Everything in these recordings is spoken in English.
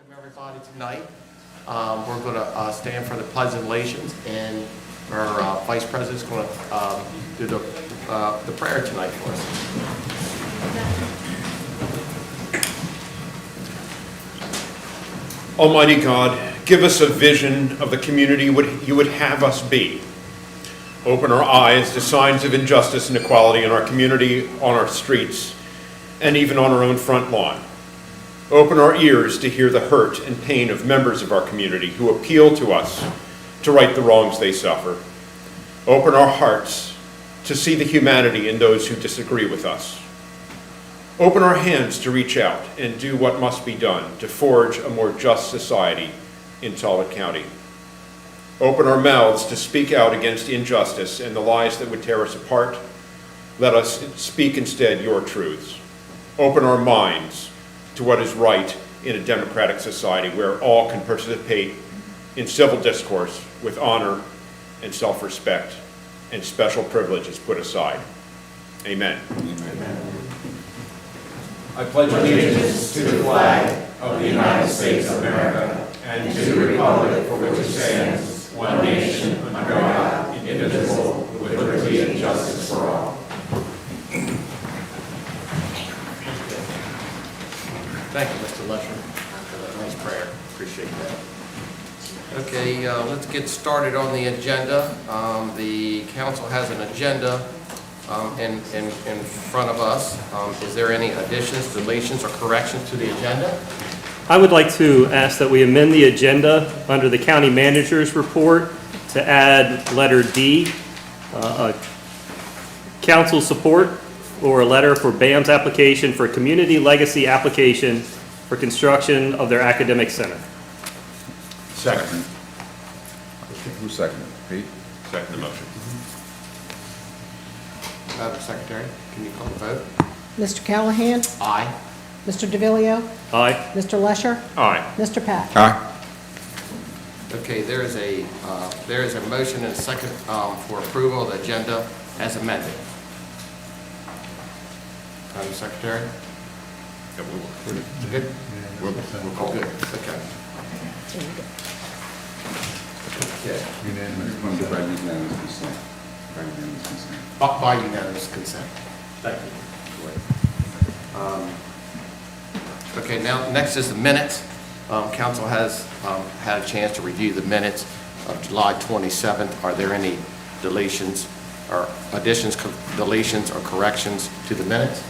welcome everybody tonight. We're going to stand for the Pledge of Allegiance, and our Vice President is going to do the prayer tonight for us. Almighty God, give us a vision of the community you would have us be. Open our eyes to signs of injustice and inequality in our community, on our streets, and even on our own front lawn. Open our ears to hear the hurt and pain of members of our community who appeal to us to right the wrongs they suffer. Open our hearts to see the humanity in those who disagree with us. Open our hands to reach out and do what must be done to forge a more just society in Talbot County. Open our mouths to speak out against injustice and the lies that would tear us apart. Let us speak instead your truths. Open our minds to what is right in a democratic society where all can participate in civil discourse with honor and self-respect, and special privileges put aside. Amen. Amen. I pledge allegiance to the flag of the United States of America and to the republic for which it stands, one nation, under God, indivisible, with liberty and justice for all. Thank you, Mr. Lesher, for that nice prayer. Appreciate that. Okay, let's get started on the agenda. The council has an agenda in front of us. Is there any additions, deletions, or corrections to the agenda? I would like to ask that we amend the agenda under the county manager's report to add letter D, council support or a letter for BAM's application for community legacy application for construction of their academic center. Second. Who seconded? Pete? Second the motion. Madam Secretary, can you call the vote? Mr. Callahan? Aye. Mr. DeVillio? Aye. Mr. Lesher? Aye. Mr. Pack? Aye. Okay, there is a motion and a second for approval of the agenda as amended. Madam Secretary? Yeah, we will. Good? We'll call good. Okay. Okay. Unanimous. By unanimous consent. By unanimous consent. By unanimous consent. Thank you. Okay, now next is the minutes. Council has had a chance to review the minutes of July 27th. Are there any deletions or additions, deletions, or corrections to the minutes?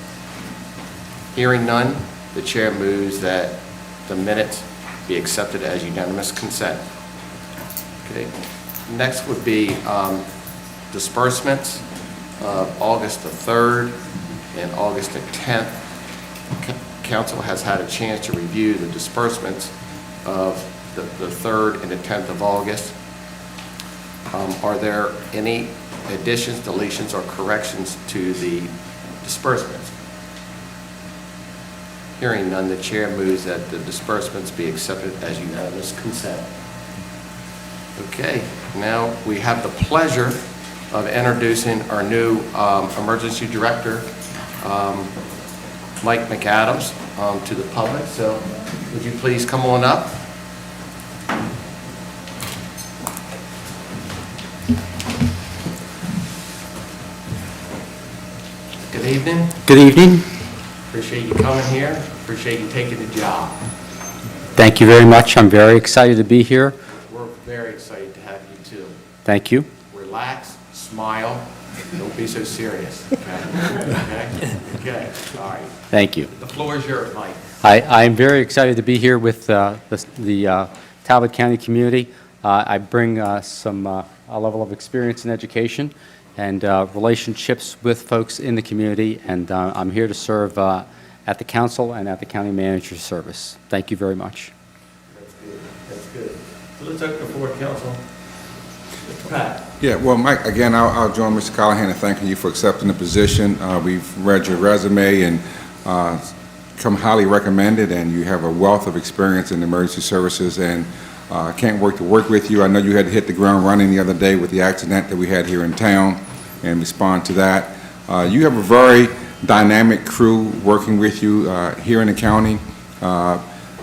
Hearing none, the chair moves that the minutes be accepted as unanimous consent. Okay. Next would be disbursements of August the 3rd and August the 10th. Council has had a chance to review the disbursements of the 3rd and the 10th of August. Are there any additions, deletions, or corrections to the disbursements? Hearing none, the chair moves that the disbursements be accepted as unanimous consent. Okay, now we have the pleasure of introducing our new emergency director, Mike McAdams, to the public. So would you please come on up? Good evening. Good evening. Appreciate you coming here. Appreciate you taking the job. Thank you very much. I'm very excited to be here. We're very excited to have you too. Thank you. Relax, smile, don't be so serious. Okay? Okay? Okay. All right. Thank you. The floor is yours, Mike. I'm very excited to be here with the Talbot County community. I bring a level of experience in education and relationships with folks in the community, and I'm here to serve at the council and at the county manager's service. Thank you very much. That's good. That's good. So let's open the floor, council. Mr. Pat. Yeah, well, Mike, again, I'll join Mr. Callahan in thanking you for accepting the position. We've read your resume and come highly recommended, and you have a wealth of experience in emergency services, and can't wait to work with you. I know you had to hit the ground running the other day with the accident that we had here in town and respond to that. You have a very dynamic crew working with you here in the county.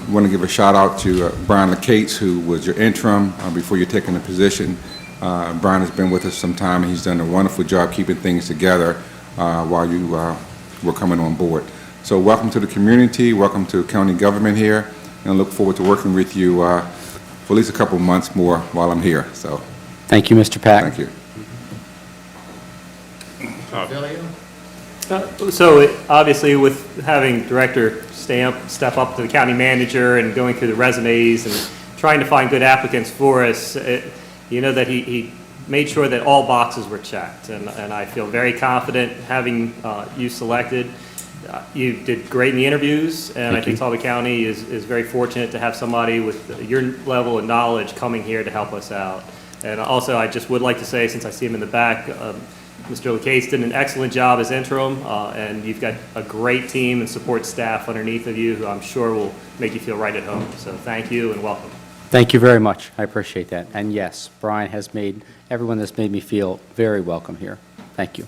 want to give a shout out to Brian LaCates, who was your interim before you're taking the position. Brian has been with us some time, and he's done a wonderful job keeping things together while you were coming on board. So welcome to the community, welcome to county government here, and I look forward to working with you for at least a couple months more while I'm here. So Thank you, Mr. Pack. thank you. Obviously, with having Director Stamp step up to the county manager and going through the resumes and trying to find good applicants for us, you know that he made sure that all boxes were checked. And I feel very confident having you selected. You did great in the interviews, and I think Talbot County is very fortunate to have somebody with your level of knowledge coming here to help us out. And also, I just would like to say, since I see him in the back, Mr. LaCates did an excellent job as interim, and you've got a great team and support staff underneath of you who I'm sure will make you feel right at home. So thank you and welcome. Thank you very much. I appreciate that. And yes, Brian has made everyone that's made me feel very welcome here. Thank you.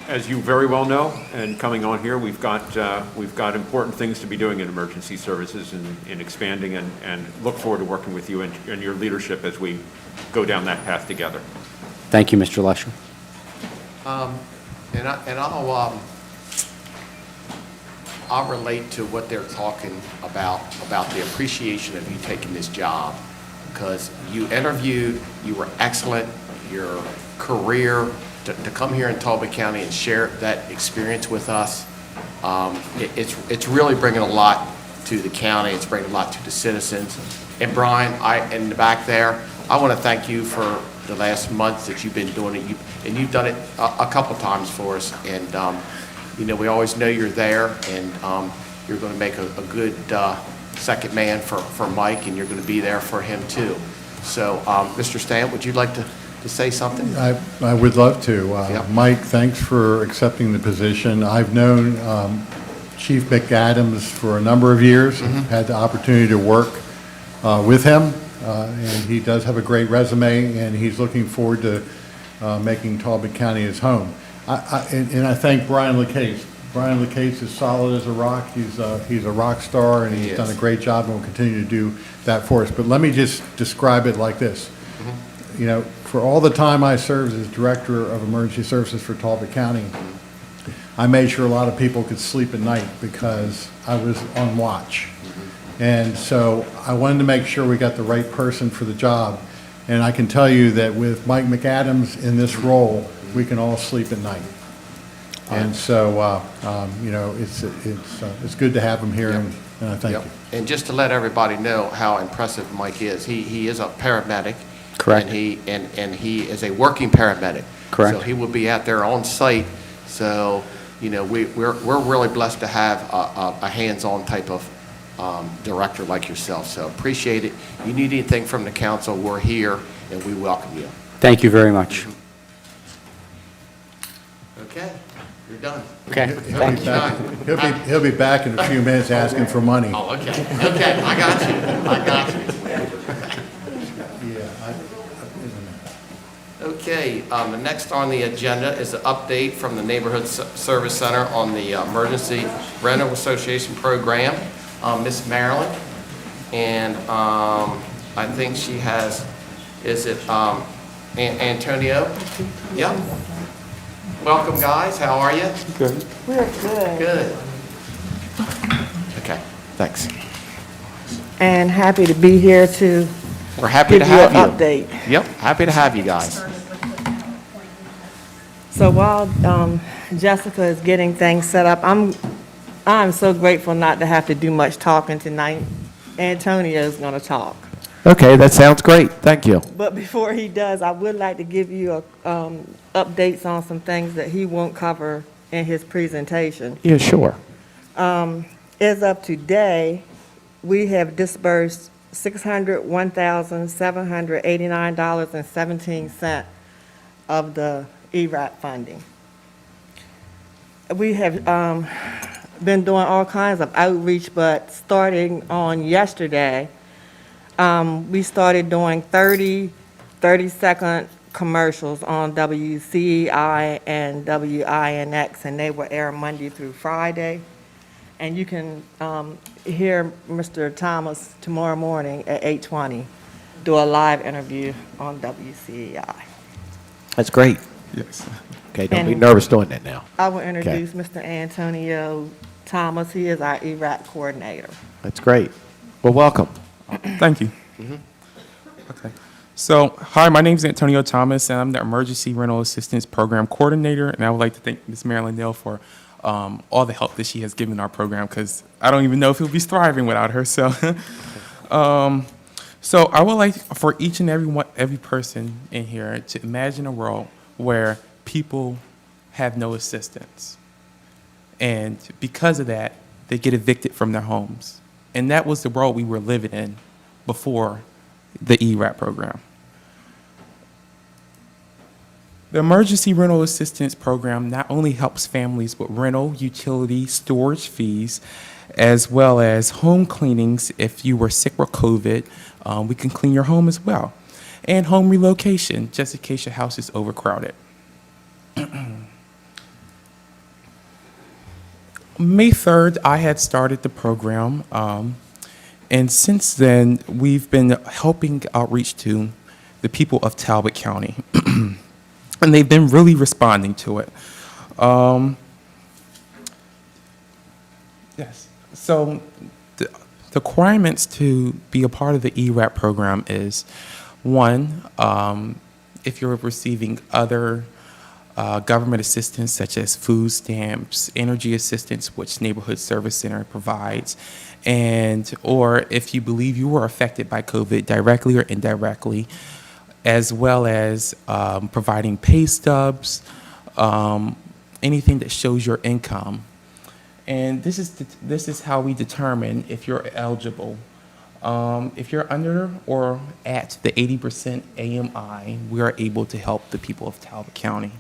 As you very well know, and coming on here, we've got important things to be doing in emergency services and in expanding, and look forward to working with you and your leadership as we go down that path together. Thank you, Mr. Lesher. I'll relate to what they're talking about the appreciation of you taking this job, because you interviewed, you were excellent, your career, to come here in Talbot County and share that experience with us, it's really bringing a lot to the county, it's bringing a lot to the citizens. And Brian, in the back there, I want to thank you for the last months that you've been doing it, and you've done it a couple times for us, and you know, we always know you're there, and you're going to make a good second man for Mike, and you're going to be there for him too. So, Mr. Stamp, would you like to say something? I would love to. Yep. Mike, thanks for accepting the position. I've known Chief McAdams for a number of years, and had the opportunity to work with him, and he does have a great resume, and he's looking forward to making Talbot County his home. And I thank Brian LaCates. Brian LaCates is solid as a rock. He's a rock star, and he's done a great job, and will continue to do that for us. But let me just describe it like this. You know, for all the time I served as Director of Emergency Services for Talbot County, I made sure a lot of people could sleep at night because I was on watch. And so I wanted to make sure we got the right person for the job. And I can tell you that with Mike McAdams in this role, we can all sleep at night. And so, you know, it's good to have him here, and I thank you. And just to let everybody know how impressive Mike is, he is a paramedic. Correct. And he is a working paramedic. Correct. So he will be out there on site. So, you know, we're really blessed to have a hands-on type of director like yourself. So appreciate it. You need anything from the council, we're here, and we welcome you. Thank you very much. Okay, you're done. Okay. Thank you. He'll be back in a few minutes asking for money. Oh, okay. Okay, I got you. Okay, the next on the agenda is an update from the Neighborhood Service Center on the Emergency Rental Association Program. Miss Marilyn, and I think she has, is it Antonio? Yep. Welcome, guys. How are you? Good. We're good. Good. Okay, thanks. And happy to be here to We're happy to give you have an you. update. Yep, happy to have you guys. So while Jessica is getting things set up, I'm so grateful not to have to do much talking tonight. Antonio's going to talk. Okay, that sounds great. Thank you. But before he does, I would like to give you updates on some things that he won't cover in his presentation. Yeah, sure. As of today, we have disbursed $601,789.17 of the ERAP funding. We have been doing all kinds of outreach, but starting on yesterday, we started doing 30-second commercials on WCEI and WINX, and they will air Monday through Friday. And you can hear Mr. Thomas tomorrow morning at 8:20, do a live interview on WCEI. That's great. Yes. Okay, don't be And- nervous doing that now. I will introduce Mr. Antonio Thomas. He is our ERAP coordinator. That's great. Well, welcome. Thank you. Okay. So, hi, my name is Antonio Thomas, and I'm the Emergency Rental Assistance Program Coordinator, and I would like to thank Ms. Marilyn Neal for all the help that she has given our program, because I don't even know if it would be thriving without her. So, so I would like for each and every person in here to imagine a world where people have no assistance, and because of that, they get evicted from their homes. And that was the world we were living in before the ERAP program. The Emergency Rental Assistance Program not only helps families with rental, utility, storage fees, as well as home cleanings. If you were sick with COVID, we can clean your home as well. And home relocation, just in case your house is overcrowded. May 3rd, I had started the program, and since then, we've been helping outreach to the people of Talbot County, and they've been really responding to it. Yes, so the requirements to be a part of the ERAP program is, one, if you're receiving other government assistance such as food stamps, energy assistance, which Neighborhood Service Center provides, and or if you believe you were affected by COVID directly or indirectly, as well as providing pay stubs, anything that shows your income. And this is how we determine if you're eligible. If you're under or at the 80% AMI, we are able to help the people of Talbot County.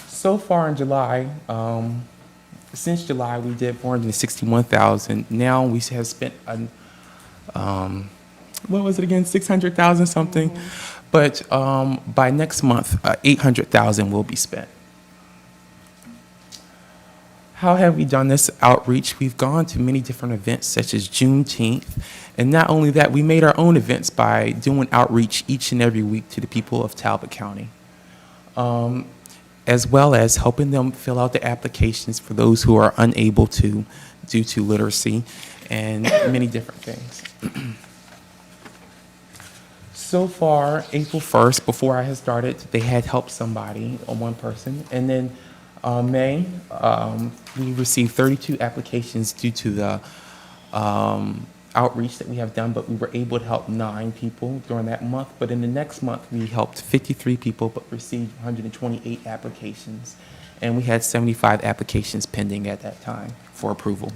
So far in July, since July, we did 461,000. Now we have spent, what was it again, 600,000 something? But by next month, 800,000 will be spent. How have we done this outreach? We've gone to many different events such as Juneteenth. And not only that, we made our own events by doing outreach each and every week to the people of Talbot County, as well as helping them fill out the applications for those who are unable to due to literacy and many different things. So far, April 1st, before I had started, they had helped somebody, one person, and then May, we received 32 applications due to the outreach that we have done, but we were able to help 9 people during that month. But in the next month, we helped 53 people, but received 128 applications. And we had 75 applications pending at that time for approval.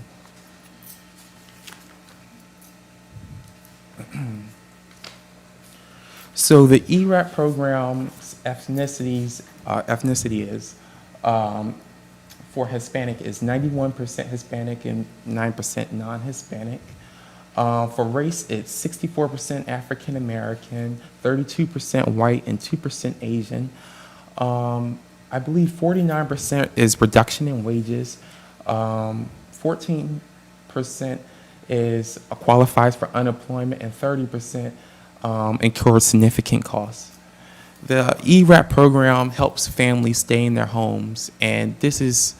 So the ERAP program's ethnicity is, for Hispanic is 91% Hispanic and 9% non-Hispanic. For race, it's 64% African American, 32% white, and 2% Asian. I believe 49% is reduction in wages. 14% is qualifies for unemployment, and 30% incurs significant costs. The ERAP program helps families stay in their homes, and this is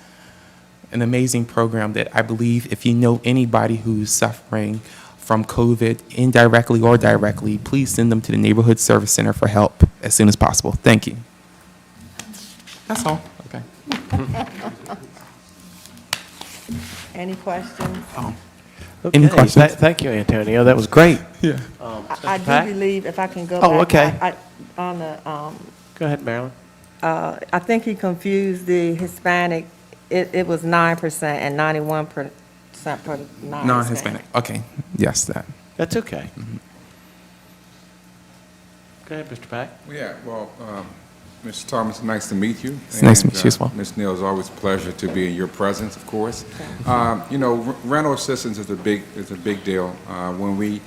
an amazing program that I believe if you know anybody who's suffering from COVID, indirectly or directly, please send them to the Neighborhood Service Center for help as soon as possible. Thank you. That's all. Okay. Any questions? Okay. Any questions? Thank you, Antonio. That was great. Yeah. I Pat? do believe, if I can go Oh, back. okay. On the, Go ahead, Marilyn. I think he confused the Hispanic, it was 9% and 91% for non-Hispanic. Non-Hispanic. Okay. Yes, that. That's okay. Go ahead, Mr. Pack. Yeah, well, Mr. Thomas, nice to meet you. It's nice to meet you as well. Ms. Neal, it's always a pleasure to be in your presence, of course. You know, rental assistance is a big deal. When we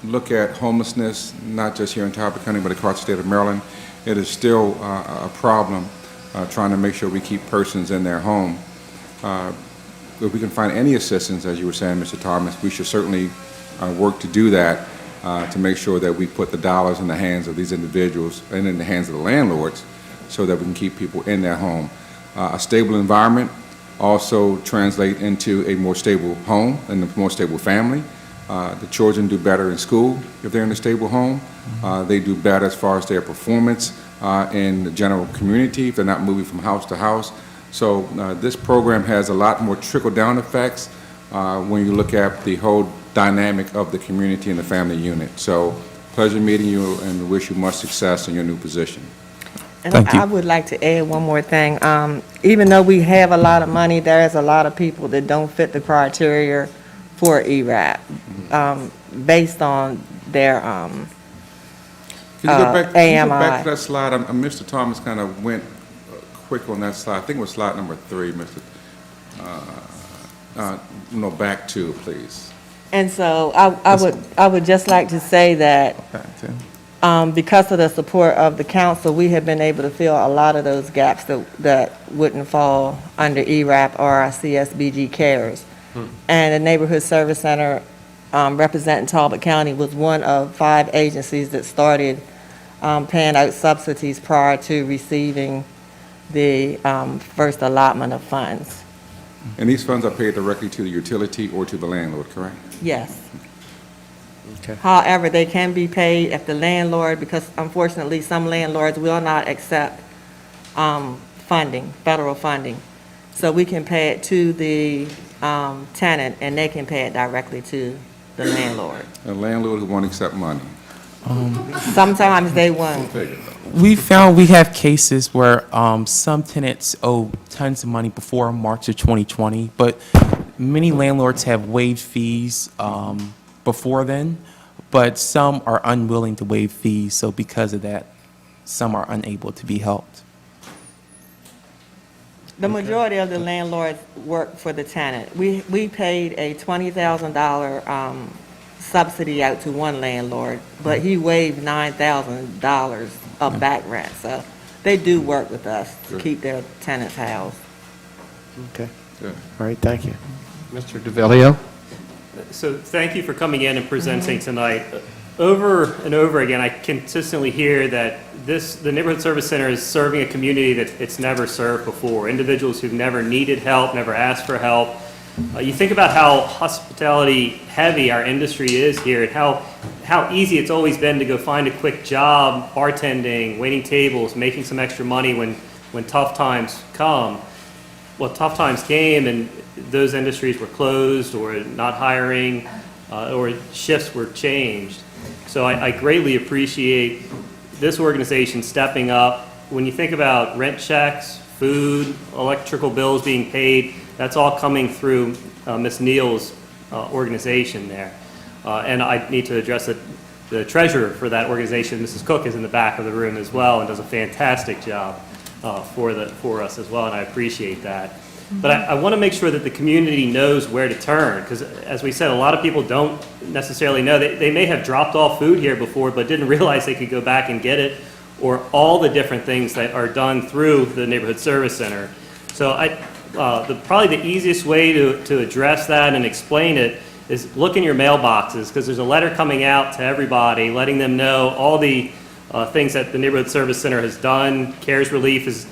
look at homelessness, not just here in Talbot County, but across the state of Maryland, it is still a problem trying to make sure we keep persons in their home. If we can find any assistance, as you were saying, Mr. Thomas, we should certainly work to do that, to make sure that we put the dollars in the hands of these individuals and in the hands of the landlords so that we can keep people in their home. A stable environment also translate into a more stable home and a more stable family. The children do better in school if they're in a stable home. They do better as far as their performance in the general community if they're not moving from house to house. So this program has a lot more trickle-down effects when you look at the whole dynamic of the community and the family unit. So pleasure meeting you and wish you much success in your new position. And Thank you. I would like to add one more thing. Even though we have a lot of money, there's a lot of people that don't fit the criteria for ERAP, based on their Can you go back, can you go back AMI. to that slide? Mr. Thomas kind of went quick on that slide. I think it was slide number 3, Mr. No, back 2, please. And so I would just like to say that because of the support of the council, we have been able to fill a lot of those gaps that wouldn't fall under ERAP or our CSBG cares. And the Neighborhood Service Center representing Talbot County was one of 5 agencies that started paying out subsidies prior to receiving the first allotment of funds. And these funds are paid directly to the utility or to the landlord, correct? Yes. Okay. However, they can be paid if the landlord, because unfortunately, some landlords will not accept funding, federal funding. So we can pay it to the tenant, and they can pay it directly to the landlord. A landlord who won't accept money. Sometimes they won't. We found we have cases where some tenants owe tons of money before March of 2020, but many landlords have waived fees before then, but some are unwilling to waive fees, so because of that, some are unable to be helped. The majority of the landlords work for the tenant. We paid a $20,000 subsidy out to one landlord, but he waived $9,000 of back rent. So they do work with us to keep their tenants housed. Okay. Good. All right, thank you. Mr. DeVillio? So thank you for coming in and presenting tonight. Over and over again, I consistently hear that the Neighborhood Service Center is serving a community that it's never served before, individuals who've never needed help, never asked for help. You think about how hospitality heavy our industry is here and how easy it's always been to go find a quick job, bartending, waiting tables, making some extra money when tough times come. Well, tough times came and those industries were closed or not hiring or shifts were changed. So I greatly appreciate this organization stepping up. When you think about rent checks, food, electrical bills being paid, that's all coming through Ms. Neal's organization there. And I need to address the treasurer for that organization, Mrs. Cook, is in the back of the room as well and does a fantastic job for us as well, and I appreciate that. But I want to make sure that the community knows where to turn, because as we said, a lot of people don't necessarily know. They may have dropped off food here before, but didn't realize they could go back and get it, or all the different things that are done through the Neighborhood Service Center. So probably the easiest way to address that and explain it is look in your mailboxes, because there's a letter coming out to everybody letting them know all the things that the Neighborhood Service Center has done. CARES Relief has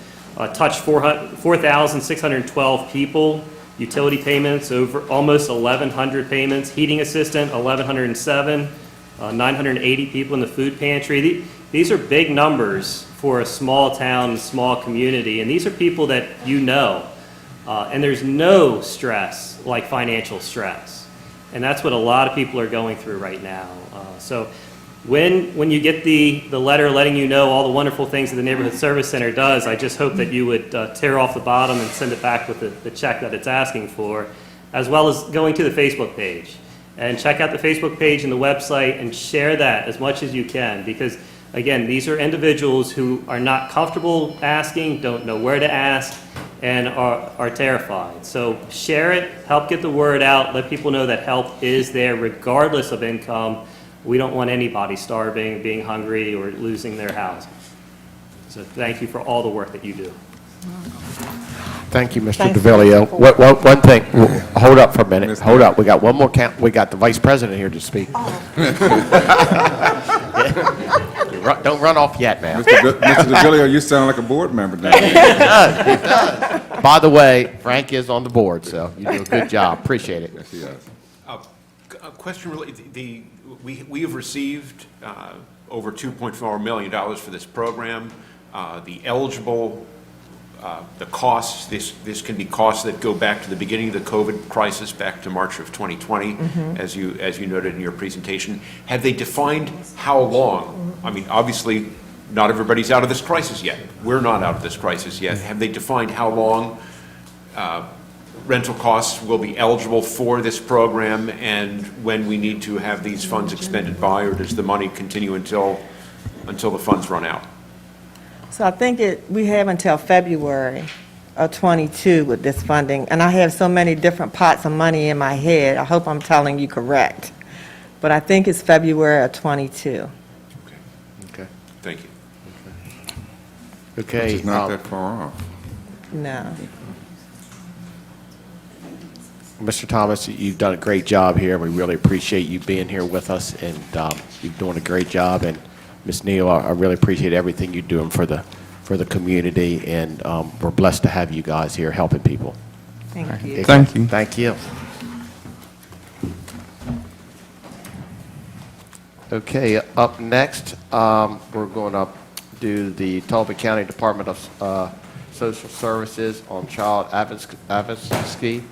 touched 4,612 people. Utility payments, over almost 1,100 payments. Heating assistant, 1,107. 980 people in the food pantry. These are big numbers for a small town, small community, and these are people that you know. And there's no stress like financial stress. And that's what a lot of people are going through right now. So when you get the letter letting you know all the wonderful things that the Neighborhood Service Center does, I just hope that you would tear off the bottom and send it back with the check that it's asking for, as well as going to the Facebook page. And check out the Facebook page and the website and share that as much as you can, because again, these are individuals who are not comfortable asking, don't know where to ask, and are terrified. So share it, help get the word out, let people know that help is there regardless of income. We don't want anybody starving, being hungry, or losing their houses. So thank you for all the work that you do. Thank you, Mr. Thanks. DeVillio. One thing, hold up for a minute, hold up. We got one more we got the vice president here to speak. Don't run off yet, man. Mr. DeVillio, you sound like a board member now. It does. By the way, Frank is on the board, so you do a good job. Appreciate it. Yes, he does. A question really, we have received over $2.4 million for this program. The eligible, the costs, this can be costs that go back to the beginning of the COVID crisis, back to March of 2020, as you noted in your presentation. Have they defined how long? I mean, obviously, not everybody's out of this crisis yet. We're not out of this crisis yet. Have they defined how long rental costs will be eligible for this program and when we need to have these funds expended by, or does the money continue until the funds run out? So I think we have until February of '22 with this funding, and I have so many different pots of money in my head. I hope I'm telling you correct. But I think it's February of '22. Okay. Thank you. Okay. It's not that far off. No. Mr. Thomas, you've done a great job here. We really appreciate you being here with us, and you're doing a great job. And Ms. Neal, I really appreciate everything you're doing for the community, and we're blessed to have you guys here helping people. Thank you. Thank you. Thank you. Okay, up next, we're going to do the Talbot County Department of Social Services on Child Advocacy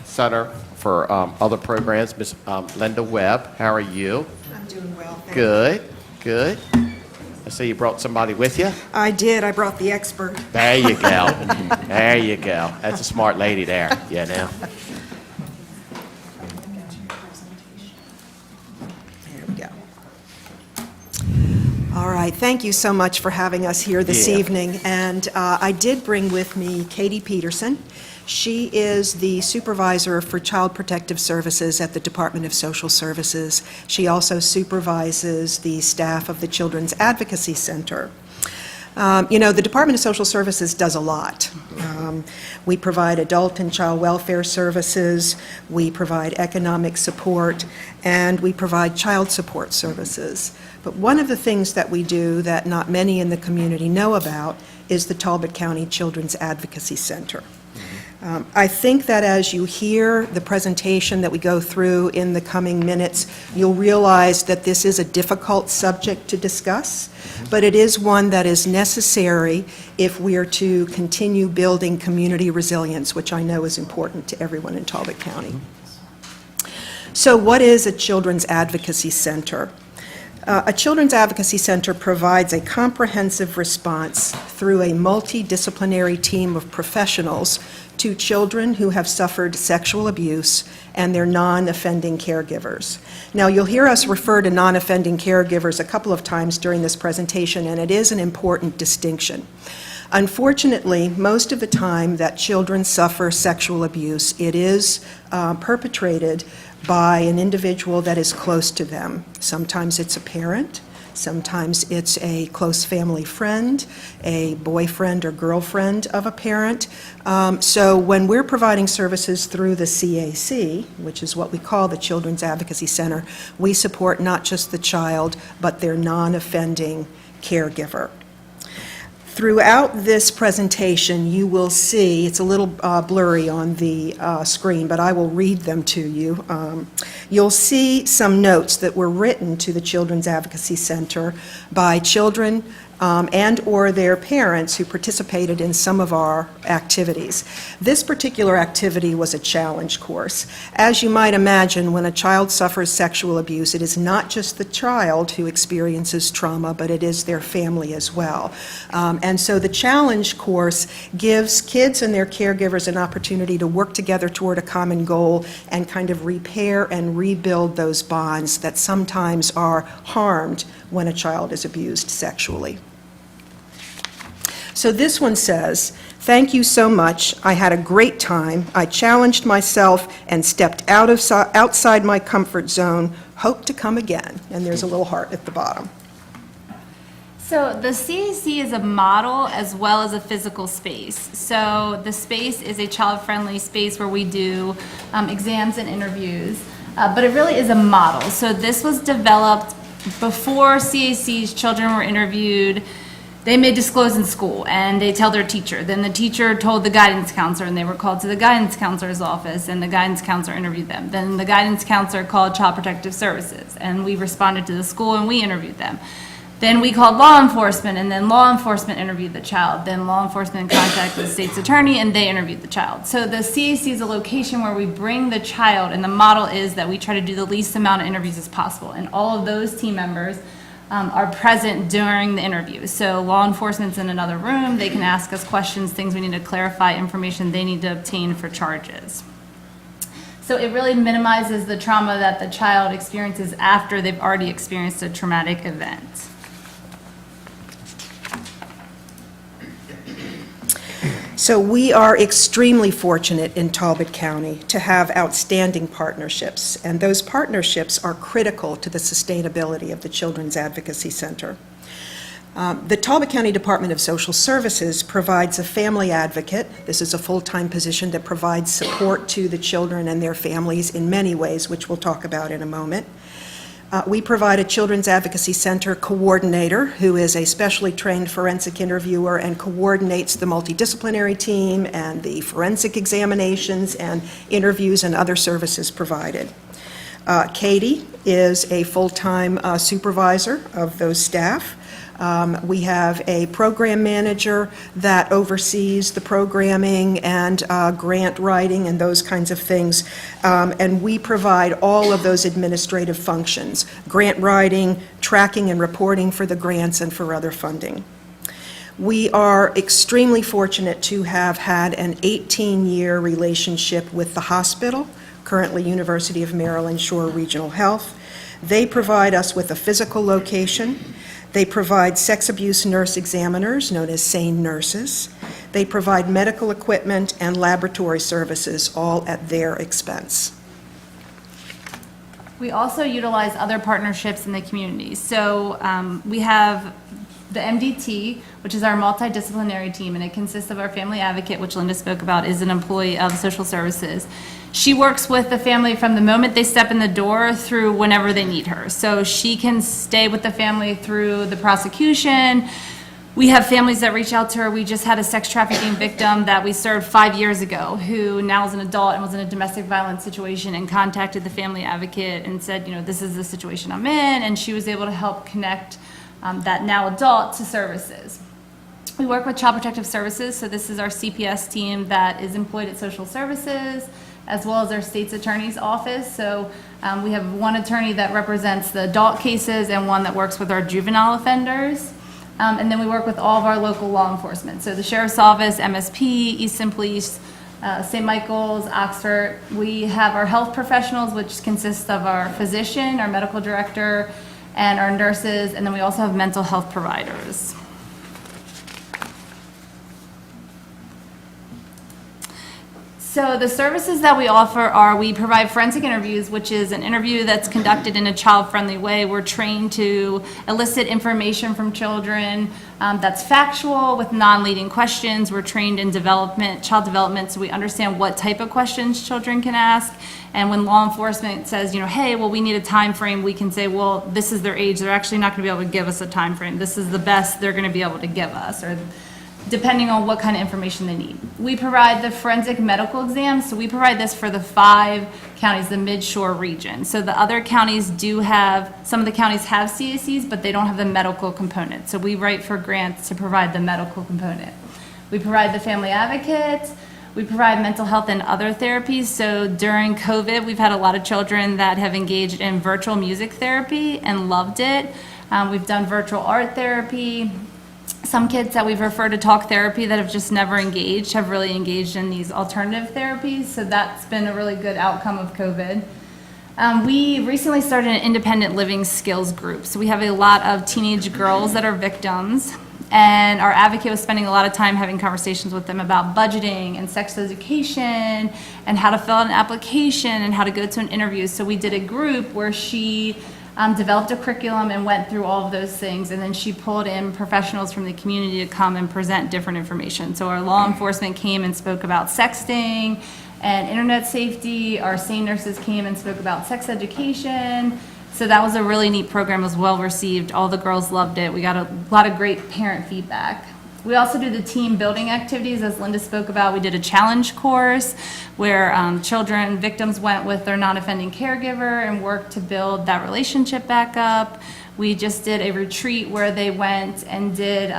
Center for other programs. Ms. Linda Webb, how are you? I'm doing well, thank you. Good, good. I see you brought somebody with you. I did, I brought the expert. There you go. There you go. That's a smart lady there, you know. There we go. All right, thank you so much for having us here this Yeah. evening. And I did bring with me Katie Peterson. She is the supervisor for Child Protective Services at the Department of Social Services. She also supervises the staff of the Children's Advocacy Center. You know, the Department of Social Services does a lot. We provide adult and child welfare services, we provide economic support, and we provide child support services. But one of the things that we do that not many in the community know about is the Talbot County Children's Advocacy Center. I think that as you hear the presentation that we go through in the coming minutes, you'll realize that this is a difficult subject to discuss, but it is one that is necessary if we are to continue building community resilience, which I know is important to everyone in Talbot County. So what is a Children's Advocacy Center? A Children's Advocacy Center provides a comprehensive response through a multidisciplinary team of professionals to children who have suffered sexual abuse and their non-offending caregivers. Now, you'll hear us refer to non-offending caregivers a couple of times during this presentation, and it is an important distinction. Unfortunately, most of the time that children suffer sexual abuse, it is perpetrated by an individual that is close to them. Sometimes it's a parent, sometimes it's a close family friend, a boyfriend or girlfriend of a parent. So when we're providing services through the CAC, which is what we call the Children's Advocacy Center, we support not just the child, but their non-offending caregiver. Throughout this presentation, you will see, it's a little blurry on the screen, but I will read them to you. You'll see some notes that were written to the Children's Advocacy Center by children and/or their parents who participated in some of our activities. This particular activity was a challenge course. As you might imagine, when a child suffers sexual abuse, it is not just the child who experiences trauma, but it is their family as well. And so the challenge course gives kids and their caregivers an opportunity to work together toward a common goal and kind of repair and rebuild those bonds that sometimes are harmed when a child is abused sexually. So this one says, "Thank you so much. I had a great time. I challenged myself and stepped outside my comfort zone. Hope to come again." And there's a little heart at the bottom. So the CAC is a model as well as a physical space. So the space is a child-friendly space where we do exams and interviews, but it really is a model. So this was developed before CAC's children were interviewed. They may disclose in school and they tell their teacher. Then the teacher told the guidance counselor and they were called to the guidance counselor's office and the guidance counselor interviewed them. Then the guidance counselor called Child Protective Services and we responded to the school and we interviewed them. Then we called law enforcement, and then law enforcement interviewed the child. Then law enforcement contacted the state's attorney, and they interviewed the child. So the CAC is a location where we bring the child, and the model is that we try to do the least amount of interviews as possible. And all of those team members are present during the interview. So law enforcement's in another room. They can ask us questions, things we need to clarify, information they need to obtain for charges. So it really minimizes the trauma that the child experiences after they've already experienced a traumatic event. So we are extremely fortunate in Talbot County to have outstanding partnerships, and those partnerships are critical to the sustainability of the Children's Advocacy Center. The Talbot County Department of Social Services provides a family advocate. This is a full-time position that provides support to the children and their families in many ways, which we'll talk about in a moment. We provide a Children's Advocacy Center coordinator who is a specially trained forensic interviewer and coordinates the multidisciplinary team and the forensic examinations and interviews and other services provided. Katie is a full-time supervisor of those staff. We have a program manager that oversees the programming and grant writing and those kinds of things. And we provide all of those administrative functions, grant writing, tracking and reporting for the grants and for other funding. We are extremely fortunate to have had an 18-year relationship with the hospital, currently University of Maryland Shore Regional Health. They provide us with a physical location. They provide sex abuse nurse examiners, known as SANE nurses. They provide medical equipment and laboratory services, all at their expense. We also utilize other partnerships in the community. So we have the MDT, which is our multidisciplinary team, and it consists of our family advocate, which Linda spoke about, is an employee of social services. She works with the family from the moment they step in the door through whenever they need her. So she can stay with the family through the prosecution. We have families that reach out to her. We just had a sex trafficking victim that we served 5 years ago who now is an adult and was in a domestic violence situation and contacted the family advocate and said, you know, this is the situation I'm in, and she was able to help connect that now adult to services. We work with Child Protective Services, so this is our CPS team that is employed at social services, as well as our state's attorney's office. So we have one attorney that represents the adult cases and one that works with our juvenile offenders. And then we work with all of our local law enforcement. So the Sheriff's Office, MSP, Easton Police, St. Michael's, Oxford. We have our health professionals, which consists of our physician, our medical director, and our nurses, and then we also have mental health providers. So the services that we offer are, we provide forensic interviews, which is an interview that's conducted in a child-friendly way. We're trained to elicit information from children that's factual with non-leading questions. We're trained in child development, so we understand what type of questions children can ask. And when law enforcement says, you know, hey, well, we need a time frame, we can say, well, this is their age. They're actually not going to be able to give us a time frame. This is the best they're going to be able to give us, or depending on what kind of information they need. We provide the forensic medical exams, so we provide this for the 5 counties, the Mid-Shore region. So the other counties do have, some of the counties have CACs, but they don't have the medical component. So we write for grants to provide the medical component. We provide the family advocate. We provide mental health and other therapies. So during COVID, we've had a lot of children that have engaged in virtual music therapy and loved it. We've done virtual art therapy. Some kids that we've referred to talk therapy that have just never engaged have really engaged in these alternative therapies. So that's been a really good outcome of COVID. We recently started an independent living skills group. So we have a lot of teenage girls that are victims. And our advocate was spending a lot of time having conversations with them about budgeting and sex education and how to fill out an application and how to go to an interview. So we did a group where she developed a curriculum and went through all of those things, and then she pulled in professionals from the community to come and present different information. So our law enforcement came and spoke about sexting and internet safety. Our SANE nurses came and spoke about sex education. So that was a really neat program. It was well received. All the girls loved it. We got a lot of great parent feedback. We also do the team building activities, as Linda spoke about. We did a challenge course where victims went with their non-offending caregiver and worked to build that relationship back up. We just did a retreat where they went and did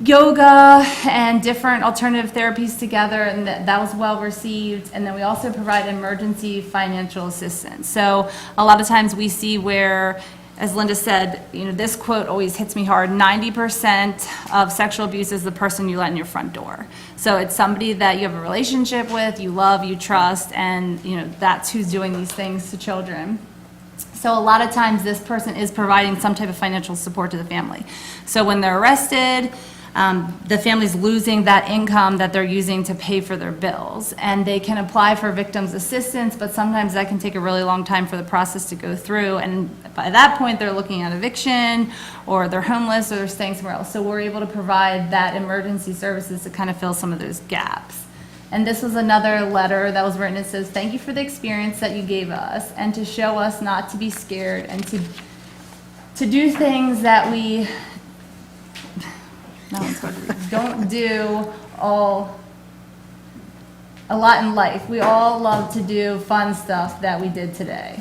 yoga and different alternative therapies together, and that was well received. And then we also provide emergency financial assistance. So a lot of times we see where, as Linda said, this quote always hits me hard: 90% of sexual abuse is the person you let in your front door. So it's somebody that you have a relationship with, you love, you trust, and that's who's doing these things to children. So a lot of times this person is providing some type of financial support to the family. So when they're arrested, the family's losing that income that they're using to pay for their bills, and they can apply for victims assistance, but sometimes that can take a really long time for the process to go through, and by that point they're looking at eviction, or they're homeless, or they're staying somewhere else. So we're able to provide that emergency services to kind of fill some of those gaps. And this was another letter that was written. It says, "Thank you for the experience that you gave us, and to show us not to be scared, and to do things that we don't do a lot in life. We all love to do fun stuff that we did today."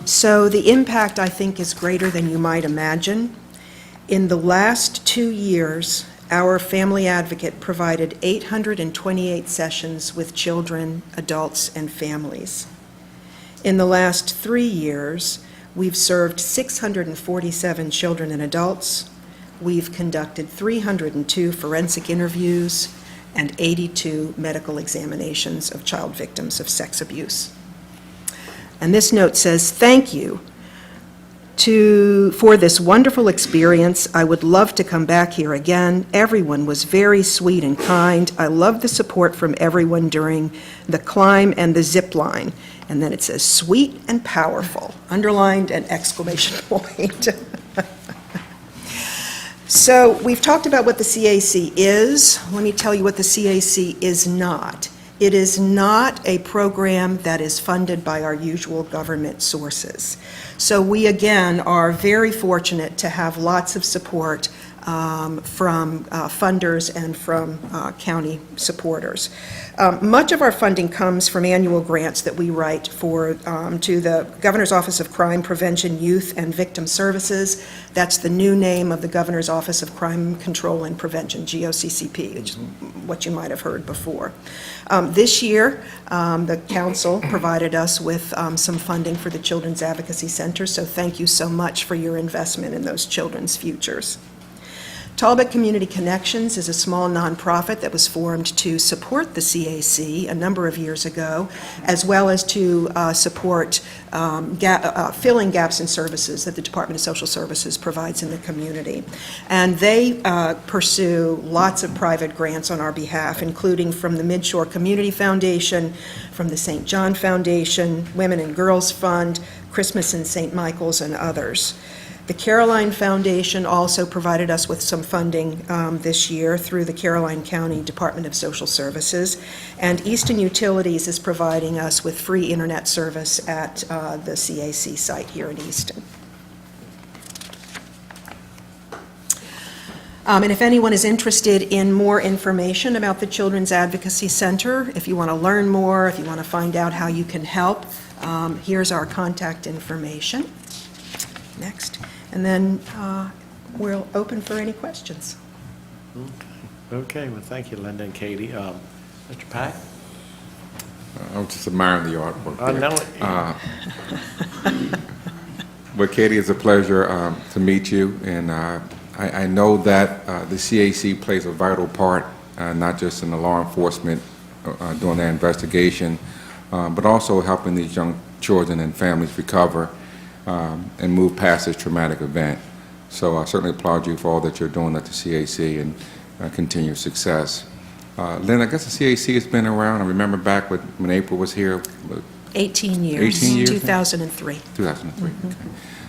So the impact, I think, is greater than you might imagine. In the last 2 years, our family advocate provided 828 sessions with children, adults, and families. In the last 3 years, we've served 647 children and adults. We've conducted 302 forensic interviews and 82 medical examinations of child victims of sex abuse. And this note says, "Thank you for this wonderful experience. I would love to come back here again. Everyone was very sweet and kind. I love the support from everyone during the climb and the zip line." And then it says, "Sweet and powerful," underlined and exclamation point. So we've talked about what the CAC is. Let me tell you what the CAC is not. It is not a program that is funded by our usual government sources. So we, again, are very fortunate to have lots of support from funders and from county supporters. Much of our funding comes from annual grants that we write to the Governor's Office of Crime Prevention, Youth and Victim Services. That's the new name of the Governor's Office of Crime Control and Prevention, GOCCP, which is what you might have heard before. This year, the council provided us with some funding for the Children's Advocacy Center, so thank you so much for your investment in those children's futures. Talbot Community Connections is a small nonprofit that was formed to support the CAC a number of years ago, as well as to support filling gaps in services that the Department of Social Services provides in the community. And they pursue lots of private grants on our behalf, including from the Midshore Community Foundation, from the St. John Foundation, Women and Girls Fund, Christmas in St. Michael's, and others. The Caroline Foundation also provided us with some funding this year through the Caroline County Department of Social Services, and Easton Utilities is providing us with free internet service at the CAC site here in Easton. And if anyone is interested in more information about the Children's Advocacy Center, if you want to learn more, if you want to find out how you can help, here's our contact information. Next. And then we'll open for any questions. Okay, well, thank you, Linda and Katie. Mr. Pack? I was just admiring the artwork. I know it. But Katie, it's a pleasure to meet you, and I know that the CAC plays a vital part, not just in the law enforcement doing their investigation, but also helping these young children and families recover and move past this traumatic event. So I certainly applaud you for all that you're doing at the CAC and continued success. Lynn, I guess the CAC has been around. I remember back when April was here, 18 years. 18 years? 2003. 2003. Okay.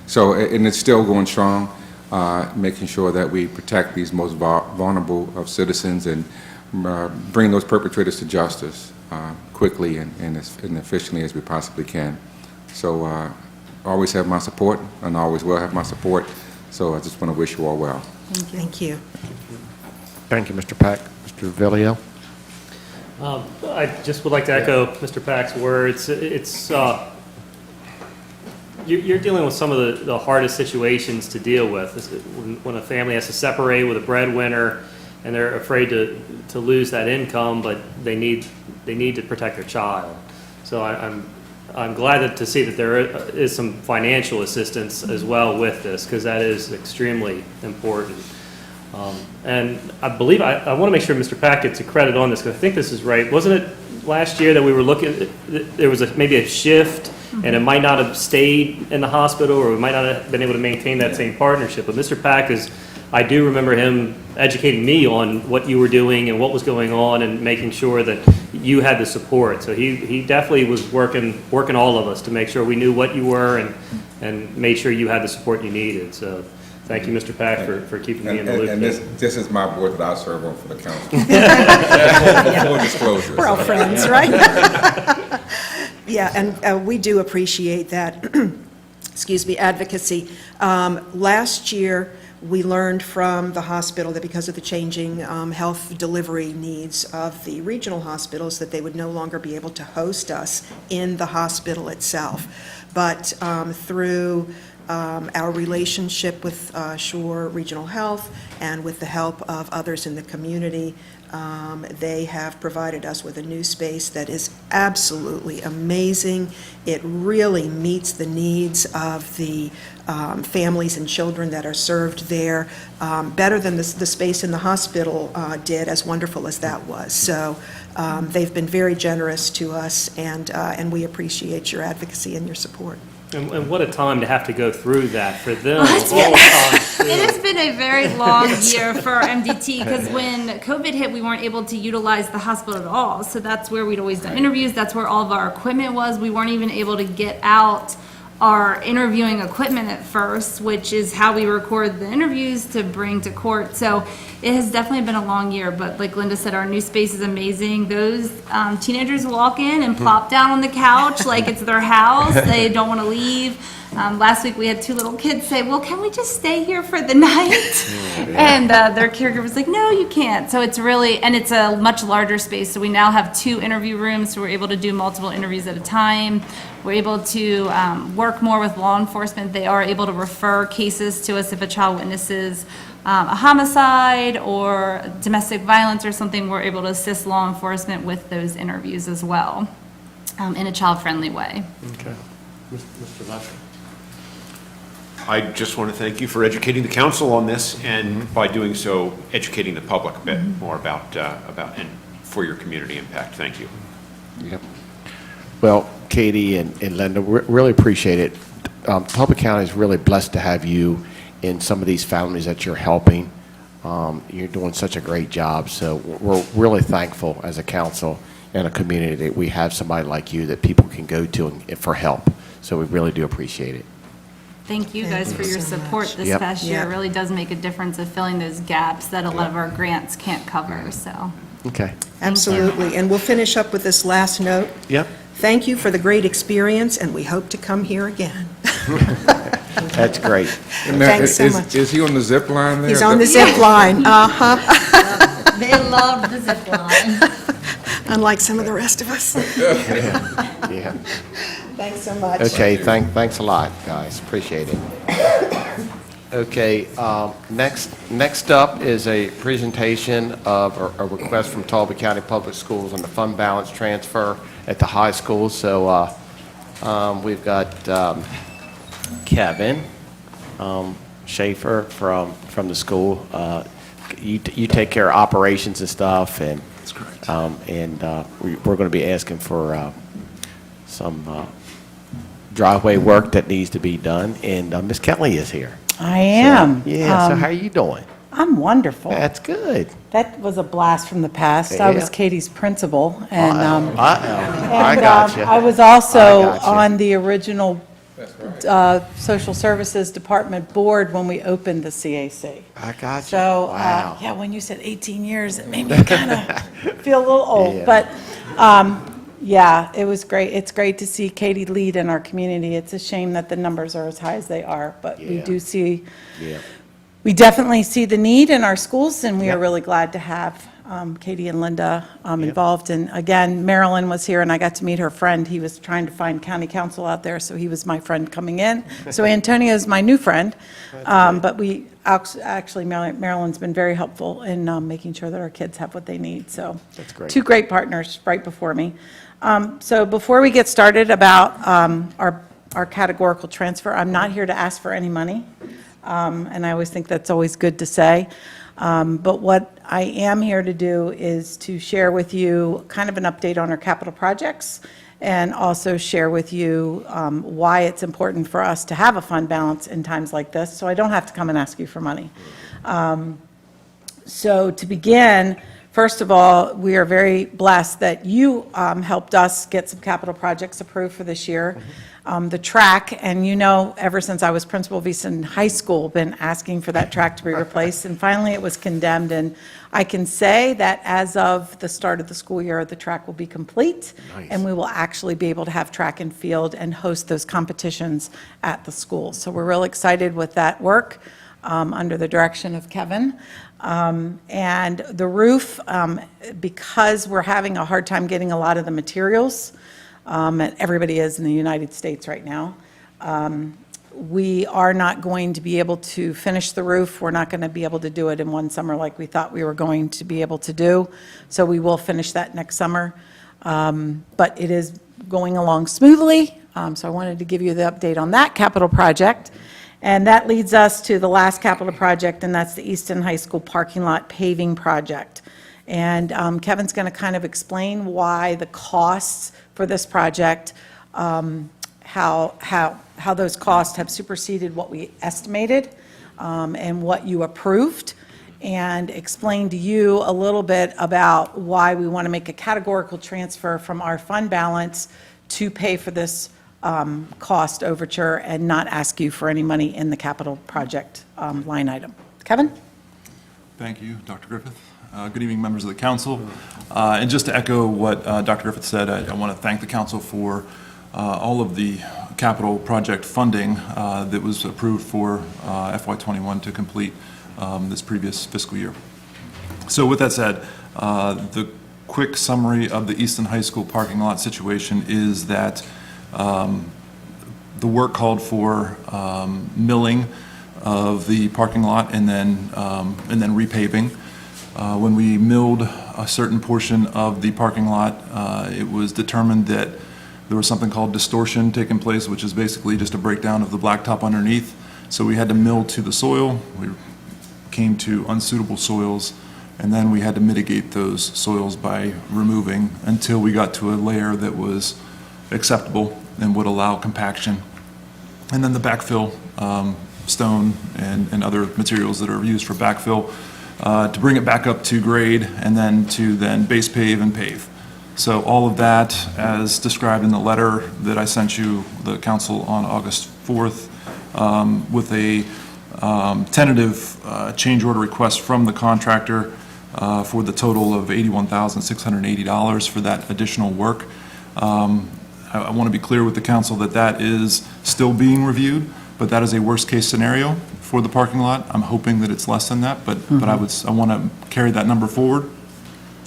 So, and it's still going strong, making sure that we protect these most vulnerable of citizens and bring those perpetrators to justice quickly and as efficiently as we possibly can. So, always have my support, and always will have my support. So, I just want to wish you all well. Thank you. Thank you, Mr. Pack. Mr. Vilio? I just would like to echo Mr. Pack's words. You're dealing with some of the hardest situations to deal with. When a family has to separate with a breadwinner and they're afraid to lose that income, but they need to protect their child. So I'm glad to see that there is some financial assistance as well with this, because that is extremely important. And I believe, I want to make sure Mr. Pack gets a credit on this, because I think this is right. Wasn't it last year that we were looking, there was maybe a shift, and it might not have stayed in the hospital, or we might not have been able to maintain that same partnership. But Mr. Pack I do remember him educating me on what you were doing and what was going on, and making sure that you had the support. So he definitely was working all of us to make sure we knew what you were and made sure you had the support you needed. So thank you, Mr. Pack, for keeping me in the loop. And this is my board that I serve on for the council. Full disclosure. We're all friends, right? Yeah, and we do appreciate that. Excuse me, advocacy. Last year, we learned from the hospital that because of the changing health delivery needs of the regional hospitals, that they would no longer be able to host us in the hospital itself. But through our relationship with Shore Regional Health and with the help of others in the community, they have provided us with a new space that is absolutely amazing. It really meets the needs of the families and children that are served there, better than the space in the hospital did, as wonderful as that was. So they've been very generous to us, and we appreciate your advocacy and your support. And what a time to have to go through that for them. It has been a very long year for our MDT, because when COVID hit, we weren't able to utilize the hospital at all. So that's where we'd always done interviews. That's where all of our equipment was. We weren't even able to get out our interviewing equipment at first, which is how we record the interviews to bring to court. So it has definitely been a long year, but like Linda said, our new space is amazing. Those teenagers walk in and plop down on the couch like it's their house. They don't want to leave. Last week we had 2 little kids say, well, can we just stay here for the night? And their caregiver was like, no, you can't. So it's really, and it's a much larger space. So we now have 2 interview rooms, so we're able to do multiple interviews at a time. We're able to work more with law enforcement. They are able to refer cases to us if a child witnesses a homicide or domestic violence or something. We're able to assist law enforcement with those interviews as well, in a child-friendly way. Okay. Mr. Lester? I just want to thank you for educating the council on this, and by doing so, educating the public a bit more about and for your community impact. Thank you. Yep. Well, Katie and Linda, really appreciate it. Public County is really blessed to have you in some of these families that you're helping. You're doing such a great job, so we're really thankful as a council and a community that we have somebody like you that people can go to for help. So we really do appreciate it. Thank you guys for your support this Yep. past year. Yep. It really does make a difference of filling those gaps that a lot of our grants can't cover, so. Okay. Absolutely. And we'll finish up with this last note. Yep. Thank you for the great experience, and we hope to come here again. That's great. And now, Thanks so much. Is he on the zip line there? He's on the zip line, uh-huh, They love the zip line. unlike some of the rest of us. Yeah. Thanks so much. Okay, thanks a lot, guys. Appreciate it. Okay, next up is a presentation of a request from Talbot County Public Schools on the fund balance transfer at the high school. So we've got Kevin Shafer from the school. You take care of operations and stuff, and that's correct. We're going to be asking for some driveway work that needs to be done, and Miss Kelly is here. I am. So, yeah. So how are you doing? I'm wonderful. That's good. That was a blast from the past. I was Yeah. Katie's principal, and I got you. I was also I got you. on the original Social Services Department board when we opened the CAC. I got you. So, Wow. yeah, when you said 18 years, it made me kind of feel a little old. Yeah. But, yeah, it was great. It's great to see Katie lead in our community. It's a shame that the numbers are as high as they are, but we Yeah. do see, Yeah. we definitely see the need in our schools, and we are Yep. really glad to have Katie and Linda involved. And again, Marilyn was here, and I got to meet her friend. He was trying to find county council out there, so he was my friend coming in. So Antonio's my new friend. But we, actually, Marilyn's been very helpful in making sure that our kids have what they need. So That's great. two great partners right before me. So before we get started about our categorical transfer, I'm not here to ask for any money. And I always think that's always good to say. But what I am here to do is to share with you kind of an update on our capital projects, and also share with you why it's important for us to have a fund balance in times like this, so I don't have to come and ask you for money. So to begin, first of all, we are very blessed that you helped us get some capital projects approved for this year. The track, and you know, ever since I was principal of Easton High School, been asking for that track to be replaced, and finally it was condemned, and I can say that as of the start of the school year, the track will be complete, Nice. and we will actually be able to have track and field and host those competitions at the school. So we're real excited with that work under the direction of Kevin. And the roof, because we're having a hard time getting a lot of the materials, and everybody is in the United States right now, we are not going to be able to finish the roof. We're not going to be able to do it in one summer like we thought we were going to be able to do. So we will finish that next summer. But it is going along smoothly. So I wanted to give you the update on that capital project. And that leads us to the last capital project, and that's the Easton High School parking lot paving project. And Kevin's going to kind of explain why the costs for this project, how those costs have superseded what we estimated and what you approved, and explain to you a little bit about why we want to make a categorical transfer from our fund balance to pay for this cost overture and not ask you for any money in the capital project line item. Kevin? Thank you, Dr. Griffith. Good evening, members of the council. And just to echo what Dr. Griffith said, I want to thank the council for all of the capital project funding that was approved for FY21 to complete this previous fiscal year. So with that said, the quick summary of the Easton High School parking lot situation is that the work called for milling of the parking lot and then repaving. When we milled a certain portion of the parking lot, it was determined that there was something called distortion taking place, which is basically just a breakdown of the blacktop underneath. So we had to mill to the soil. We came to unsuitable soils, and then we had to mitigate those soils by removing until we got to a layer that was acceptable and would allow compaction. And then the backfill, stone and other materials that are used for backfill, to bring it back up to grade, and then to base pave and pave. So all of that, as described in the letter that I sent you, the council, on August 4th, with a tentative change order request from the contractor for the total of $81,680 for that additional work. I want to be clear with the council that that is still being reviewed, but that is a worst-case scenario for the parking lot. I'm hoping that it's less than that, but I want to carry that number forward.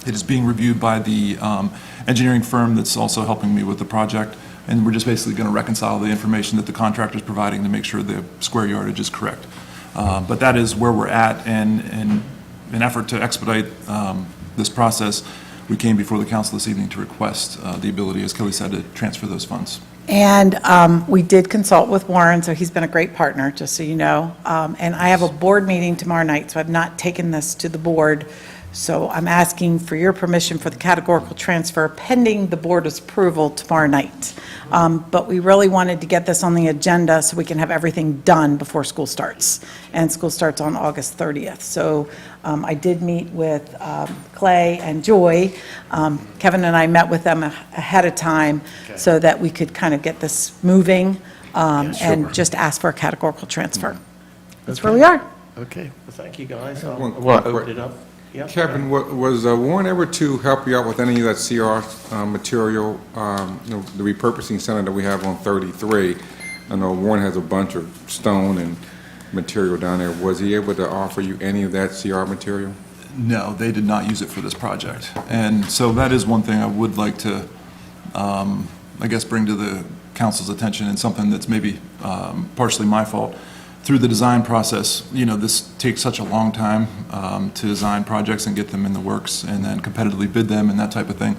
It is being reviewed by the engineering firm that's also helping me with the project, and we're just basically going to reconcile the information that the contractor is providing to make sure the square yardage is correct. But that is where we're at, and in an effort to expedite this process, we came before the council this evening to request the ability, as Kelly said, to transfer those funds. And we did consult with Warren, so he's been a great partner, just so you know. And I have a board meeting tomorrow night, so I've not taken this to the board So I'm asking for your permission for the categorical transfer pending the board's approval tomorrow night. But we really wanted to get this on the agenda so we can have everything done before school starts. And school starts on August 30th. So I did meet with Clay and Joy. Kevin and I met with them ahead of time so that we could kind of get this moving and just ask for a categorical transfer. That's where we are. Okay, well, thank you, guys. One We'll quick- open it up. Yep. Kevin, was Warren ever to help you out with any of that CR material, the repurposing center that we have on 33? I know Warren has a bunch of stone and material down there. Was he able to offer you any of that CR material? No, they did not use it for this project. And so that is one thing I would like to, I guess, bring to the council's attention, and something that's maybe partially my fault. Through the design process, this takes such a long time to design projects and get them in the works and then competitively bid them and that type of thing.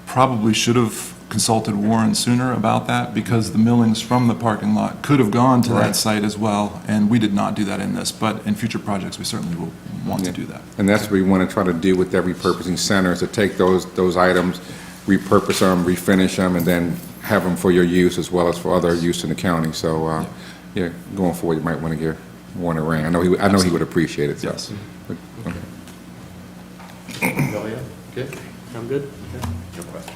Probably should have consulted Warren sooner about that, because the millings from the parking lot could have gone to that site as well, and we did not do that in this. But in future projects, we certainly will want to do that. And that's what we want to try to do with that repurposing center, is to take those items, repurpose them, refinish them, and then have them for your use as well as for other use in the county. So, yeah, going forward, you might want to give Warren a ring. I know he would appreciate it. So. Yes. Good? I'm good.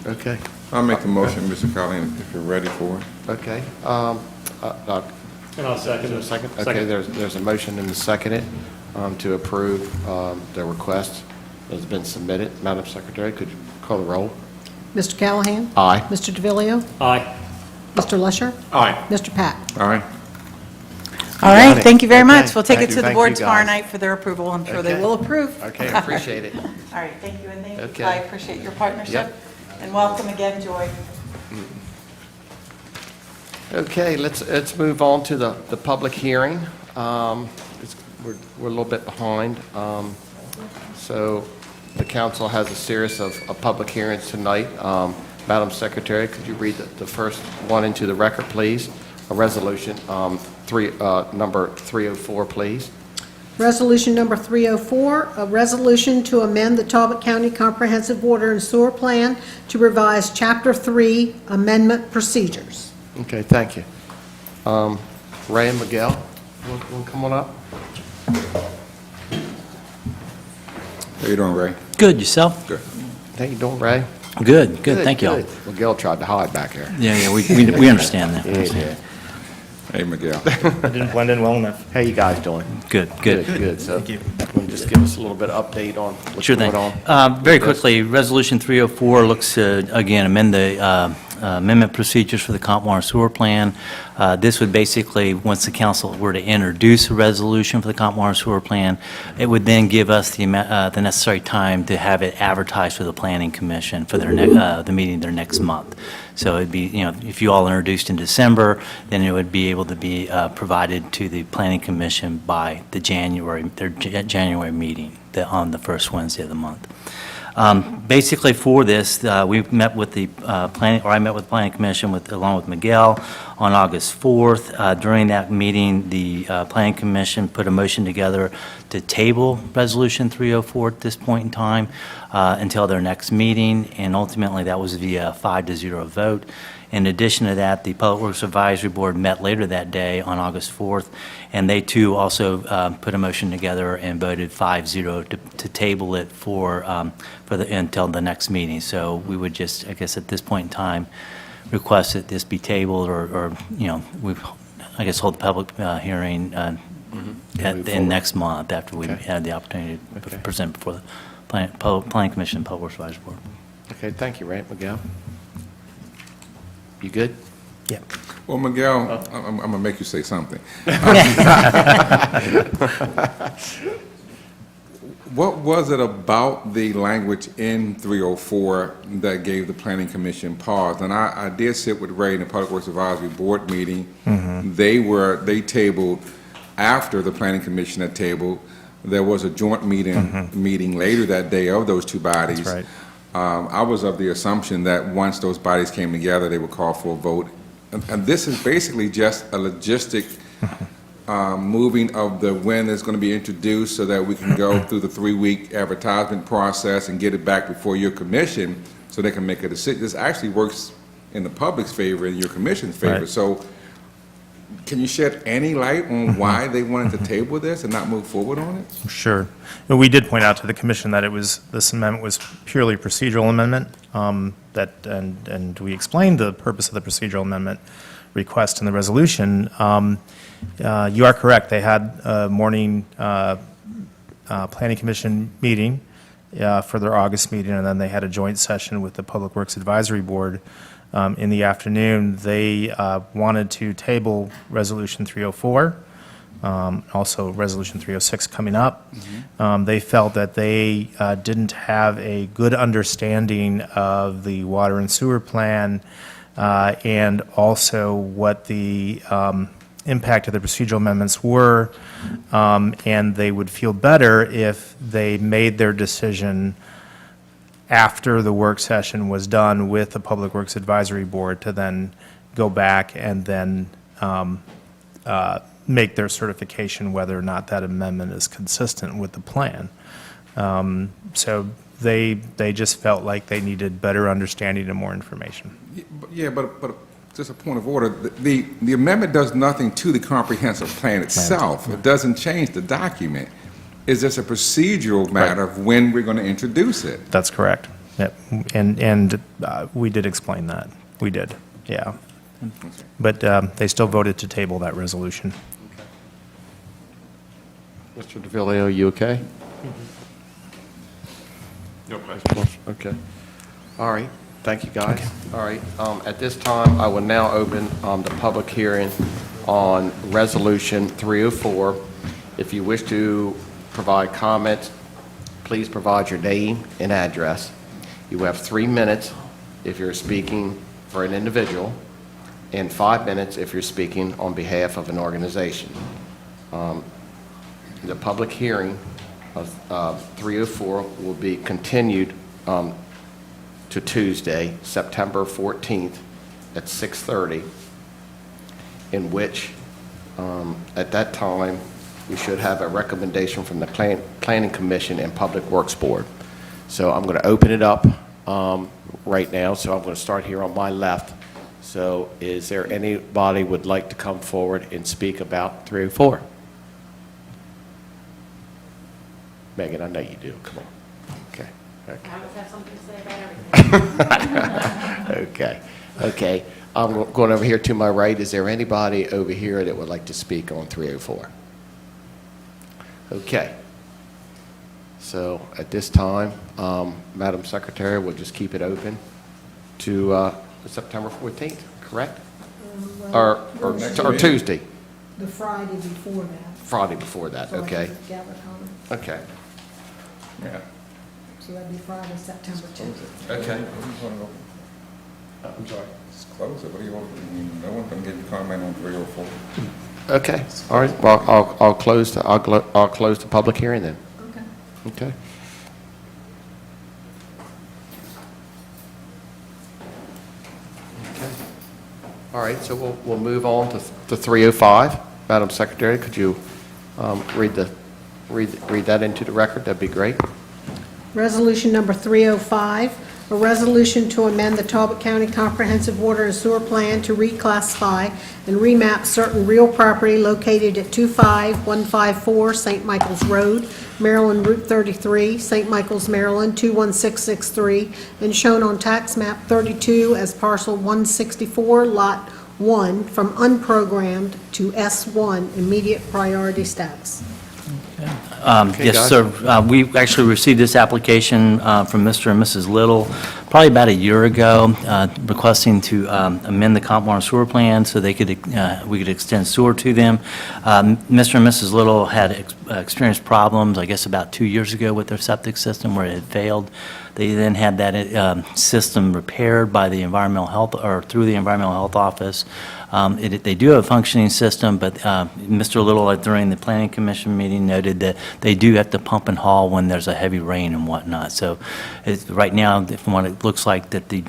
Okay, I'll make the motion, Mr. Callahan, if you're ready for it. okay. And I'll second it. Second? Okay, there's a motion and a second to approve the request that's been submitted. Madam Secretary, could you call the roll? Mr. Callahan? Aye. Mr. DeVillio, Aye. Mr. Lusher? Aye. Mr. Pack? All right. All right, Got it. thank you very Okay. much. We'll take Thank it you. to the Thank board you, tomorrow guys. night for their approval. I'm sure they Okay. will approve. Okay, I appreciate it. All right, thank you, and thank you. Okay. I appreciate your partnership. Yep. And welcome again, Joy. Okay, let's move on to the public hearing. We're a little bit behind. So the council has a series of public hearings tonight. Madam Secretary, could you read the first one into the record, please? A resolution, number 304, please. Resolution number 304, a resolution to amend the Talbot County Comprehensive Water and Sewer Plan to revise Chapter 3 Amendment Procedures. Okay, thank you. Ray and Miguel, want to come on up? How you doing, Ray? Good, yourself? Good. How you doing, Ray? Good, thank you all. Good. Miguel tried to hide back here. Yeah, we understand that. Yeah. Hey, Miguel. I didn't blend in well enough. How you guys doing? Good. Good. So, Thank you. want to just give us a little bit of update on what's Sure going thing. on? Very quickly, Resolution 304 looks to, again, amend the amendment procedures for the comp water and sewer plan. This would basically, once the council were to introduce a resolution for the comp water and sewer plan, it would then give us the necessary time to have it advertised for the planning commission for their the meeting their next month. So it'd be, if you all introduced in December, then it would be able to be provided to the planning commission by their January meeting on the first Wednesday of the month. Basically, for this, we met with the I met with the Planning Commission along with Miguel on August 4th. During that meeting, the Planning Commission put a motion together to table Resolution 304 at this point in time until their next meeting, and ultimately that was via 5-0 vote. In addition to that, the Public Works Advisory Board met later that day on August 4th, and they too also put a motion together and voted 5-0 to table it until the next meeting. So we would just, I guess at this point in time, request that this be tabled or I guess hold the public hearing in next month after we had the opportunity to present before the Planning Commission and Public Works Advisory Board. Okay, thank you, Ray. Miguel? You good? Yeah. Well, Miguel, I'm going to make you say something. What was it about the language in 304 that gave the Planning Commission pause? And I did sit with Ray in the Public Works Advisory Board meeting. Mm-hmm. They tabled after the Planning Commission had tabled. There was a joint meeting later that day of those two bodies. That's right. I was of the assumption that once those bodies came together, they would call for a vote. And this is basically just a logistic moving of the when it's going to be introduced so that we can go through the 3-week advertisement process and get it back before your commission so they can make a decision. This actually works in the public's favor and your commission's favor. Right. So can you shed any light on why they wanted to table this and not move forward on it? Sure. And we did point out to the commission that this amendment was purely a procedural amendment, and we explained the purpose of the procedural amendment request in the resolution. You are correct. They had a morning planning commission meeting for their August meeting, and then they had a joint session with the Public Works Advisory Board in the afternoon. They wanted to table Resolution 304, also Resolution 306 coming up. They felt that they didn't have a good understanding of the water and sewer plan and also what the impact of the procedural amendments were, and they would feel better if they made their decision after the work session was done with the Public Works Advisory Board to then go back and then make their certification whether or not that amendment is consistent with the plan. So they just felt like they needed better understanding and more information. Yeah, but just a point of order. The amendment does nothing to the comprehensive plan itself. It doesn't change the document. It's just a procedural matter of when we're going to introduce it. That's correct. Yep. And we did explain that. We did, yeah. But they still voted to table that resolution. Mr. DeVillio, are you okay? No questions. Okay. All right. Thank you, guys. All right. At this time, I will now open the public hearing on Resolution 304. If you wish to provide comments, please provide your name and address. You have 3 minutes if you're speaking for an individual, and 5 minutes if you're speaking on behalf of an organization. The public hearing of 304 will be continued to Tuesday, September 14th at 6:30, in which, at that time, we should have a recommendation from the Planning Commission and Public Works Board. So I'm going to open it up right now, so I'm going to start here on my left. So is there anybody would like to come forward and speak about 304? Megan, I know you do. Come on. Okay. Okay. I always have something to say about everything. Okay. Okay. I'm going over here to my right. Is there anybody over here that would like to speak on 304? Okay. So at this time, Madam Secretary, we'll just keep it open to September 14th, correct? Or Tuesday? The Friday before that. Friday before that, So I okay. can gather comments. Okay. Yeah. So that'd be Friday, September 10th. Okay. I'm sorry. Just close it. What do you want? No one can give you comment on 304. Okay. All right. Well, I'll close the public hearing then. Okay. Okay. Okay. All right. So we'll move on to 305. Madam Secretary, could you read that into the record? That'd be great. Resolution number 305, a resolution to amend the Talbot County Comprehensive Water and Sewer Plan to reclassify and remap certain real property located at 25154 St. Michael's Road, Maryland Route 33, St. Michael's, Maryland 21663, and shown on tax map 32 as parcel 164, lot 1, from unprogrammed to S1, immediate priority status. Yes, guys. sir. We actually received this application from Mr. and Mrs. Little probably about a year ago, requesting to amend the comp water and sewer plan so we could extend sewer to them. Mr. and Mrs. Little had experienced problems, I guess, about 2 years ago with their septic system where it had failed. They then had that system repaired by the environmental health, or through the environmental health office. They do have a functioning system, but Mr. Little, during the Planning Commission meeting, noted that they do have to pump and haul when there's a heavy rain and whatnot. So right now, from what it looks like, that the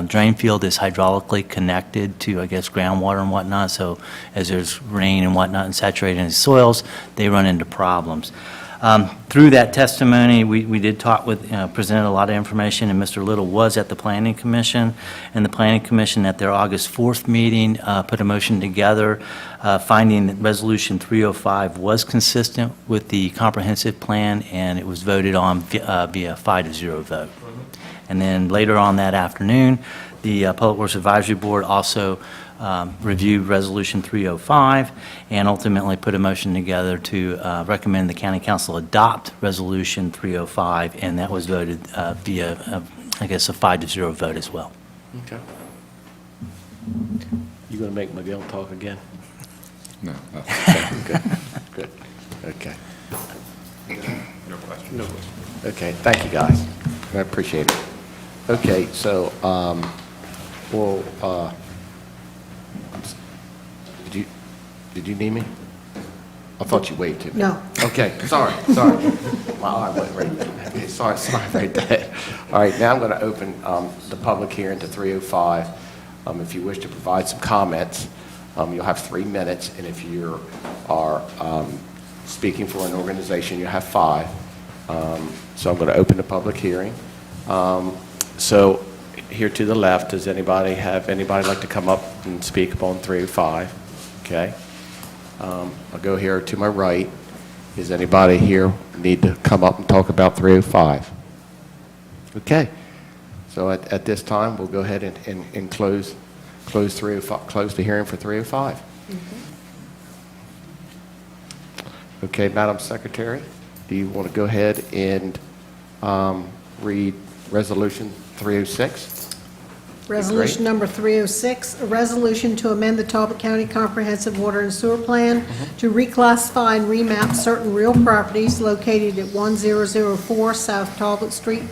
drain field is hydraulically connected to, I guess, groundwater and whatnot. So as there's rain and whatnot and saturating the soils, they run into problems. Through that testimony, we did talk with, presented a lot of information, and Mr. Little was at the Planning Commission, and the Planning Commission at their August 4th meeting put a motion together finding that Resolution 305 was consistent with the comprehensive plan, and it was voted on via 5-0 vote. And then later on that afternoon, the Public Works Advisory Board also reviewed Resolution 305 and ultimately put a motion together to recommend the County Council adopt Resolution 305, and that was voted via, I guess, a 5-0 vote as well. Okay. You going to make Miguel talk again? No. Good, good, okay. No question. No question. Okay, thank you, guys. I appreciate it. Okay, so, did you need me? I thought you waved to me. No. Okay, sorry. My arm went right there. Okay, sorry right there. All right, now I'm going to open the public hearing to 305. If you wish to provide some comments, you'll have 3 minutes, and if you are speaking for an organization, you have 5. So I'm going to open the public hearing. So here to the left, does anybody like to come up and speak upon 305? Okay. I'll go here to my right. Does anybody here need to come up and talk about 305? Okay. So at this time, we'll go ahead and close 305, close the hearing for 305. Okay, Madam Secretary, do you want to go ahead and read Resolution 306? Resolution number 306, a resolution to amend the Talbot County Comprehensive Water and Sewer Plan to reclassify and remap certain real properties located at 1004 South Talbot Street,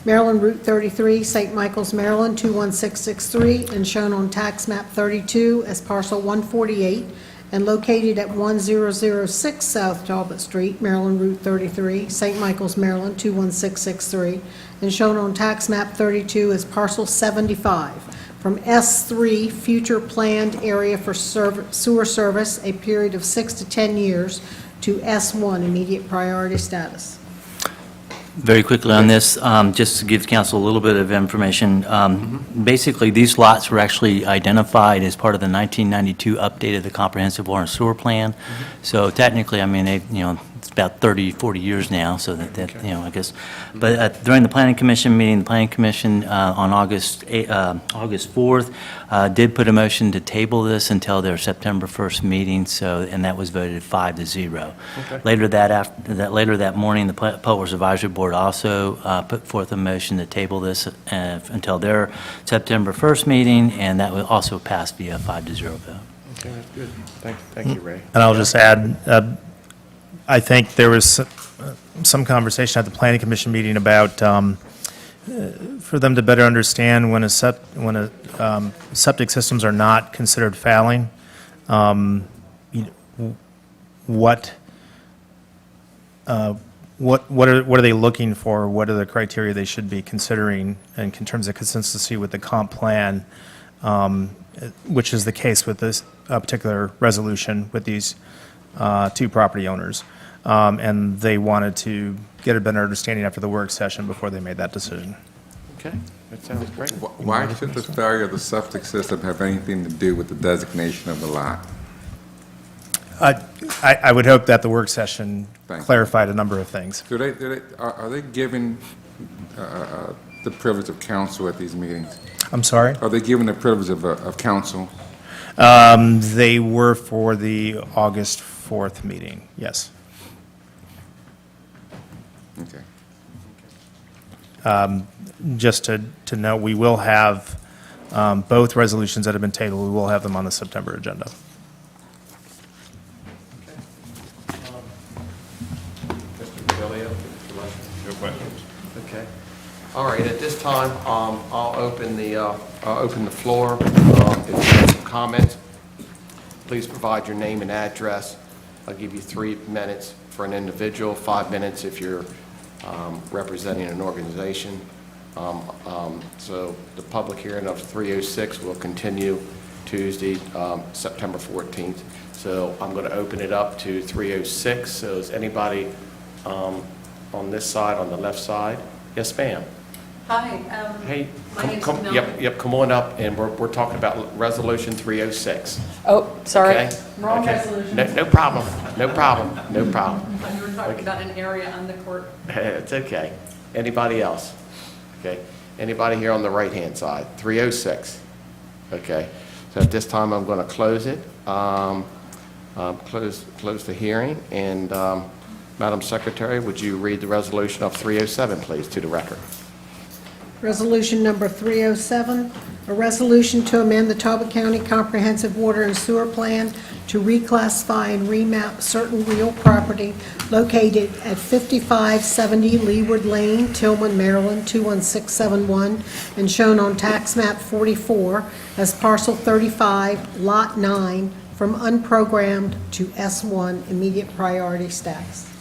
Maryland Route 33, St. Michaels, Maryland 21663, and shown on tax map 32 as parcel 148, and located at 1006 South Talbot Street, Maryland Route 33, St. Michaels, Maryland 21663, and shown on tax map 32 as parcel 75, from S3, future planned area for sewer service, a period of 6 to 10 years, to S1, immediate priority status. Very quickly on this, just to give council a little bit of information, basically these lots were actually identified as part of the 1992 update of the Comprehensive Water and Sewer Plan. So technically, I mean, it's about 30, 40 years now, so that I guess. But during the Planning Commission meeting, the Planning Commission on August 4th did put a motion to table this until their September 1st meeting, and that was voted 5-0. Okay. Later that morning, the Public Works Advisory Board also put forth a motion to table this until their September 1st meeting, and that was also passed via 5-0 vote. Okay, that's good. Thank you, Ray. And I'll just add, I think there was some conversation at the Planning Commission meeting about for them to better understand when septic systems are not considered fouling, what are they looking for? What are the criteria they should be considering in terms of consistency with the comp plan, which is the case with this particular resolution with these 2 property owners. And they wanted to get a better understanding after the work session before they made that decision. Okay, that sounds great. Why should the failure of the septic system have anything to do with the designation of the lot? I would hope that the work session clarified a number of things. Are they given the privilege of counsel at these meetings? I'm sorry? Are they given the privilege of counsel? They were for the August 4th meeting, yes. Okay. Just to note, we will have both resolutions that have been tabled, we will have them on the September agenda. No questions. Okay. All right, at this time, I'll open the floor. If you have some comments, please provide your name and address. I'll give you 3 minutes for an individual, 5 minutes if you're representing an organization. So the public hearing of 306 will continue Tuesday, September 14th. So I'm going to open it up to 306. So is anybody on this side, on the left side? Yes, ma'am. Hi, Hey, my name's come, Neal. yep, come on up, and we're talking about Resolution 306. Oh, sorry, Okay? wrong Okay. resolution. No problem, no problem, no problem. You were talking about an area on the court. It's okay. Anybody else? Okay. Anybody here on the right-hand side? 306. Okay. So at this time, I'm going to close it, close the hearing, and Madam Secretary, would you read the resolution of 307, please, to the record? Resolution number 307, a resolution to amend the Talbot County Comprehensive Water and Sewer Plan to reclassify and remap certain real property located at 5570 Leeward Lane, Tilghman, Maryland, 21671, and shown on tax map 44 as parcel 35, lot 9, from unprogrammed to S1 immediate priority status.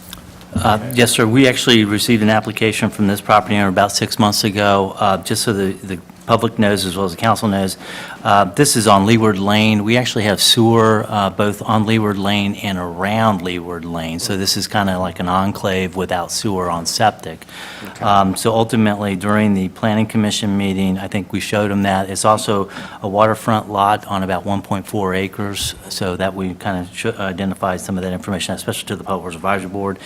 Yes, sir. We actually received an application from this property owner about 6 months ago. Just so the public knows, as well as the council knows, this is on Leeward Lane. We actually have sewer both on Leeward Lane and around Leeward Lane. So this is kind of like an enclave without sewer on septic. So ultimately, during the Planning Commission meeting, I think we showed them that. It's also a waterfront lot on about 1.4 acres, so that we kind of identified some of that information, especially to the Public Works Advisory Board.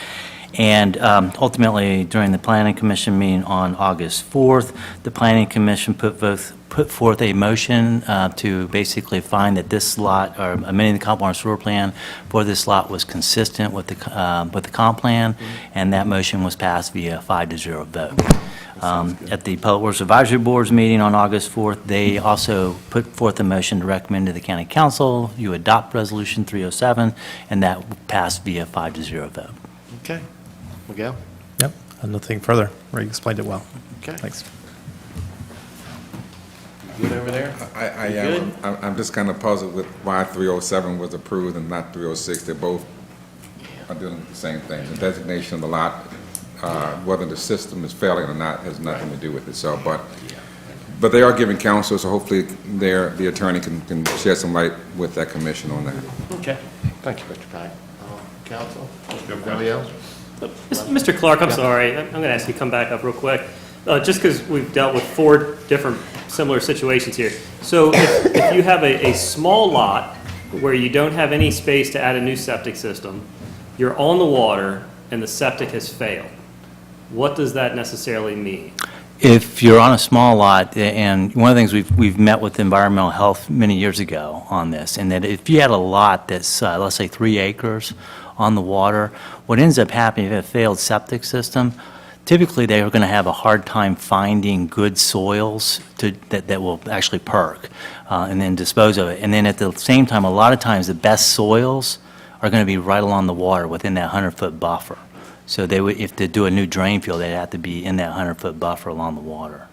And ultimately, during the Planning Commission meeting on August 4th, the Planning Commission put forth a motion to basically find that this lot, or amending the comp water sewer plan for this lot, was consistent with the comp plan, and that motion was passed via 5-0 vote. At the Public Works Advisory Board's meeting on August 4th, they also put forth a motion to recommend to the County Council you adopt Resolution 307, and that passed via 5-0 vote. Okay. Miguel? Yep, nothing further. Ray explained it well. Okay. Thanks. Good over there? I You am. good? I'm just kind of puzzled with why 307 was approved and not 306. They both are doing the same thing. The designation of the lot, whether the system is failing or not, has nothing to do with it. So, but they are giving counsel, so hopefully the attorney can shed some light with that commission on that. Okay. Thank you, Mr. Pack. Council? Anybody else? Mr. Clark, I'm sorry, I'm going to ask you to come back up real quick, just because we've dealt with 4 different similar situations here. So if you have a small lot where you don't have any space to add a new septic system, you're on the water and the septic has failed, what does that necessarily mean? If you're on a small lot, and one of the things we've met with environmental health many years ago on this, and that if you had a lot that's, let's say 3 acres on the water, what ends up happening if you have a failed septic system, typically they are going to have a hard time finding good soils that will actually perk and then dispose of it. And then at the same time, a lot of times the best soils are going to be right along the water within that 100-foot buffer. So they would, if they do a new drain field, they'd have to be in that 100-foot buffer along the water.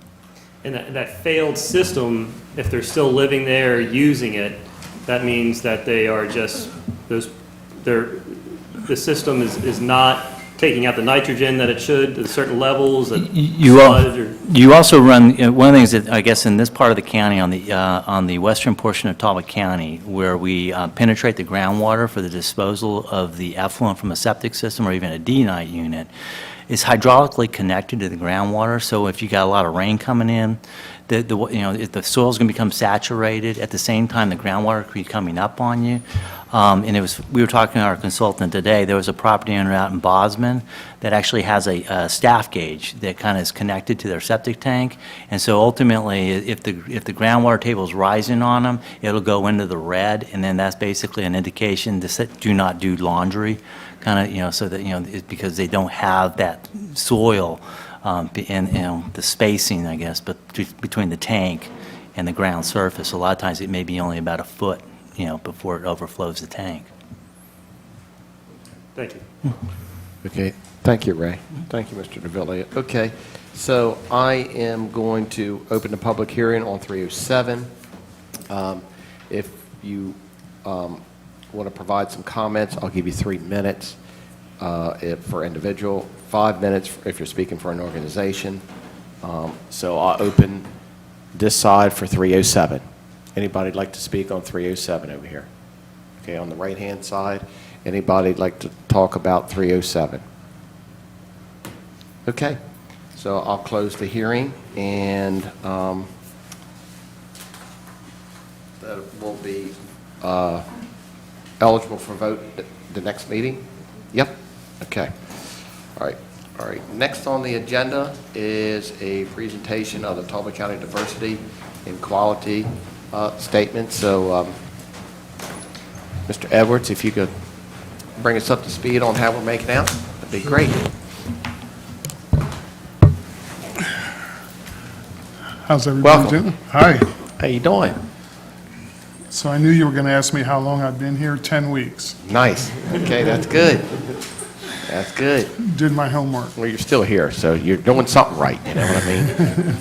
And that failed system, if they're still living there using it, that means that they are just, the system is not taking out the nitrogen that it should at certain levels? You also run, one of the things that I guess in this part of the county, on the western portion of Talbot County, where we penetrate the groundwater for the disposal of the effluent from a septic system or even a D-night unit, is hydraulically connected to the groundwater. So if you got a lot of rain coming in, if the soil's going to become saturated, at the same time the groundwater could be coming up on you. And we were talking to our consultant today, there was a property owner out in Bosman that actually has a staff gauge that kind of is connected to their septic tank. And so ultimately, if the groundwater table is rising on them, it'll go into the red, and then that's basically an indication to do not do laundry, kind of, so that, it's because they don't have that soil and the spacing, I guess, but between the tank and the ground surface. A lot of times it may be only about a foot, before it overflows the tank. Thank you. Okay. Thank you, Ray. Thank you, Mr. DeVilliers. Okay, so I am going to open the public hearing on 307. If you want to provide some comments, I'll give you 3 minutes for individual, 5 minutes if you're speaking for an organization. So I'll open this side for 307. Anybody like to speak on 307 over here? Okay, on the right-hand side, anybody like to talk about 307? Okay, so I'll close the hearing, and that will be eligible for vote at the next meeting? Yep, okay. All right. Next on the agenda is a presentation of the Talbot County Diversity and Quality Statement. So, Mr. Edwards, if you could bring us up to speed on how we're making out, that'd be great. How's everybody Welcome. doing? Hi. How you doing? So I knew you were going to ask me how long I've been here, 10 weeks. Nice. Okay, that's good. That's good. Did my homework. Well, you're still here, so you're doing something right, you know what I mean?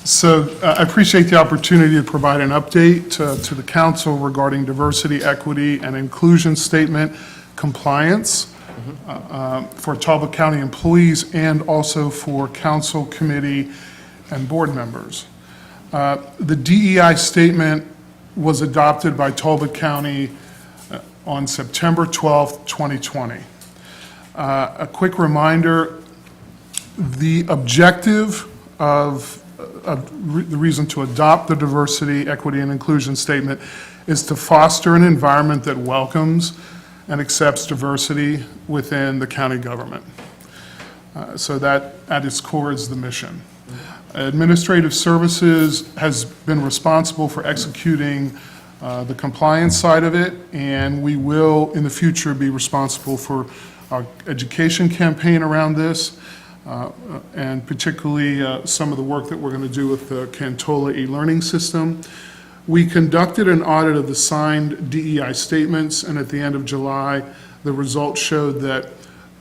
So I appreciate the opportunity to provide an update to the council regarding diversity, equity, and inclusion statement compliance for Talbot County employees and also for council, committee, and board members. The DEI statement was adopted by Talbot County on September 12th, 2020. A quick reminder, the objective of the reason to adopt the diversity, equity, and inclusion statement is to foster an environment that welcomes and accepts diversity within the county government. So that at its core is the mission. Administrative Services has been responsible for executing the compliance side of it, and we will in the future be responsible for our education campaign around this, and particularly some of the work that we're going to do with the Cantola e-learning system. We conducted an audit of the signed DEI statements, and at the end of July, the results showed that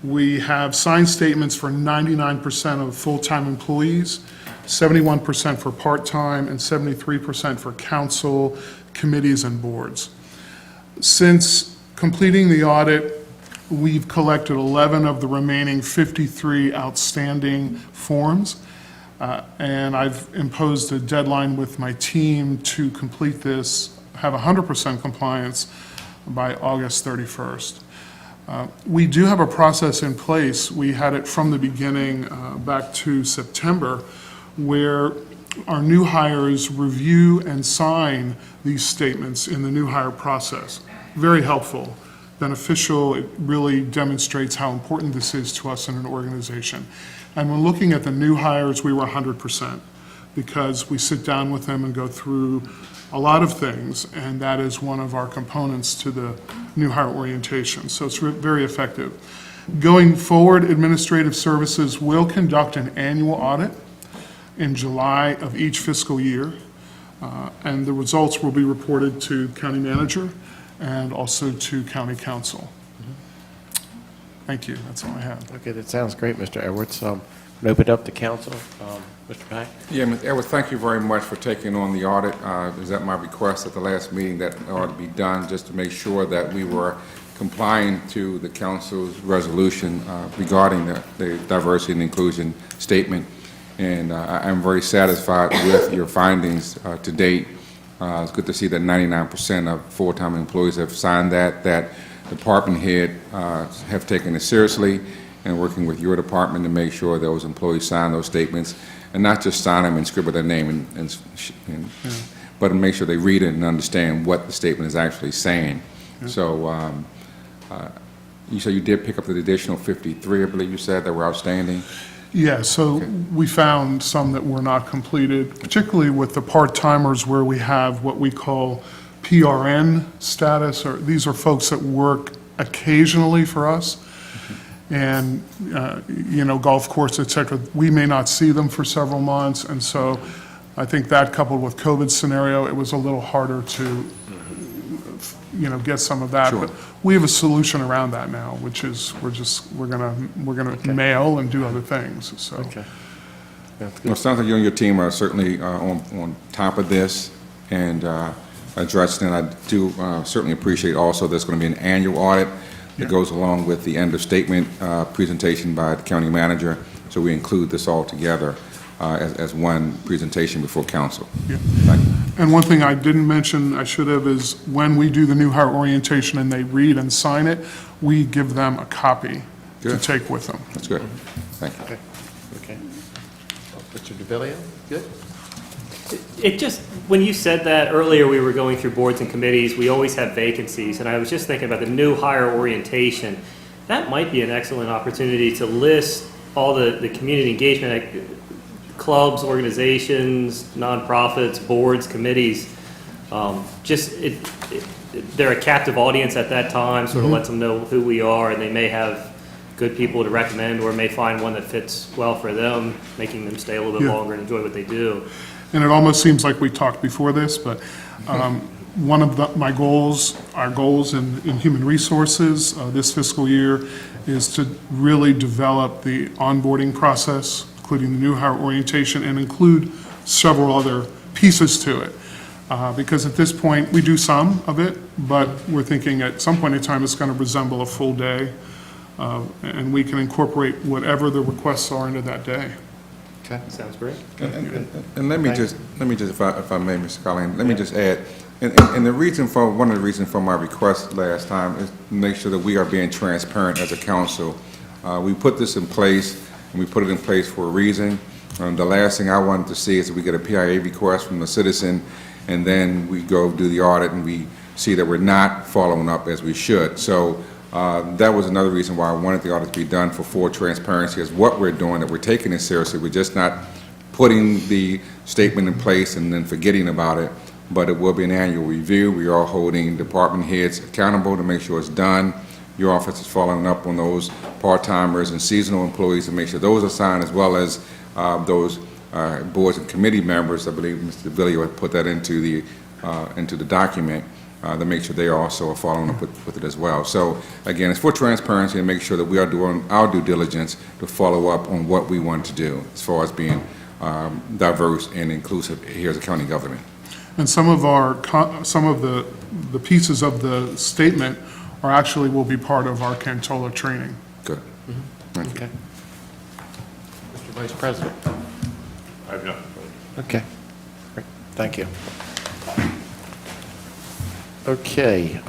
we have signed statements for 99% of full-time employees, 71% for part-time, and 73% for council, committees, and boards. Since completing the audit, we've collected 11 of the remaining 53 outstanding forms, and I've imposed a deadline with my team to complete this, have 100% compliance by August 31st. We do have a process in place. We had it from the beginning back to September, where our new hires review and sign these statements in the new hire process. Very helpful, beneficial. It really demonstrates how important this is to us in an organization. And when looking at the new hires, we were 100% because we sit down with them and go through a lot of things, and that is one of our components to the new hire orientation. So it's very effective. Going forward, Administrative Services will conduct an annual audit in July of each fiscal year, and the results will be reported to County Manager and also to County Council. Thank you. That's all I have. Okay, that sounds great, Mr. Edwards. Open it up to council. Mr. Pack? Yeah, Mr. Edwards, thank you very much for taking on the audit. It was at my request at the last meeting that it ought to be done just to make sure that we were complying to the council's resolution regarding the diversity and inclusion statement. And I'm very satisfied with your findings to date. It's good to see that 99% of full-time employees have signed that department head have taken it seriously and working with your department to make sure those employees sign those statements and not just sign them and scribble their name, but to make sure they read it and understand what the statement is actually saying. Yeah. So you said you did pick up the additional 53, I believe you said, that were outstanding? Yeah, so okay. We found some that were not completed, particularly with the part-timers where we have what we call PRN status, or these are folks that work occasionally for us. And, golf course, et cetera, we may not see them for several months. And so I think that coupled with COVID scenario, it was a little harder to get some of that. Sure. But we have a solution around that now, which is we're gonna mail and do other things, so. Okay. Well, it sounds like you and your team are certainly on top of this and addressing it. I do certainly appreciate also there's going to be an annual audit that goes along with the end of statement presentation by the county manager. So we include this all together as one presentation before council. Yeah. Thank you. And one thing I didn't mention, I should have, is when we do the new hire orientation and they read and sign it, we give them a copy to Good. take with them. That's good. Thank you. Okay. Mr. DeVillio, good? It just, when you said that earlier, we were going through boards and committees, we always have vacancies, and I was just thinking about the new hire orientation. That might be an excellent opportunity to list all the community engagement clubs, organizations, nonprofits, boards, committees. They're a captive audience at that time, sort of lets them know who we are, and they may have good people to recommend, or may find one that fits well for them, making them stay a little bit longer and enjoy what they do. And it almost seems like we talked before this, but one of our goals in human resources this fiscal year is to really develop the onboarding process, including the new hire orientation, and include several other pieces to it. Because at this point, we do some of it, but we're thinking at some point in time, it's going to resemble a full day, and we can incorporate whatever the requests are into that day. Okay. Sounds great. And let me just, if I may, Mr. Callahan, let me just add, and the reason for, one of the reasons for my request last time is to make sure that we are being transparent as a council. We put this in place, and we put it in place for a reason. The last thing I wanted to see is that we get a PIA request from a citizen, and then we go do the audit and we see that we're not following up as we should. So that was another reason why I wanted the audit to be done for full transparency as what we're doing, that we're taking it seriously. We're just not putting the statement in place and then forgetting about it, but it will be an annual review. We are holding department heads accountable to make sure it's done. Your office is following up on those part-timers and seasonal employees to make sure those are signed, as well as those boards and committee members. I believe Mr. DeVillio had put that into the document to make sure they also are following up with it as well. So again, it's for transparency and make sure that we are doing our due diligence to follow up on what we want to do as far as being diverse and inclusive here as a county government. And some of the pieces of the statement are actually will be part of our Cantola training. Good. Thank you. Okay. Mr. Vice President. I have nothing. Okay. Great. Thank you. Okay,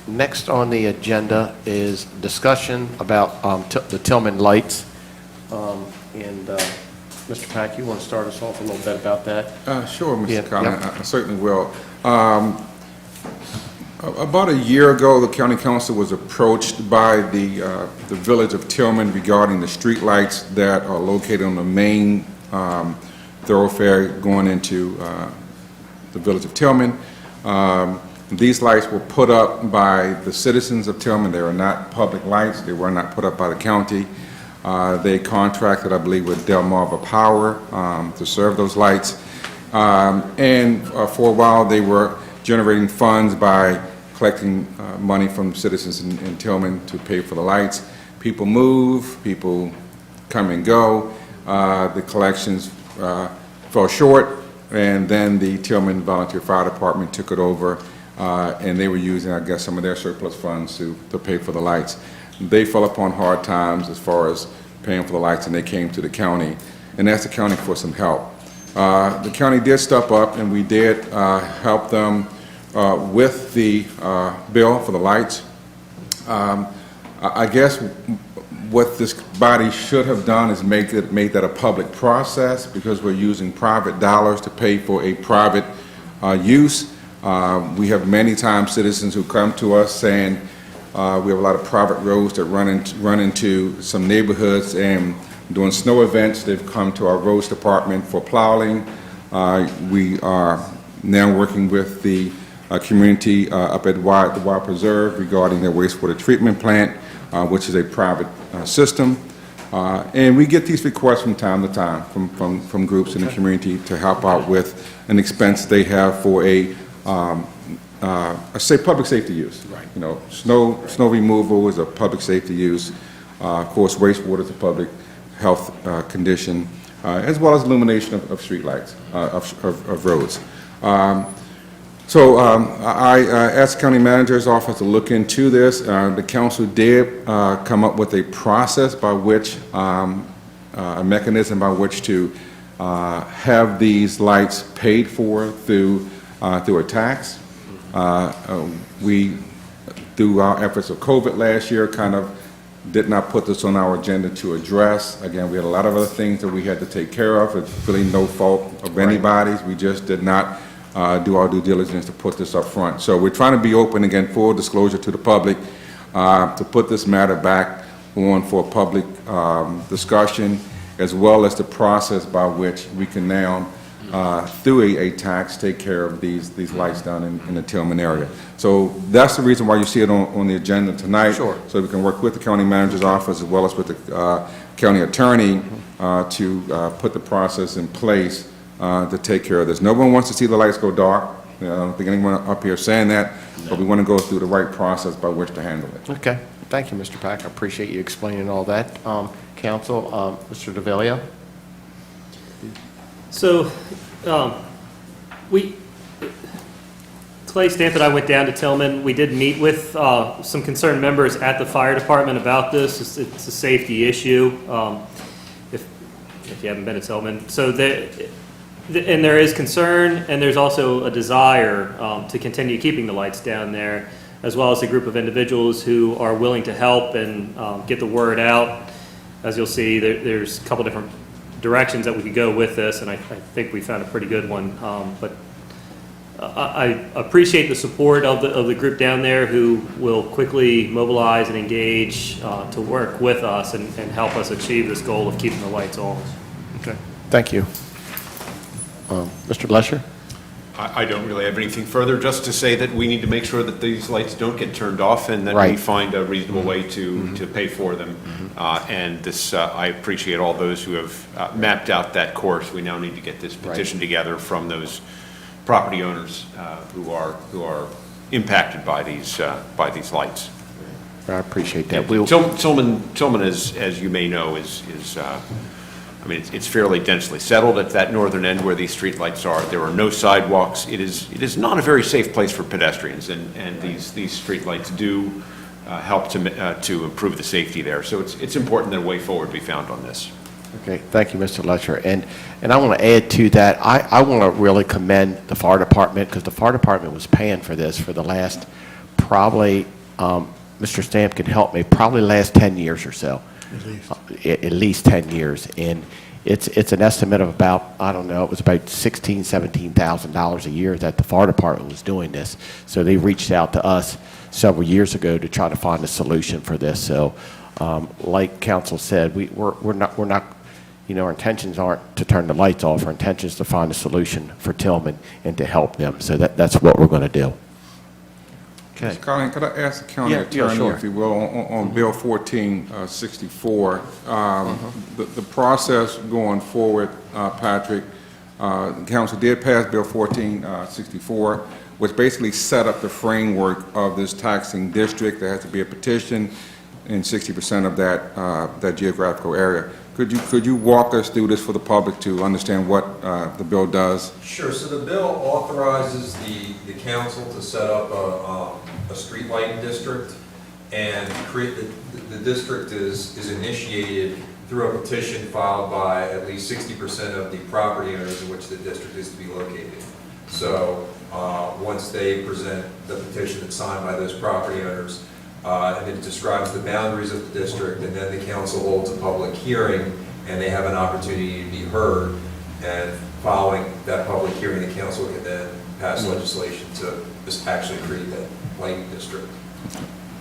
next on the agenda is discussion about the Tilghman lights. Mr. Pack, you want to start us off a little bit about that? Sure, Mr. Collins, Yep. I certainly will. About a year ago, the county council was approached by the village of Tilghman regarding the street lights that are located on the main thoroughfare going into the village of Tilghman. These lights were put up by the citizens of Tilghman. They are not public lights. They were not put up by the county. They contracted, I believe, with Delmarva Power to serve those lights. And for a while, they were generating funds by collecting money from citizens in Tilghman to pay for the lights. People move, people come and go. The collections fell short, and then the Tilghman Volunteer Fire Department took it over, and they were using, I guess, some of their surplus funds to pay for the lights. They fell upon hard times as far as paying for the lights, and they came to the county and asked the county for some help. The county did step up, and we did help them with the bill for the lights. I guess what this body should have done is make that a public process, because we're using private dollars to pay for a private use. We have many times citizens who come to us saying we have a lot of private roads that run into some neighborhoods, and during snow events they've come to our roads department for plowing. We are now working with the community up at the Wild Preserve regarding their wastewater treatment plant, which is a private system. And we get these requests from time to time from groups in the community to help out with an expense they have for a I say public safety use. Right. You know, snow removal is a public safety use. Of course, wastewater is a public health condition, as well as illumination of streetlights, of roads. So I asked the county manager's office to look into this. The council did come up with a process by which, a mechanism by which to have these lights paid for through a tax. We, through our efforts of COVID last year, kind of did not put this on our agenda to address. Again, we had a lot of other things that we had to take care of. It's really no fault of anybody's. We just did not do our due diligence to put this up front. So we're trying to be open, again, full disclosure to the public, to put this matter back on for public discussion, as well as the process by which we can now, through a tax, take care of these lights down in the Tilghman area. So that's the reason why you see it on the agenda tonight. Sure. So we can work with the county manager's office as well as with the county attorney to put the process in place to take care of this. No one wants to see the lights go dark. I don't think anyone up here is saying that, but we want to go through the right process by which to handle it. Okay. Thank you, Mr. Pack. I appreciate you explaining all that. Council, Mr. DeVillio? So, Clay Stamp and I went down to Tilghman. We did meet with some concerned members at the fire department about this. It's a safety issue, if you haven't been to Tilghman. So and there is concern, and there's also a desire to continue keeping the lights down there, as well as a group of individuals who are willing to help and get the word out. As you'll see, there's a couple different directions that we could go with this, and I think we found a pretty good one. But I appreciate the support of the group down there who will quickly mobilize and engage to work with us and help us achieve this goal of keeping the lights on. Okay. Thank you. Mr. Lesher? I don't really have anything further, just to say that we need to make sure that these lights don't get turned off and that we Right. find a reasonable way to pay for them. And this, I appreciate all those who have mapped out that course. We now need to get this petition together from those property owners who are impacted by these lights. I appreciate that. Tilghman, as you may know, is I mean, it's fairly densely settled at that northern end where these streetlights are. There are no sidewalks. It is not a very safe place for pedestrians, and these streetlights do help to improve the safety there. So it's important that a way forward be found on this. Okay, thank you, Mr. Lesher. And I want to add to that, I want to really commend the fire department, because the fire department was paying for this for the last, probably, Mr. Stamp can help me, probably the last 10 years or so. At least 10 years. And it's an estimate of about, I don't know, it was about $16,000, $17,000 a year that the fire department was doing this. So they reached out to us several years ago to try to find a solution for this. So like council said, we're not, you know, our intentions aren't to turn the lights off. Our intention is to find a solution for Tilghman and to help them. So that's what we're going to do. Okay. Mr. Callahan, could I ask the county attorney, sure. if you will, on Bill 1464, the process going forward, Patrick, the council did pass Bill 1464, which basically set up the framework of this taxing district. There has to be a petition in 60% of that geographical area. Could you walk us through this for the public to understand what the bill does? Sure. So the bill authorizes the council to set up a streetlight district, and create the district is initiated through a petition filed by at least 60% of the property owners in which the district is to be located. So once they present the petition that's signed by those property owners, and it describes the boundaries of the district, and then the council holds a public hearing, and they have an opportunity to be heard. And following that public hearing, the council can then pass legislation to just actually create that lighting district.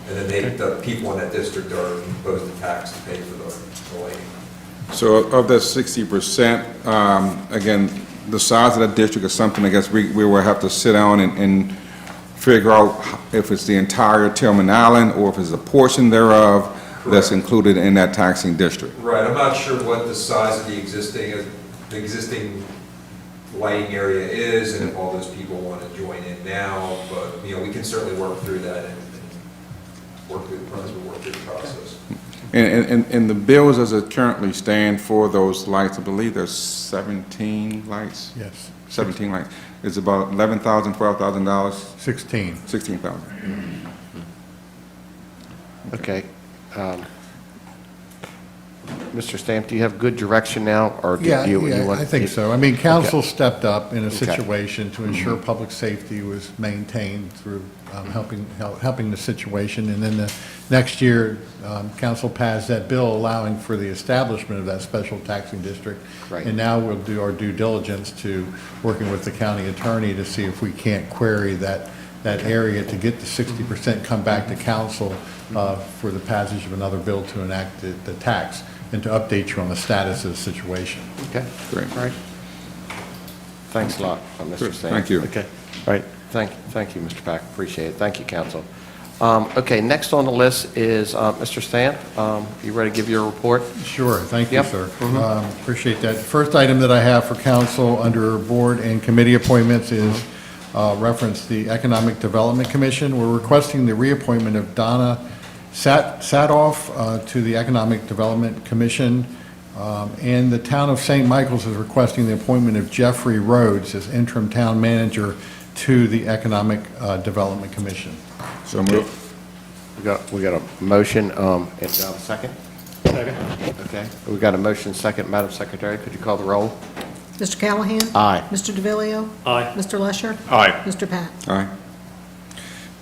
And then the people in that district are imposed a tax to pay for the lighting. So of that 60%, again, the size of that district is something I guess we will have to sit down and figure out if it's the entire Tilghman Island or if it's a portion thereof that's included in that taxing district. Right. I'm not sure what the size of the existing lighting area is, and if all those people want to join in now, but, you know, we can certainly work through that and work through the process. And the bills as it currently stand for those lights, I believe there's 17 lights? Yes. 17 lights. It's about $11,000, $12,000? 16. 16,000. Okay. Mr. Stamp, do you have good direction now, or do Yeah, you want? I think so. I mean, council Okay. stepped up in a Okay. situation to ensure public safety was maintained through helping the situation. And then the next year, council passed that bill allowing for the establishment of that special taxing district. Right. And now we'll do our due diligence to working with the county attorney to see if we can't query that area to get the 60% come back to council for the passage of another bill to enact the tax and to update you on the status of the situation. Okay, Great. all right. Thanks a lot, Mr. Sure, Stamp. thank you. Okay, all right, thank you, Mr. Pack, appreciate it. Thank you, council. Okay, next on the list is Mr. Stamp. You ready to give your report? Sure, thank you, Yep. sir. Mhm. Appreciate that. First item that I have for council under board and committee appointments is reference the Economic Development Commission. We're requesting the reappointment of Donna Sadoff to the Economic Development Commission, and the town of St. Michael's is requesting the appointment of Jeffrey Rhodes as interim town manager to the Economic Development Commission. So moved. We got a motion, and a second? Second. Okay, we got a motion, second. Madam Secretary, could you call the roll? Mr. Callahan? Aye. Mr. DeVillio? Aye. Mr. Lesher? Aye. Mr. Pack? Aye.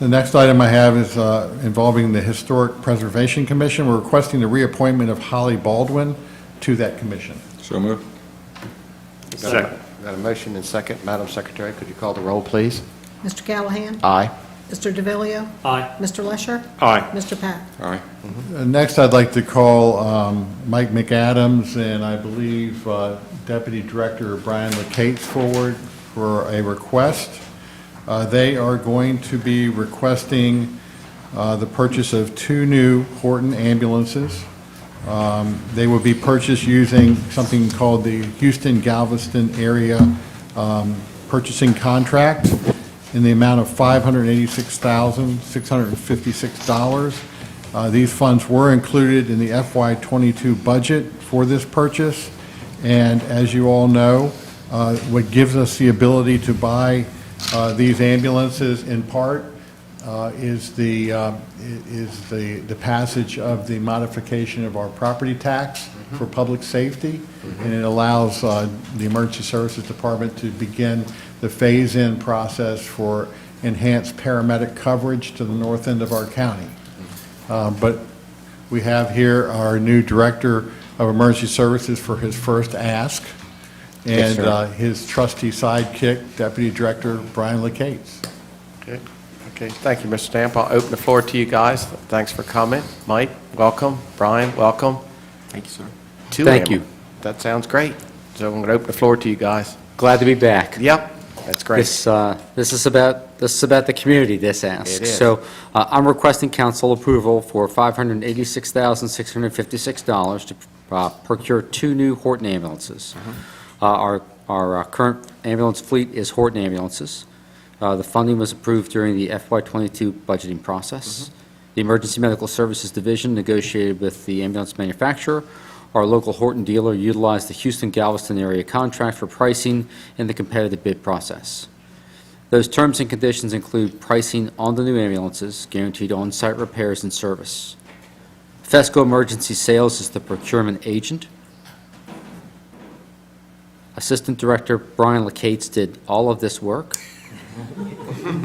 The next item I have is involving the Historic Preservation Commission. We're requesting the reappointment of Holly Baldwin to that commission. So moved. Second. Got a motion and second. Madam Secretary, could you call the roll, please? Mr. Callahan? Aye. Mr. DeVillio? Aye. Mr. Lesher? Aye. Mr. Pack? Aye. Next, I'd like to call Mike McAdams and I believe Deputy Director Brian LeCates forward for a request. They are going to be requesting the purchase of 2 new Horton ambulances. They will be purchased using something called the Houston Galveston Area Purchasing Contract in the amount of $586,656. These funds were included in the FY22 budget for this purchase, and as you all know, what gives us the ability to buy these ambulances in part is the passage of the modification of our property tax for public safety, and it allows the Emergency Services Department to begin the phase-in process for enhanced paramedic coverage to the north end of our county. But we have here our new Director of Emergency Services for his first ask, Yes, and sir. his trusty sidekick, Deputy Director Brian LeCates. Okay, thank you, Mr. Stamp. I'll open the floor to you guys. Thanks for coming. Mike, welcome. Brian, welcome. Thank you, sir. Thank you. That sounds great. So I'm going to open the floor to you guys. Glad to be back. Yep, that's great. This is about the community, this ask. It is. So I'm requesting council approval for $586,656 to procure 2 new Horton ambulances. Our current ambulance fleet is Horton ambulances. The funding was approved during the FY22 budgeting process. The Emergency Medical Services Division negotiated with the ambulance manufacturer. Our local Horton dealer utilized the Houston Galveston area contract for pricing in the competitive bid process. Those terms and conditions include pricing on the new ambulances, guaranteed on-site repairs and service. FESCO Emergency Sales is the procurement agent. Assistant Director Brian LeCates did all of this work.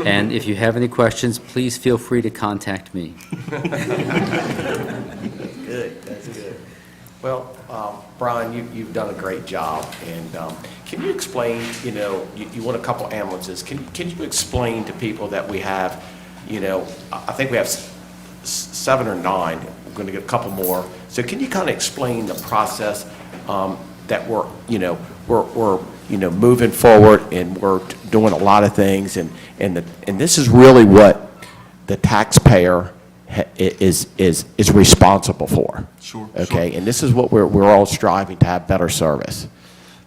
And if you have any questions, please feel free to contact me. Good, that's good. Well, Brian, you've done a great job, and can you explain, you want a couple ambulances, can you explain to people that we have, I think we have 7 or 9, we're going to get a couple more, so can you kind of explain the process that we're moving forward, and we're doing a lot of things, and this is really what the taxpayer is responsible for. Sure. Okay, and this is what we're all striving to have better service.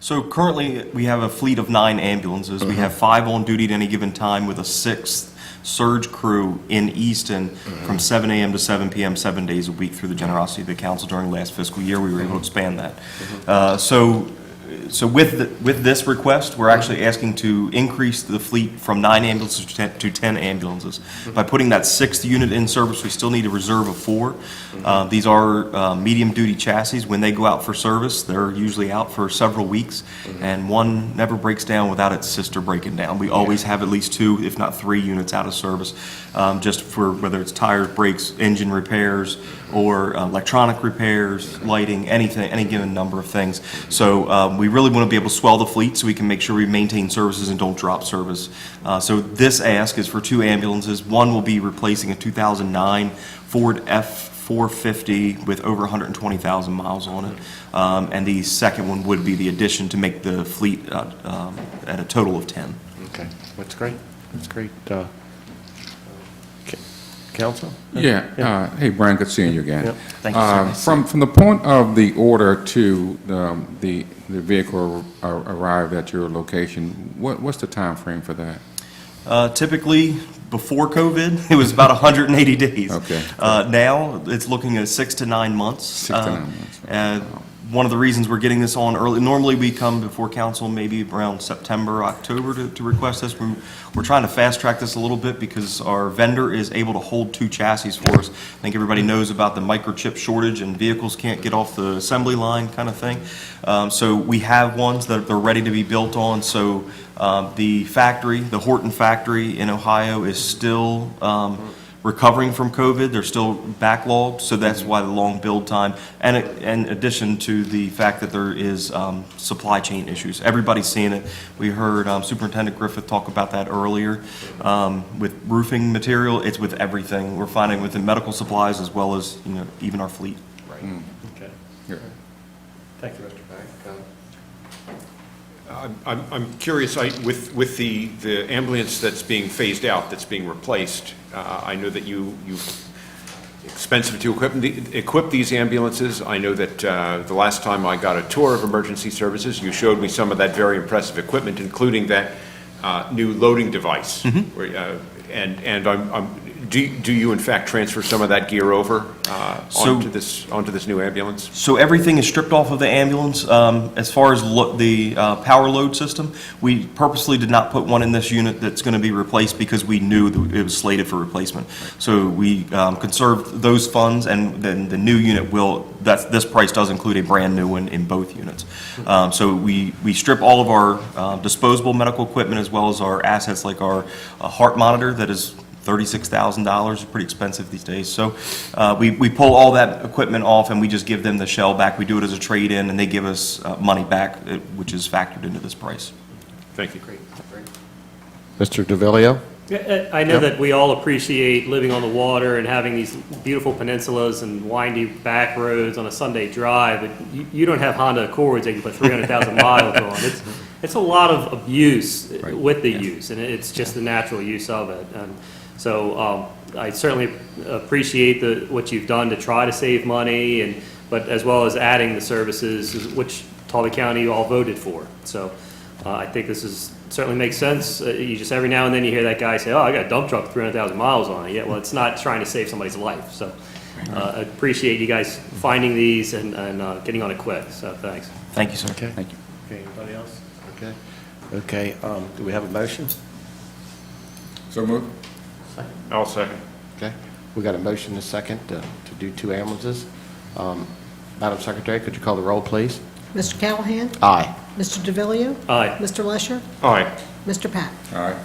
So currently, we have a fleet of 9 ambulances. We have 5 on duty at any given time with a 6th surge crew in Easton from 7 a.m. to 7 p.m. 7 days a week through the generosity of the council during last fiscal year. We were able to expand that. So with this request, we're actually asking to increase the fleet from 9 ambulances to 10 ambulances. By putting that 6th unit in service, we still need a reserve of 4. These are medium-duty chassis. When they go out for service, they're usually out for several weeks, and one never breaks down without its sister breaking down. We always have at least 2, if not 3 units out of service, just for whether it's tires, brakes, engine repairs, or electronic repairs, lighting, anything, any given number of things. So we really want to be able to swell the fleet so we can make sure we maintain services and don't drop service. So this ask is for 2 ambulances. One will be replacing a 2009 Ford F-450 with over 120,000 miles on it. And the second one would be the addition to make the fleet at a total of 10. Okay, that's great. That's great. Council? Yeah. Hey, Brian, good seeing you again. Yep. Thank you, sir. From the point of the order to the vehicle arrived at your location, what's the time frame for that? Typically, before COVID, it was about 180 days. Okay. Now, it's looking at 6 to 9 months. 6 to 9 months. One of the reasons we're getting this on early, normally we come before council maybe around September, October to request this. We're trying to fast track this a little bit because our vendor is able to hold 2 chassis for us. I think everybody knows about the microchip shortage and vehicles can't get off the assembly line kind of thing. So we have ones that they're ready to be built on. So the factory, the Horton factory in Ohio is still recovering from COVID. They're still backlogged, so that's why the long build time. And in addition to the fact that there is supply chain issues. Everybody's seeing it. We heard Superintendent Griffith talk about that earlier. With roofing material, it's with everything. We're finding within medical supplies as well as even our fleet. Right. Okay. Here. Thank you, Mr. Bank. I'm curious, with the ambulance that's being phased out, that's being replaced, I know that you've expensive to equip these ambulances. I know that the last time I got a tour of emergency services, you showed me some of that very impressive equipment, including that new loading device. Do you in fact transfer some of that gear over onto this new ambulance? So everything is stripped off of the ambulance. As far as the power load system, we purposely did not put one in this unit that's going to be replaced because we knew that it was slated for replacement. So we conserved those funds, and then the new unit this price does include a brand new one in both units. So we strip all of our disposable medical equipment as well as our assets like our heart monitor that is $36,000, pretty expensive these days. So we pull all that equipment off and we just give them the shell back. We do it as a trade-in and they give us money back, which is factored into this price. Thank you. Great. Mr. DeVillio? I know that we all appreciate living on the water and having these beautiful peninsulas and windy back roads on a Sunday drive, but you don't have Honda Accords that you put 300,000 miles on. It's a lot of abuse with the use, and it's just the natural use of it. And so I certainly appreciate what you've done to try to save money, but as well as adding the services, which Talbot County all voted for. So I think this certainly makes sense. You just every now and then you hear that guy say, "Oh, I got a dump truck with 300,000 miles on it." Yeah, well, it's not trying to save somebody's life. So I appreciate you guys finding these and getting on it quick. So thanks. Thank you, sir. Okay. Thank you. Okay. Anybody else? Okay. Okay. Do we have a motion? So moved. I'll second. Okay. We got a motion and a second to do 2 ambulances. Madam Secretary, could you call the roll, please? Mr. Callahan? Aye. Mr. DeVillio? Aye. Mr. Lesher? Aye. Mr. Pack? All right.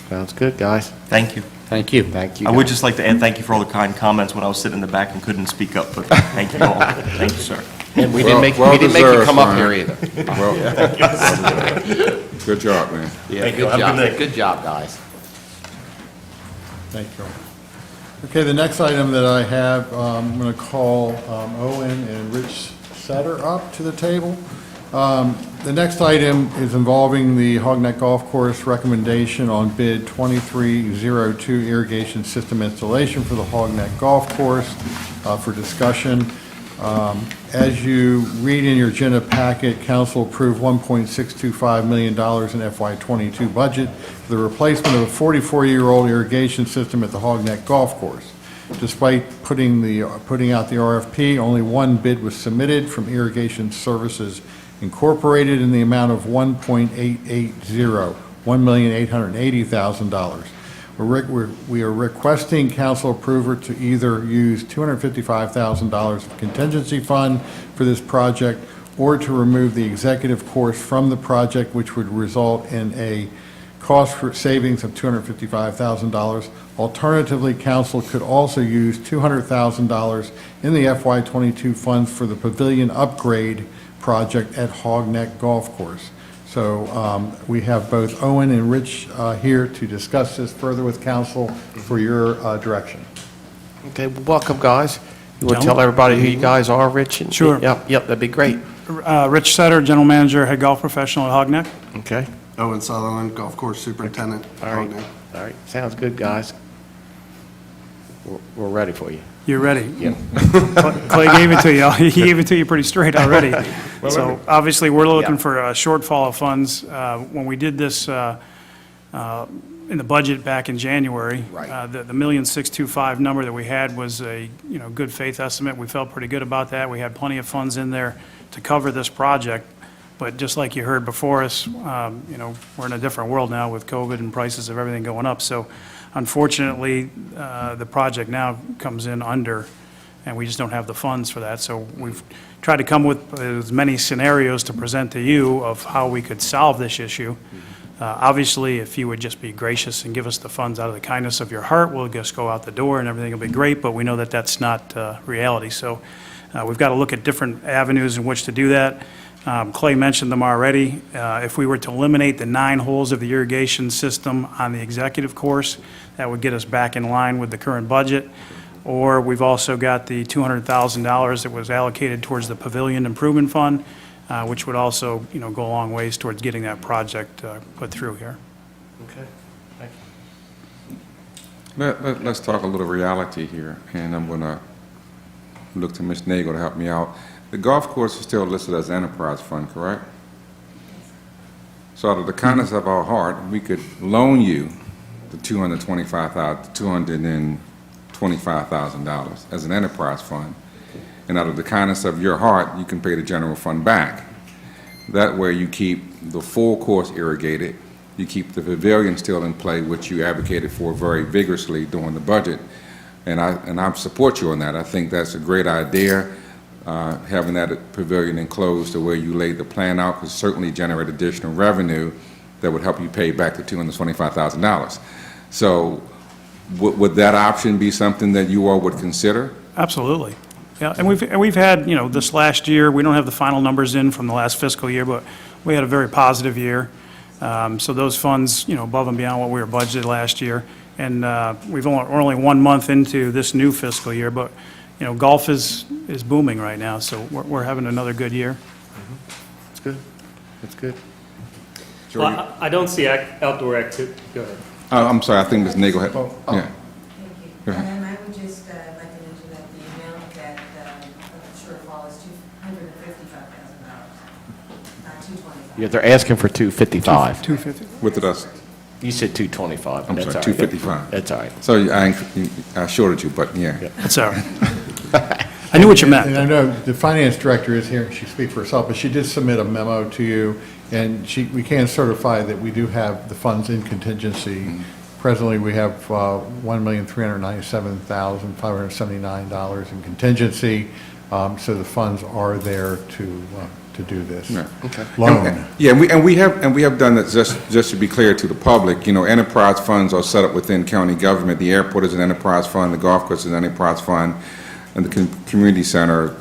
Sounds good, guys. Thank you. Thank you. Thank you. I would just like to add thank you for all the kind comments when I was sitting in the back and couldn't speak up, but thank you all. Thank you, sir. And we didn't make you come up here either. Well, good job, man. Yeah, good job. Good job, guys. Thank you. Okay, the next item that I have, I'm going to call Owen and Rich Setter up to the table. The next item is involving the Hogneck Golf Course recommendation on bid 2302 irrigation system installation for the Hogneck Golf Course for discussion. As you read in your agenda packet, council approved $1.625 million in FY22 budget for the replacement of a 44-year-old irrigation system at the Hogneck Golf Course. Despite putting out the RFP, only one bid was submitted from Irrigation Services Incorporated in the amount of $1,880,000. We are requesting council approval to either use $255,000 of contingency fund for this project or to remove the executive course from the project, which would result in a cost for savings of $255,000. Alternatively, council could also use $200,000 in the FY22 funds for the pavilion upgrade project at Hogneck Golf Course. So we have both Owen and Rich here to discuss this further with council for your direction. Okay, well, welcome, guys. You want to tell everybody who you guys are, Rich? Sure. Yep, that'd be great. Rich Setter, General Manager, Head Golf Professional at Hogneck. Okay. Owen Sutherland, Golf Course Superintendent. All right. All right. Sounds good, guys. We're ready for you. You're ready? Yep. Clay gave it to you. He gave it to you pretty straight already. So obviously, we're looking for a shortfall of funds. When we did this in the budget back in January, the $1,625,000 number that we had was a good faith estimate. We felt pretty good about that. We had plenty of funds in there to cover this project. But just like you heard before us, we're in a different world now with COVID and prices of everything going up. So unfortunately, the project now comes in under, and we just don't have the funds for that. So we've tried to come with as many scenarios to present to you of how we could solve this issue. Obviously, if you would just be gracious and give us the funds out of the kindness of your heart, we'll just go out the door and everything will be great, but we know that that's not reality. So we've got to look at different avenues in which to do that. Clay mentioned them already. If we were to eliminate the 9 holes of the irrigation system on the executive course, that would get us back in line with the current budget. Or we've also got the $200,000 that was allocated towards the Pavilion Improvement Fund, which would also, go a long ways towards getting that project put through here. Okay. Thank you. Let's talk a little reality here, and I'm going to look to Ms. Nagel to help me out. The golf course is still listed as enterprise fund, correct? So out of the kindness of our heart, we could loan you the $225,000 as an enterprise fund, and out of the kindness of your heart, you can pay the general fund back. That way you keep the full course irrigated, you keep the pavilion still in play, which you advocated for very vigorously during the budget, and I support you on that. I think that's a great idea. Having that pavilion enclosed the way you laid the plan out could certainly generate additional revenue that would help you pay back the $225,000. So would that option be something that you all would consider? Absolutely. Yeah, and we've had, this last year, we don't have the final numbers in from the last fiscal year, but we had a very positive year. So those funds, above and beyond what we were budgeted last year. And we're only 1 month into this new fiscal year, but golf is booming right now, so we're having another good year. That's good. That's good. Well, I don't see outdoor activity. Go ahead. I'm sorry, I think Ms. Nagel had, yeah. Thank you. Go ahead. And I would just like to mention that the amount that the shortfall is $255,000, not $225,000. Yeah, they're asking for $255,000. $250,000. With us. You said $225,000. I'm That's sorry, all right. $255,000. That's all right. So I shorted you, but yeah. That's all right. I knew what you meant. And I know the finance director is here, and she speaks for herself, but she did submit a memo to you, and we can certify that we do have the funds in contingency. Presently, we have $1,397,579 in contingency, so the funds are there to do this. Yeah. Okay. Loan. And we have done that, just to be clear to the public, enterprise funds are set up within county government. The airport is an enterprise fund, the golf course is an enterprise fund, and the community center,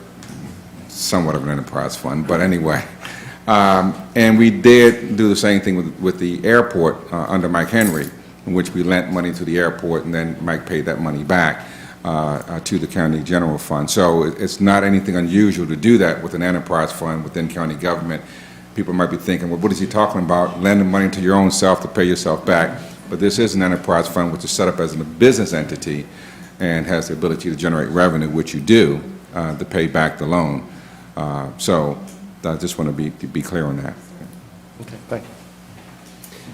somewhat of an enterprise fund, but anyway. And we did do the same thing with the airport under Mike Henry, in which we lent money to the airport, and then Mike paid that money back to the county general fund. So it's not anything unusual to do that with an enterprise fund within county government. People might be thinking, well, what is he talking about? Lending money to your own self to pay yourself back. But this is an enterprise fund which is set up as a business entity and has the ability to generate revenue, which you do. to pay back the loan. So I just want to be clear on that. Okay, thank you.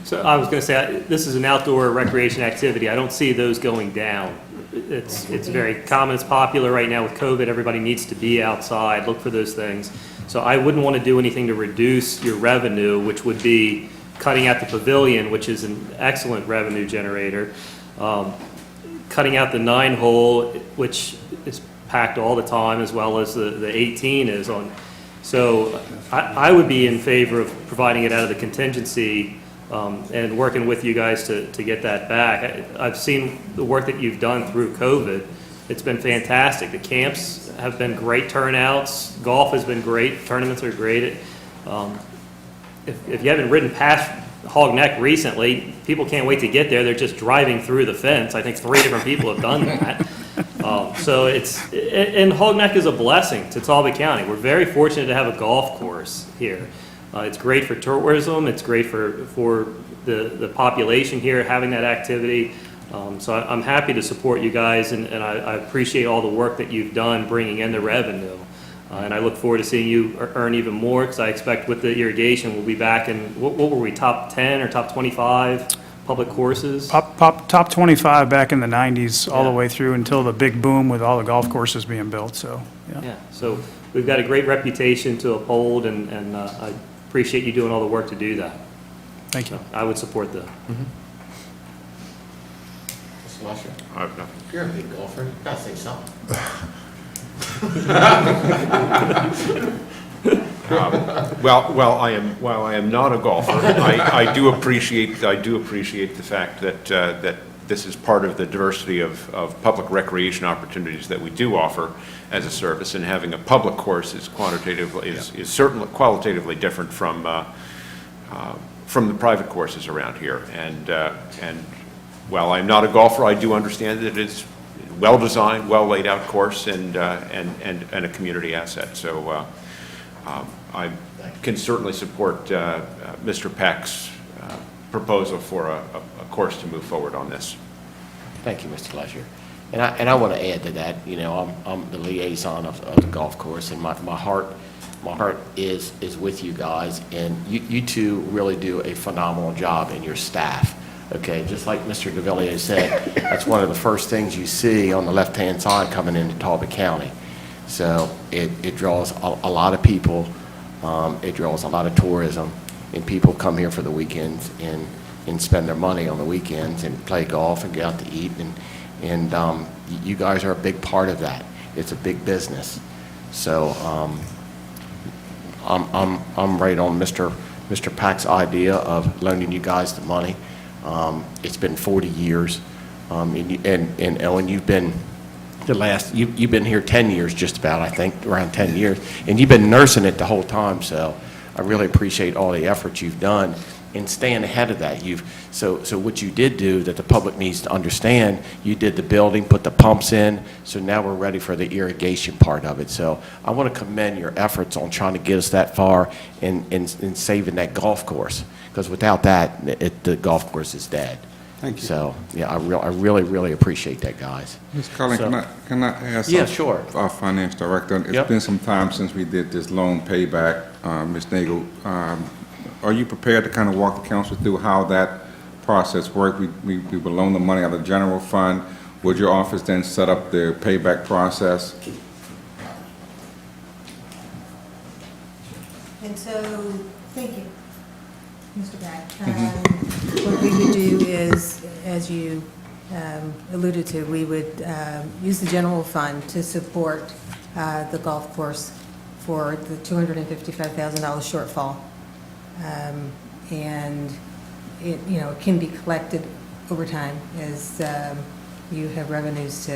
So I was going to say, this is an outdoor recreation activity. I don't see those going down. It's very common, it's popular right now with COVID. Everybody needs to be outside, look for those things. So I wouldn't want to do anything to reduce your revenue, which would be cutting out the pavilion, which is an excellent revenue generator. Cutting out the 9-hole, which is packed all the time, as well as the 18 is on. So I would be in favor of providing it out of the contingency and working with you guys to get that back. I've seen the work that you've done through COVID. It's been fantastic. The camps have been great turnouts. Golf has been great. Tournaments are great. If you haven't ridden past Hog Neck recently, people can't wait to get there. They're just driving through the fence. I think 3 different people have done that. So and Hog Neck is a blessing to Talbot County. We're very fortunate to have a golf course here. It's great for tourism. It's great for the population here having that activity. So I'm happy to support you guys, and I appreciate all the work that you've done bringing in the revenue. And I look forward to seeing you earn even more, because I expect with the irrigation, we'll be back in, what were we, top 10 or top 25 public courses? Top 25 back in the 90s, all the way through until the big boom with all the golf courses being built, so, yeah. Yeah, so we've got a great reputation to uphold, and I appreciate you doing all the work to do that. Thank you. I would support that. Mr. Lusher? I have nothing. You're a big golfer. You gotta say something. While I am not a golfer, I do appreciate the fact that this is part of the diversity of public recreation opportunities that we do offer as a service, and having a public course is certainly qualitatively different from the private courses around here. And while I'm not a golfer, I do understand that it's well-designed, well-laid-out course, and a community asset. So I can certainly support Mr. Peck's proposal for a course to move forward on this. Thank you, Mr. Lusher. And I want to add to that, you know, I'm the liaison of the golf course, and my heart is with you guys, and you two really do a phenomenal job, and your staff. Okay, just like Mr. DeVilliers said, that's one of the first things you see on the left-hand side coming into Talbot County. So it draws a lot of people, it draws a lot of tourism, and people come here for the weekends and spend their money on the weekends and play golf and get out to eat, and you guys are a big part of that. It's a big business. So I'm right on Mr. Pack's idea of loaning you guys the money. It's been 40 years, and Ellen, you've been you've been here 10 years just about, I think, around 10 years, and you've been nursing it the whole time, so I really appreciate all the efforts you've done in staying ahead of that. So what you did do that the public needs to understand, you did the building, put the pumps in, so now we're ready for the irrigation part of it. So I want to commend your efforts on trying to get us that far in saving that golf course, because without that, the golf course is dead. Thank you. So, yeah, I really appreciate that, guys. Ms. Collins, can I ask sure. Our finance director? It's been some time since we did this loan payback. Ms. Nagel, are you prepared to kind of walk the council through how that process worked? We would loan the money out of the general fund. Would your office then set up the payback process? And so, thank you, Mr. Beck. What we would do is, as you alluded to, we would use the general fund to support the golf course for the $255,000 shortfall. And it, it can be collected over time as you have revenues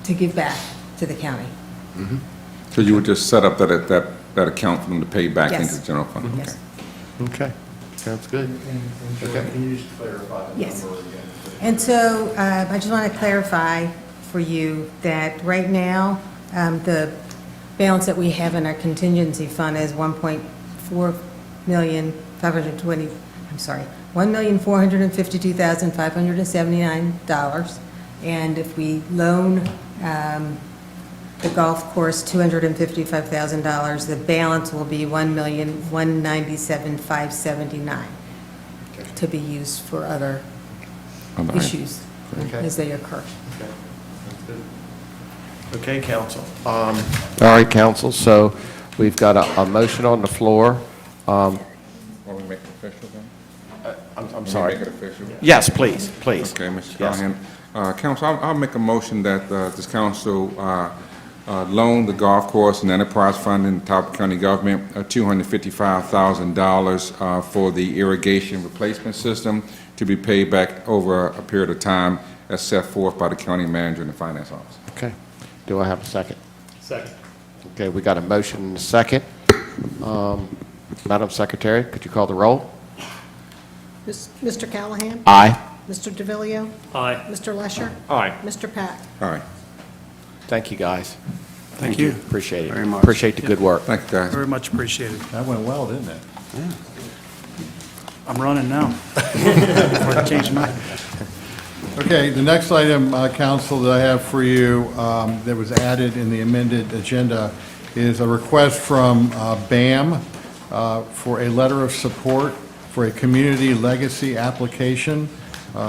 to give back to the county. Mm-hmm. So you would just set up that account for them to pay back into the general fund? Yes. Okay, sounds good. Okay. Can you just clarify the Yes. number again? And so I just want to clarify for you that right now, the balance that we have in our contingency fund is $1,452,579. And if we loan The golf course, $255,000. The balance will be $1,197,579 to be used for other issues as they occur. Okay, council. All right, council, so we've got a motion on the floor. Want me to make it official then? I'm sorry. Make it official? Yes, please, please. Okay, Mr. Yes. Callahan. Council, I'll make a motion that this council loan the golf course and enterprise fund in the Talbot County government $255,000 for the irrigation replacement system to be paid back over a period of time as set forth by the county manager and the finance officer. Okay. Do I have a second? Second. Okay, we got a motion and a second. Madam Secretary, could you call the roll? Mr. Callahan? Aye. Mr. DeVillio? Aye. Mr. Lesher? Aye. Mr. Pack? All right. Thank you, guys. Thank you. Appreciate it. Very much. Appreciate the good work. Thank you, guys. Very much appreciated. That went well, didn't it? I'm running now. Before I change my. Okay, the next item, council, that I have for you that was added in the amended agenda is a request from BAM for a letter of support for a community legacy application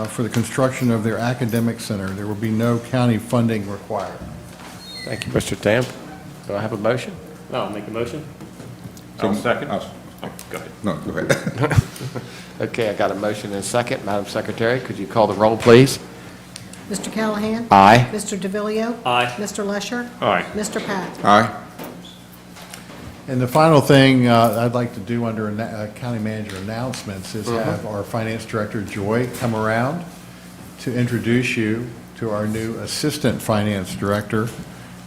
for the construction of their academic center. There will be no county funding required. Thank you, Mr. Tam. Do I have a motion? No, I'll make a motion. I'll second. Go ahead. No, go ahead. Okay, I got a motion and a second. Madam Secretary, could you call the roll, please? Mr. Callahan? Aye. Mr. DeVillio? Aye. Mr. Lesher? Aye. Mr. Pack? Aye. And the final thing I'd like to do under county manager announcements is have our finance director, Joy, come around to introduce you to our new assistant finance director,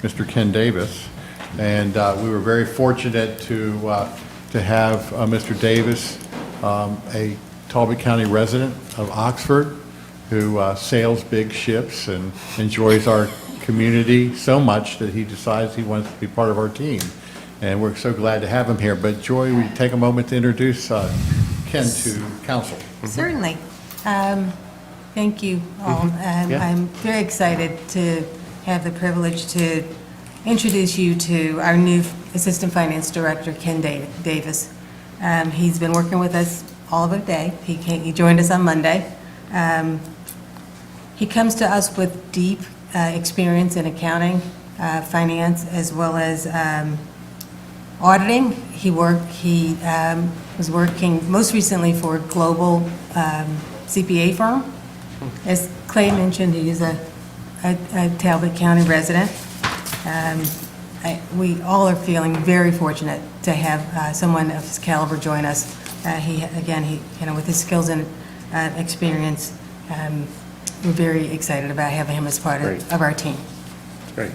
Mr. Ken Davis. And we were very fortunate to have Mr. Davis, a Talbot County resident of Oxford, who sails big ships and enjoys our community so much that he decides he wants to be part of our team. And we're so glad to have him here. But Joy, will you take a moment to introduce Ken to council? Certainly. Thank you all. I'm very excited to have the privilege to introduce you to our new Assistant Finance Director, Ken Davis. He's been working with us all of the day. He joined us on Monday. He comes to us with deep experience in accounting, finance, as well as auditing. He was working most recently for a global CPA firm. As Clay mentioned, he is a Talbot County resident. We all are feeling very fortunate to have someone of his caliber join us. He with his skills and experience, we're very excited about having him as part of our team. Great.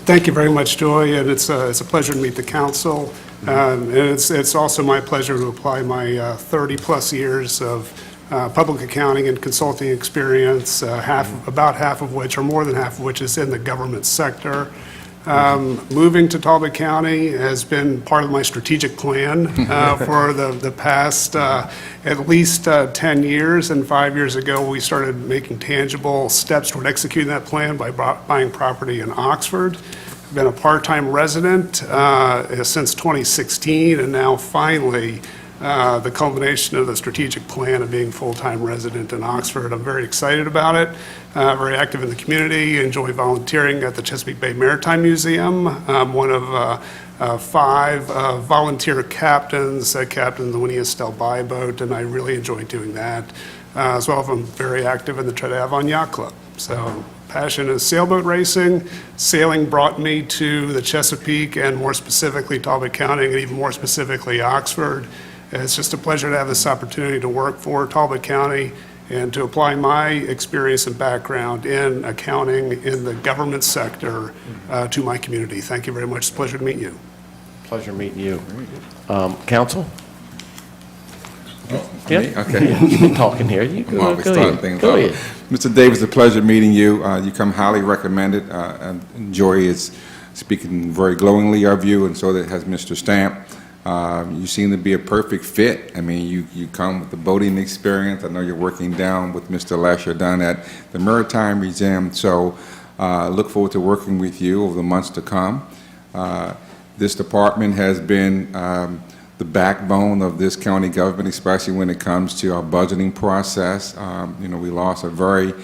Thank you very much, Joy, and it's a pleasure to meet the council. And it's also my pleasure to apply my 30-plus years of public accounting and consulting experience, about half of which, or more than half of which, is in the government sector. Moving to Talbot County has been part of my strategic plan for the past at least 10 years, and 5 years ago we started making tangible steps toward executing that plan by buying property in Oxford. I've been a part-time resident since 2016, and now finally the culmination of the strategic plan of being full-time resident in Oxford. I'm very excited about it, very active in the community, enjoy volunteering at the Chesapeake Bay Maritime Museum. I'm one of 5 volunteer captains that captain the Winnie Estelle Bay boat, and I really enjoy doing that. As well as I'm very active in the Tread Avon Yacht Club. So passion is sailboat racing. Sailing brought me to the Chesapeake and more specifically Talbot County and even more specifically Oxford. It's just a pleasure to have this opportunity to work for Talbot County and to apply my experience and background in accounting in the government sector to my community. Thank you very much. It's a pleasure to meet you. Pleasure meeting you. Council? Me? Okay. You've been talking here. You I'm always go starting ahead. things Go off. ahead. Mr. Davis, a pleasure meeting you. You come highly recommended. And Joy is speaking very glowingly of you, and so has Mr. Stamp. You seem to be a perfect fit. I mean, you come with the boating experience. I know you're working down with Mr. Lesher down at the Maritime Museum. So Look forward to working with you over the months to come. This department has been the backbone of this county government, especially when it comes to our budgeting process. We lost a very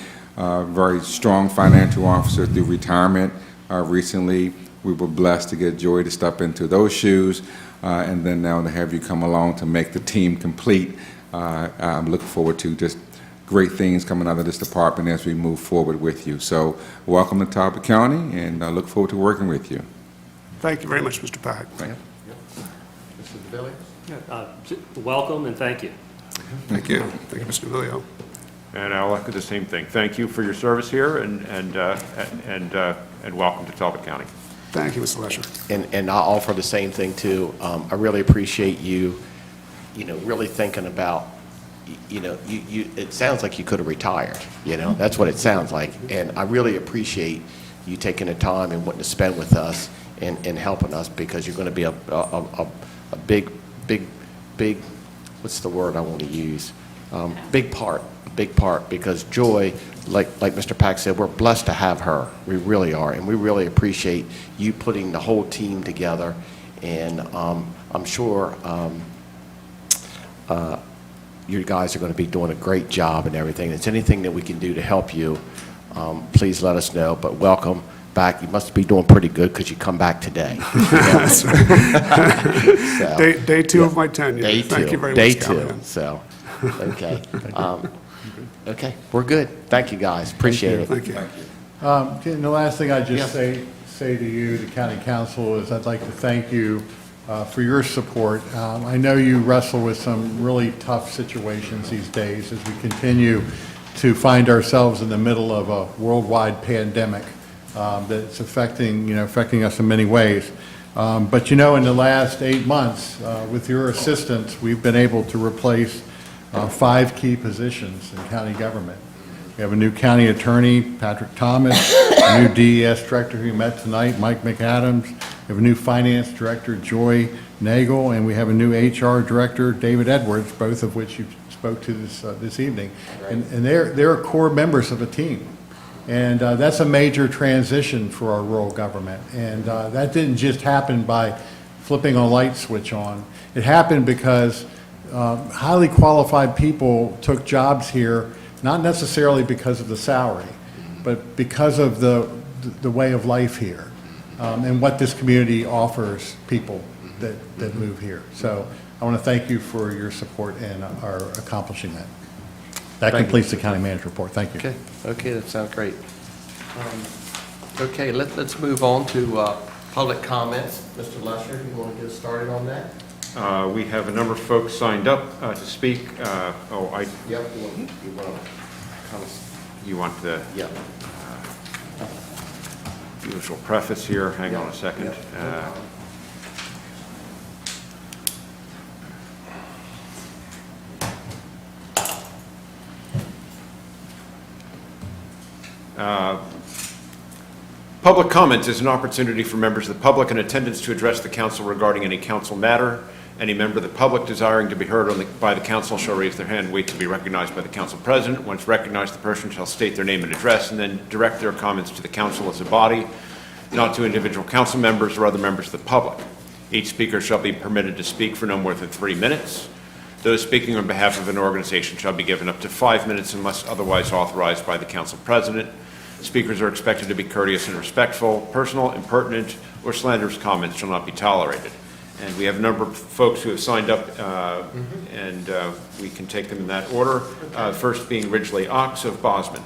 strong financial officer through retirement recently. We were blessed to get Joy to step into those shoes, and then now to have you come along to make the team complete. I'm looking forward to just great things coming out of this department as we move forward with you. So welcome to Talbot County, and I look forward to working with you. Thank you very much, Mr. Pack. Mr. DeVillio? Welcome and thank you. Thank you. Thank you, Mr. DeVillio. And I'll echo the same thing. Thank you for your service here, and welcome to Talbot County. Thank you, Mr. Lesher. And I'll offer the same thing too. I really appreciate you, really thinking about, it sounds like you could have retired, that's what it sounds like. And I really appreciate you taking the time and wanting to spend with us and helping us, because you're going to be a big, what's the word I want to use? Big part, because Joy, like Mr. Pack said, we're blessed to have her. We really are, and we really appreciate you putting the whole team together. And I'm sure you guys are going to be doing a great job and everything. If there's anything that we can do to help you, please let us know. But welcome back. You must be doing pretty good because you come back today. That's right. Day two of my tenure. Day Thank two. you very Day much, two. Callahan. So, okay. Okay, we're good. Thank you, guys. Appreciate it. Thank you. And the last thing I'd just say to you, the county council, is I'd like to thank you for your support. I know you wrestle with some really tough situations these days as we continue to find ourselves in the middle of a worldwide pandemic that's affecting us in many ways. But in the last 8 months, with your assistance, we've been able to replace 5 key positions in county government. We have a new county attorney, Patrick Thomas, a new DES director who met tonight, Mike McAdams. We have a new finance director, Joy Nagel, and we have a new HR director, David Edwards, both of which you spoke to this evening. And they're core members of a team. And that's a major transition for our rural government. And that didn't just happen by flipping a light switch on. It happened because highly qualified people took jobs here, not necessarily because of the salary, but because of the way of life here and what this community offers people that move here. So I want to thank you for your support and our accomplishing that. That completes the county manager report. Thank you. Okay, that sounds great. Okay, let's move on to public comments. Mr. Lesher, you want to get started on that? We have a number of folks signed up to speak. Yep, you want the Yep. usual preface here. Hang on a second. Public comment is an opportunity for members of the public in attendance to address the council regarding any council matter. Any member of the public desiring to be heard by the council shall raise their hand and wait to be recognized by the council president. Once recognized, the person shall state their name and address and then direct their comments to the council as a body, not to individual council members or other members of the public. Each speaker shall be permitted to speak for no more than 3 minutes. Those speaking on behalf of an organization shall be given up to 5 minutes unless otherwise authorized by the council president. Speakers are expected to be courteous and respectful. Personal, impertinent, or slanderous comments shall not be tolerated. And we have a number of folks who have signed up, and we can take them in that order. First being Ridgely Ox of Bosman.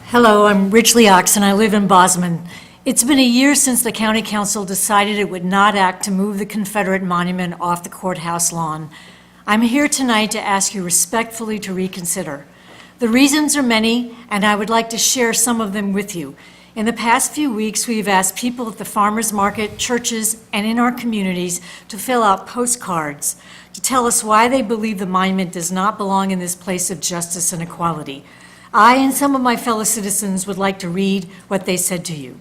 Hello, I'm Ridgely Ox, and I live in Bosman. It's been a year since the county council decided it would not act to move the Confederate monument off the courthouse lawn. I'm here tonight to ask you respectfully to reconsider. The reasons are many, and I would like to share some of them with you. In the past few weeks, we've asked people at the farmers market, churches, and in our communities to fill out postcards to tell us why they believe the monument does not belong in this place of justice and equality. I and some of my fellow citizens would like to read what they said to you.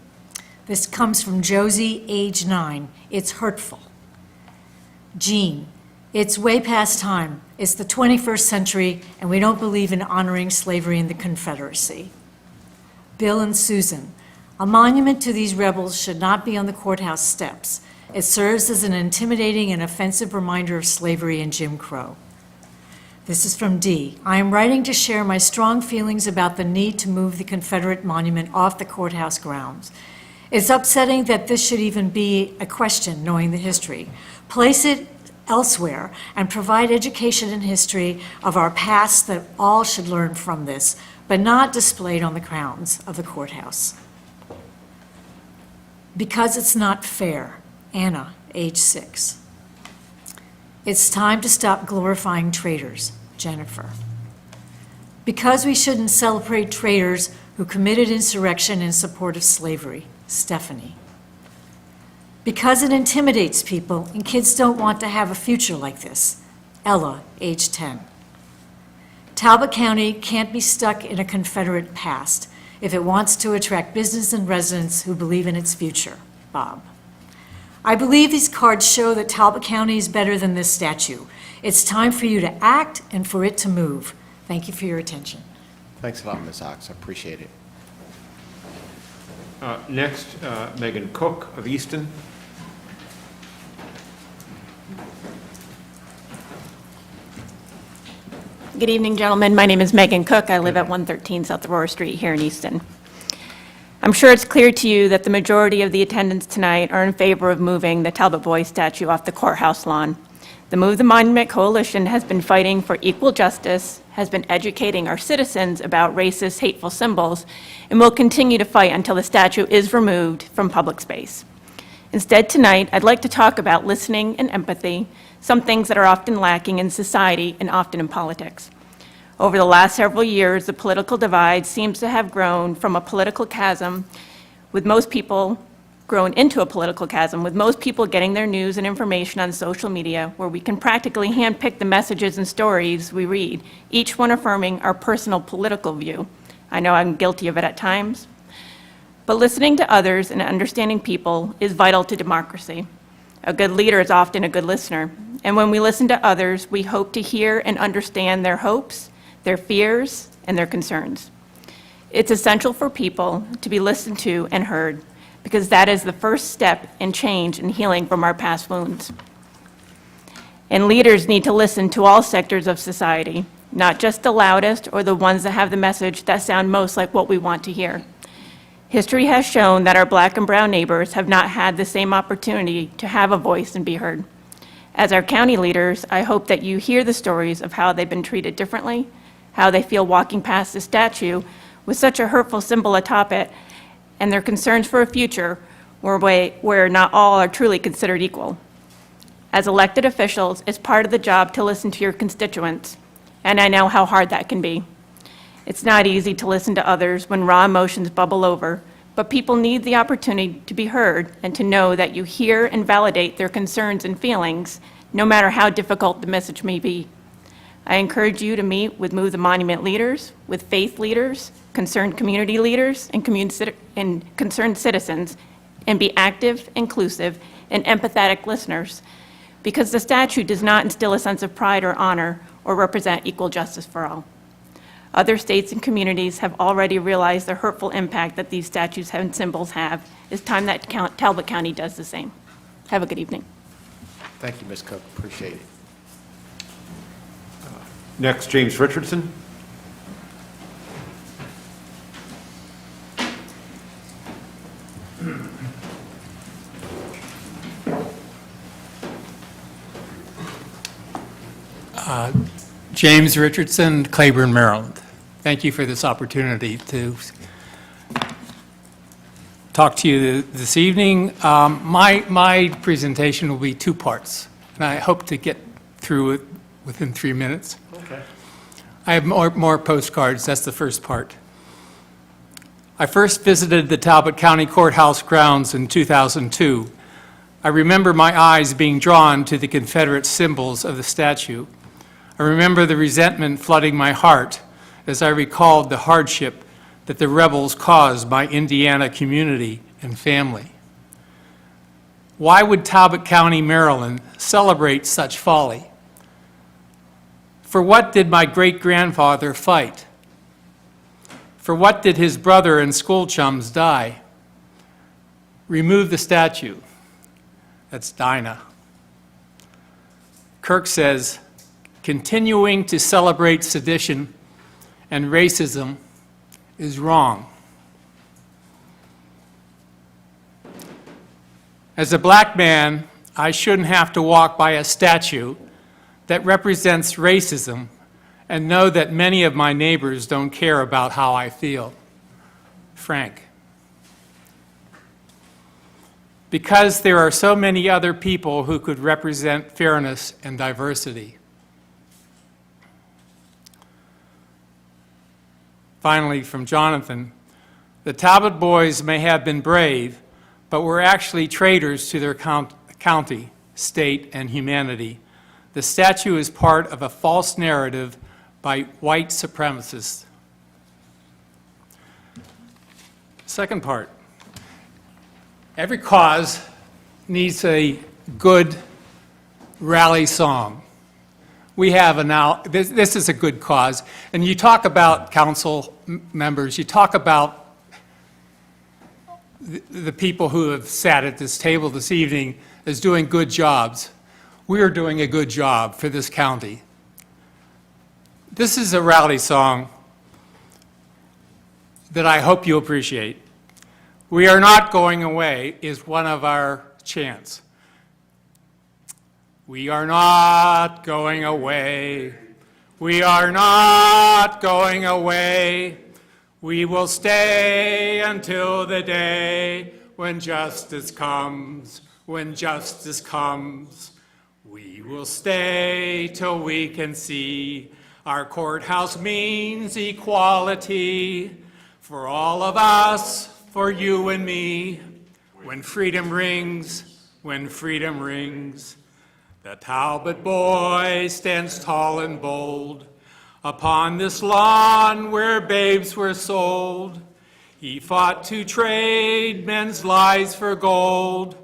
This comes from Josie, age 9. It's hurtful. Jean, it's way past time. It's the 21st century, and we don't believe in honoring slavery in the Confederacy. Bill and Susan, a monument to these rebels should not be on the courthouse steps. It serves as an intimidating and offensive reminder of slavery and Jim Crow. This is from Dee. I am writing to share my strong feelings about the need to move the Confederate monument off the courthouse grounds. It's upsetting that this should even be a question, knowing the history. Place it elsewhere and provide education and history of our past that all should learn from this, but not displayed on the grounds of the courthouse. Because it's not fair. Anna, age 6. It's time to stop glorifying traitors. Jennifer. Because we shouldn't celebrate traitors who committed insurrection in support of slavery. Stephanie. Because it intimidates people and kids don't want to have a future like this. Ella, age 10. Talbot County can't be stuck in a Confederate past if it wants to attract business and residents who believe in its future. Bob. I believe these cards show that Talbot County is better than this statue. It's time for you to act and for it to move. Thank you for your attention. Thanks a lot, Ms. Ox. I appreciate it. Next, Megan Cook of Easton. Good evening, gentlemen. My name is Megan Cook. I live at 113 South Aurora Street here in Easton. I'm sure it's clear to you that the majority of the attendants tonight are in favor of moving the Talbot Boys statue off the courthouse lawn. The Move the Monument Coalition has been fighting for equal justice, has been educating our citizens about racist, hateful symbols, and will continue to fight until the statue is removed from public space. Instead, tonight, I'd like to talk about listening and empathy, some things that are often lacking in society and often in politics. Over the last several years, the political divide seems to have grown from a political chasm, with most people grown into a political chasm, with most people getting their news and information on social media, where we can practically handpick the messages and stories we read, each one affirming our personal political view. I know I'm guilty of it at times. But listening to others and understanding people is vital to democracy. A good leader is often a good listener. And when we listen to others, we hope to hear and understand their hopes, their fears, and their concerns. It's essential for people to be listened to and heard, because that is the first step in change and healing from our past wounds. And leaders need to listen to all sectors of society, not just the loudest or the ones that have the message that sound most like what we want to hear. History has shown that our Black and brown neighbors have not had the same opportunity to have a voice and be heard. As our county leaders, I hope that you hear the stories of how they've been treated differently, how they feel walking past the statue with such a hurtful symbol atop it, and their concerns for a future where not all are truly considered equal. As elected officials, it's part of the job to listen to your constituents, and I know how hard that can be. It's not easy to listen to others when raw emotions bubble over, but people need the opportunity to be heard and to know that you hear and validate their concerns and feelings, no matter how difficult the message may be. I encourage you to meet with Move the Monument leaders, with faith leaders, concerned community leaders, and concerned citizens, and be active, inclusive, and empathetic listeners, because the statute does not instill a sense of pride or honor or represent equal justice for all. Other states and communities have already realized the hurtful impact that these statues and symbols have. It's time that Talbot County does the same. Have a good evening. Thank you, Ms. Cook. Appreciate it. Next, James Richardson. James Richardson, Claiborne, Maryland. Thank you for this opportunity to talk to you this evening. My presentation will be two parts, and I hope to get through it within 3 minutes. Okay. I have more postcards. That's the first part. I first visited the Talbot County Courthouse grounds in 2002. I remember my eyes being drawn to the Confederate symbols of the statue. I remember the resentment flooding my heart as I recalled the hardship that the rebels caused my Indiana community and family. Why would Talbot County, Maryland, celebrate such folly? For what did my great-grandfather fight? For what did his brother and school chums die? Remove the statue. That's Dinah. Kirk says, continuing to celebrate sedition and racism is wrong. As a black man, I shouldn't have to walk by a statue that represents racism and know that many of my neighbors don't care about how I feel. Frank. Because there are so many other people who could represent fairness and diversity. Finally, from Jonathan, the Talbot boys may have been brave, but were actually traitors to their county, state, and humanity. The statue is part of a false narrative by white supremacists. Second part. Every cause needs a good rally song. We have this is a good cause. And you talk about council members, you talk about the people who have sat at this table this evening as doing good jobs. We are doing a good job for this county. This is a rally song that I hope you appreciate. We are not going away is one of our chants. We are not going away. We are not going away. We will stay until the day when justice comes, when justice comes. We will stay till we can see our courthouse means equality for all of us, for you and me. When freedom rings, when freedom rings, the Talbot boy stands tall and bold upon this lawn where babes were sold. He fought to trade men's lives for gold.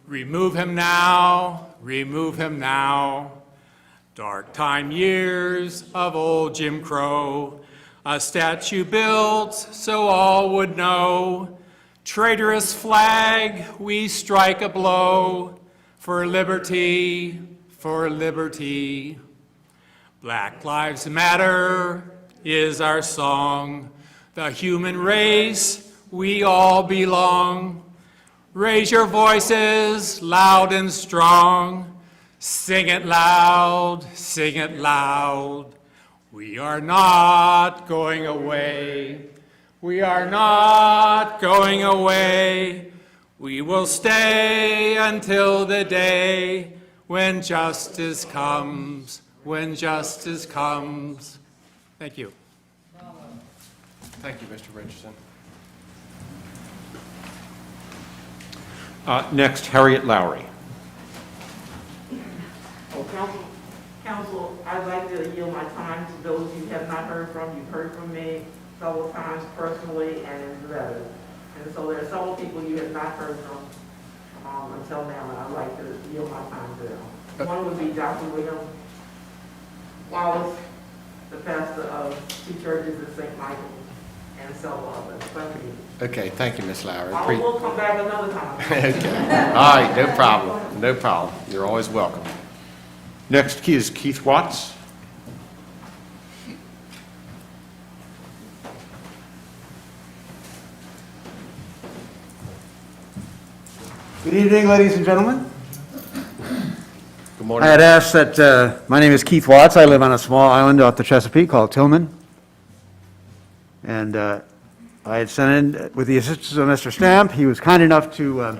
Remove him now, remove him now. Dark time years of old Jim Crow, a statue built so all would know. Traitorous flag, we strike a blow for liberty, for liberty. Black Lives Matter is our song. The human race, we all belong. Raise your voices loud and strong. Sing it loud, sing it loud. We are not going away. We are not going away. We will stay until the day when justice comes, when justice comes. Thank you. Thank you, Mr. Richardson. Next, Harriet Lowry. Council, I'd like to yield my time to those you have not heard from. You've heard from me several times personally and in letters. And so there are several people you have not heard from until now, and I'd like to yield my time to them. One would be Dr. William Wallace, the pastor of two churches in St. Michael, and several others. Thank you. Okay, thank you, Ms. Lowry. I will come back another time. Okay. All right, no problem, no problem. You're always welcome. Next is Keith Watts. Good evening, ladies and gentlemen. Good morning. I had asked that, my name is Keith Watts. I live on a small island off the Chesapeake called Tilghman. And I had sent in, with the assistance of Mr. Stamp, he was kind enough to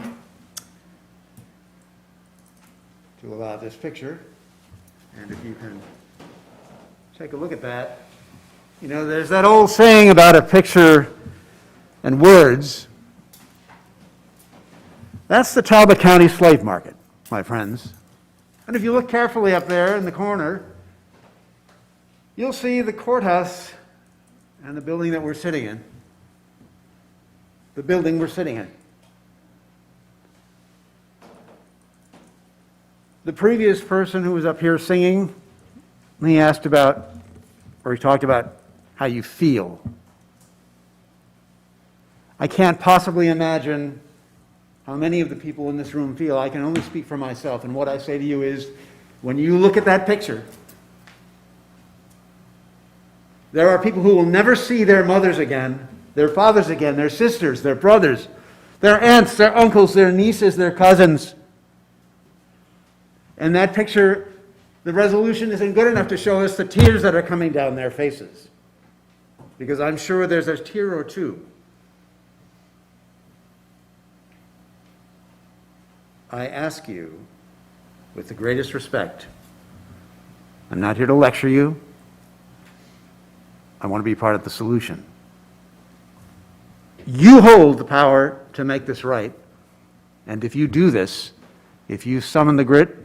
allow this picture. And if you can take a look at that, you know, there's that old saying about a picture and words. That's the Talbot County slave market, my friends. And if you look carefully up there in the corner, you'll see the courthouse and the building that we're sitting in. The building we're sitting in. The previous person who was up here singing, he asked about, or he talked about how you feel. I can't possibly imagine how many of the people in this room feel. I can only speak for myself, and what I say to you is, when you look at that picture, there are people who will never see their mothers again, their fathers again, their sisters, their brothers, their aunts, their uncles, their nieces, their cousins. And that picture, the resolution isn't good enough to show us the tears that are coming down their faces, because I'm sure there's a tear or two. I ask you, with the greatest respect, I'm not here to lecture you. I want to be part of the solution. You hold the power to make this right, and if you do this, if you summon the grit,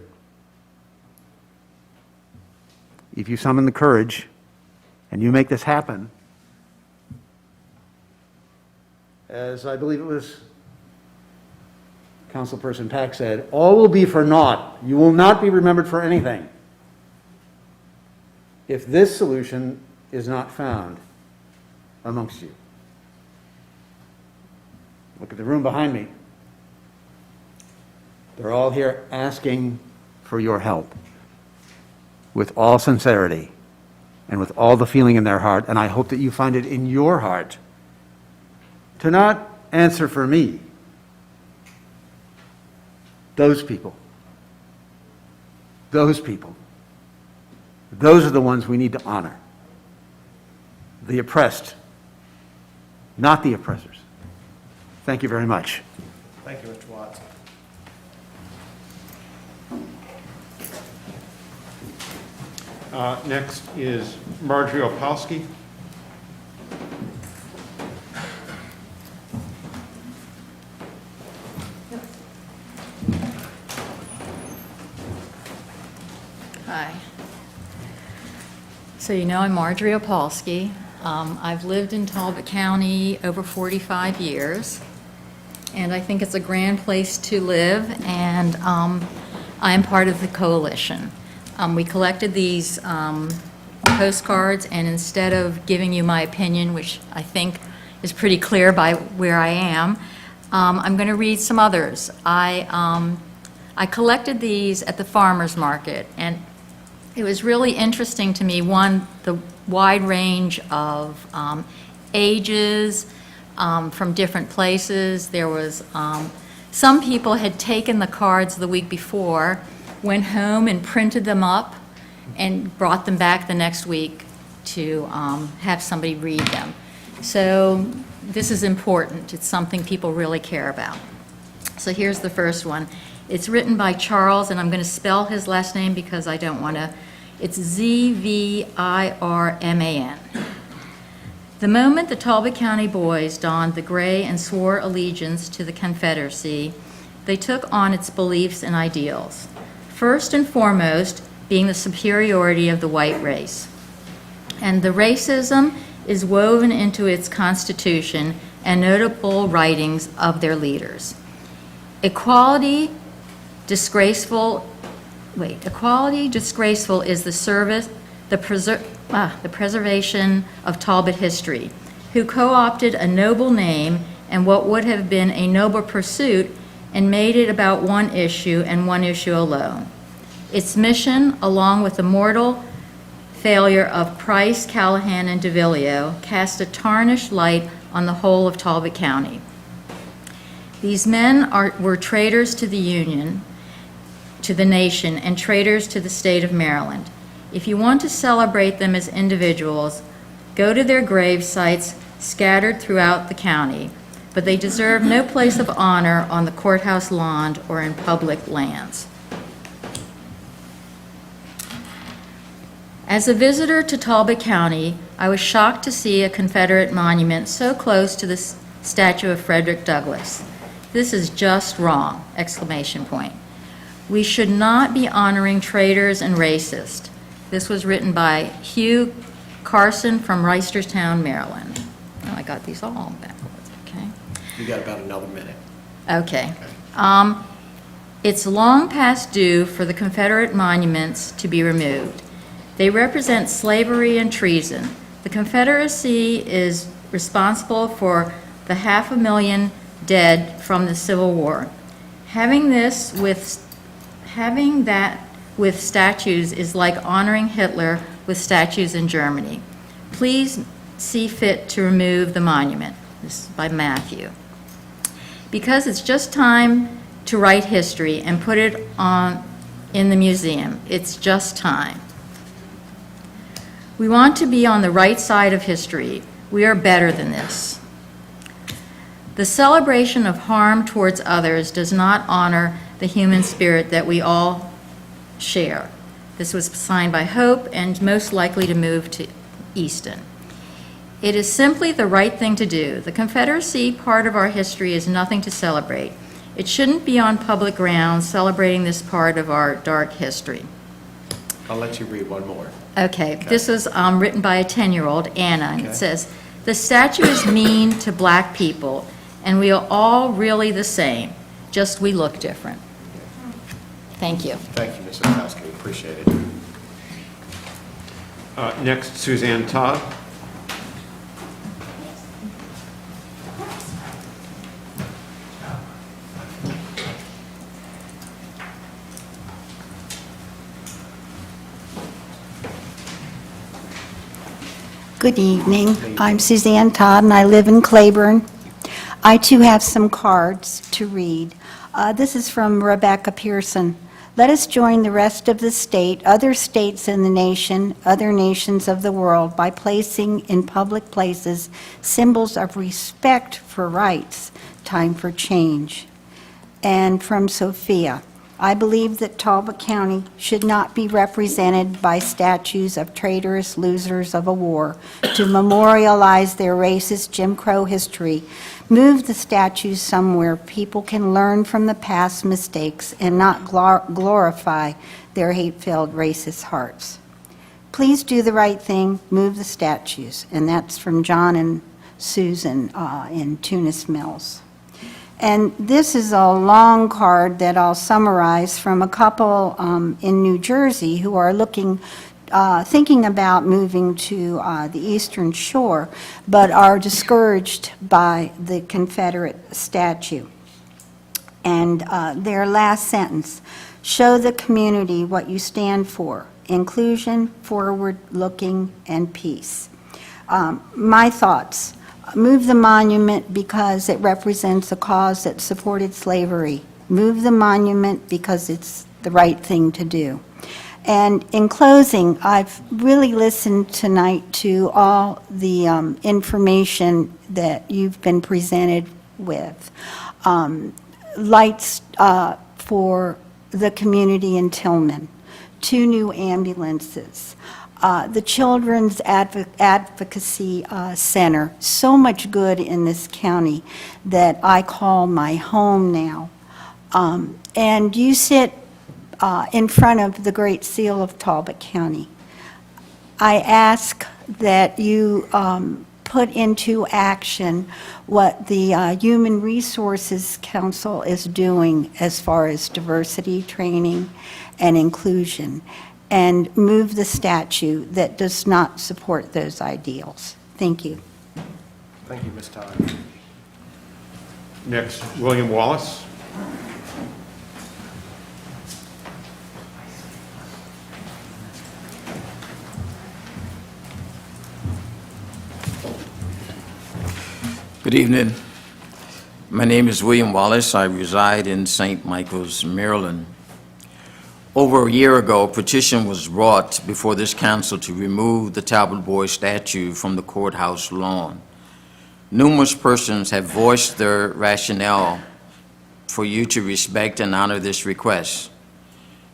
if you summon the courage, and you make this happen, as I believe it was Councilperson Pack said, all will be for naught. You will not be remembered for anything if this solution is not found amongst you. Look at the room behind me. They're all here asking for your help with all sincerity and with all the feeling in their heart, and I hope that you find it in your heart to not answer for me. Those people, those are the ones we need to honor. The oppressed, not the oppressors. Thank you very much. Thank you, Mr. Watts. Next is Marjorie Opalski. Hi. So you know I'm Marjorie Opalski. I've lived in Talbot County over 45 years, and I think it's a grand place to live, and I'm part of the coalition. We collected these postcards, and instead of giving you my opinion, which I think is pretty clear by where I am, I'm going to read some others. I collected these at the farmer's market, and it was really interesting to me, one, the wide range of ages from different places. There was, some people had taken the cards the week before, went home and printed them up and brought them back the next week to have somebody read them. So this is important. It's something people really care about. So here's the first one. It's written by Charles, and I'm going to spell his last name because I don't want to. It's Zvirman. The moment the Talbot County boys donned the gray and swore allegiance to the Confederacy, they took on its beliefs and ideals. First and foremost, being the superiority of the white race. And the racism is woven into its constitution and notable writings of their leaders. Equality disgraceful is the service, the preservation of Talbot history, who co-opted a noble name and what would have been a noble pursuit and made it about one issue and one issue alone. Its mission, along with the mortal failure of Price, Callahan, and DeVillio, cast a tarnished light on the whole of Talbot County. These men were traitors to the Union, to the nation, and traitors to the state of Maryland. If you want to celebrate them as individuals, go to their grave sites scattered throughout the county, but they deserve no place of honor on the courthouse lawn or in public lands. As a visitor to Talbot County, I was shocked to see a Confederate monument so close to the statue of Frederick Douglass. This is just wrong! Exclamation point. We should not be honoring traitors and racists. This was written by Hugh Carson from Reisterstown, Maryland. Oh, I got these all backwards, okay. You got about another minute. Okay. It's long past due for the Confederate monuments to be removed. They represent slavery and treason. The Confederacy is responsible for the 500,000 dead from the Civil War. Having that with statues is like honoring Hitler with statues in Germany. Please see fit to remove the monument. This is by Matthew. Because it's just time to write history and put it in the museum. It's just time. We want to be on the right side of history. We are better than this. The celebration of harm towards others does not honor the human spirit that we all share. This was signed by Hope and most likely to move to Easton. It is simply the right thing to do. The Confederacy part of our history is nothing to celebrate. It shouldn't be on public grounds celebrating this part of our dark history. I'll let you read one more. Okay, this was written by a 10-year-old, Anna, and it says, "The statue is mean to black people, and we are all really the same, just we look different." Thank you. Thank you, Ms. Okowski. Appreciate it. Next, Suzanne Todd. Good evening. I'm Suzanne Todd, and I live in Claiborne. I, too, have some cards to read. This is from Rebecca Pearson. Let us join the rest of the state, other states in the nation, other nations of the world, by placing in public places symbols of respect for rights. Time for change. And from Sophia. I believe that Talbot County should not be represented by statues of traitorous losers of a war to memorialize their racist Jim Crow history. Move the statues somewhere people can learn from the past mistakes and not glorify their hate-filled racist hearts. Please do the right thing, move the statues. And that's from John and Susan in Tunis Mills. And this is a long card that I'll summarize from a couple in New Jersey who are thinking about moving to the Eastern Shore, but are discouraged by the Confederate statue. And their last sentence, show the community what you stand for, inclusion, forward-looking, and peace. My thoughts. Move the monument because it represents a cause that supported slavery. Move the monument because it's the right thing to do. And in closing, I've really listened tonight to all the information that you've been presented with. Lights for the community in Tilghman, 2 new ambulances, the Children's Advocacy Center, so much good in this county that I call my home now. And you sit in front of the Great Seal of Talbot County. I ask that you put into action what the Human Resources Council is doing as far as diversity training and inclusion, and move the statute that does not support those ideals. Thank you. Thank you, Ms. Todd. Next, William Wallace. Good evening. My name is William Wallace. I reside in St. Michael's, Maryland. Over a year ago, a petition was brought before this council to remove the Talbot Boy statue from the courthouse lawn. Numerous persons have voiced their rationale for you to respect and honor this request.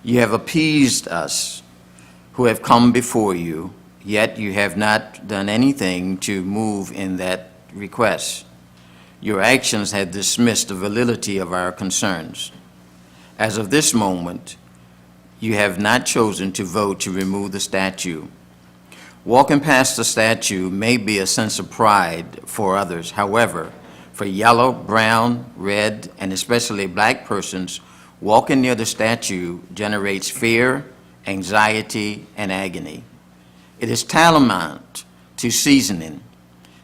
You have appeased us who have come before you, yet you have not done anything to move in that request. Your actions have dismissed the validity of our concerns. As of this moment, you have not chosen to vote to remove the statue. Walking past the statue may be a sense of pride for others. However, for yellow, brown, red, and especially black persons Walking near the statue generates fear, anxiety, and agony. It is tantamount to seasoning.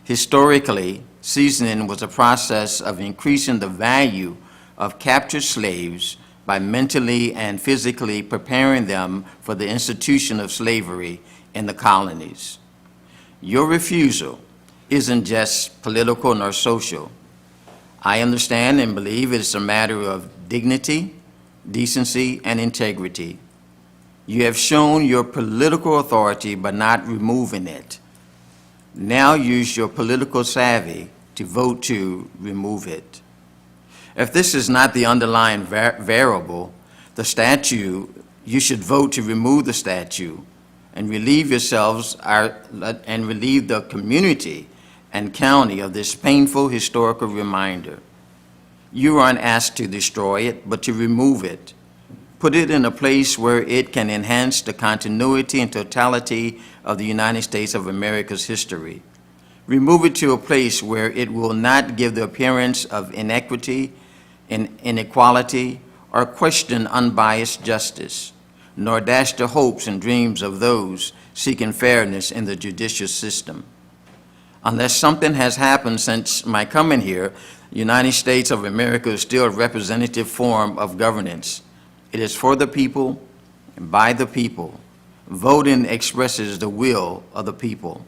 Historically, seasoning was a process of increasing the value of captured slaves by mentally and physically preparing them for the institution of slavery in the colonies. Your refusal isn't just political nor social. I understand and believe it is a matter of dignity, decency, and integrity. You have shown your political authority by not removing it. Now use your political savvy to vote to remove it. If this is not the underlying variable, the statue, you should vote to remove the statue and relieve yourselves and relieve the community and county of this painful historical reminder. You aren't asked to destroy it, but to remove it. Put it in a place where it can enhance the continuity and totality of the United States of America's history. Remove it to a place where it will not give the appearance of inequity, inequality, or question unbiased justice, nor dash the hopes and dreams of those seeking fairness in the judicial system. Unless something has happened since my coming here, the United States of America is still a representative form of governance. It is for the people and by the people. Voting expresses the will of the people.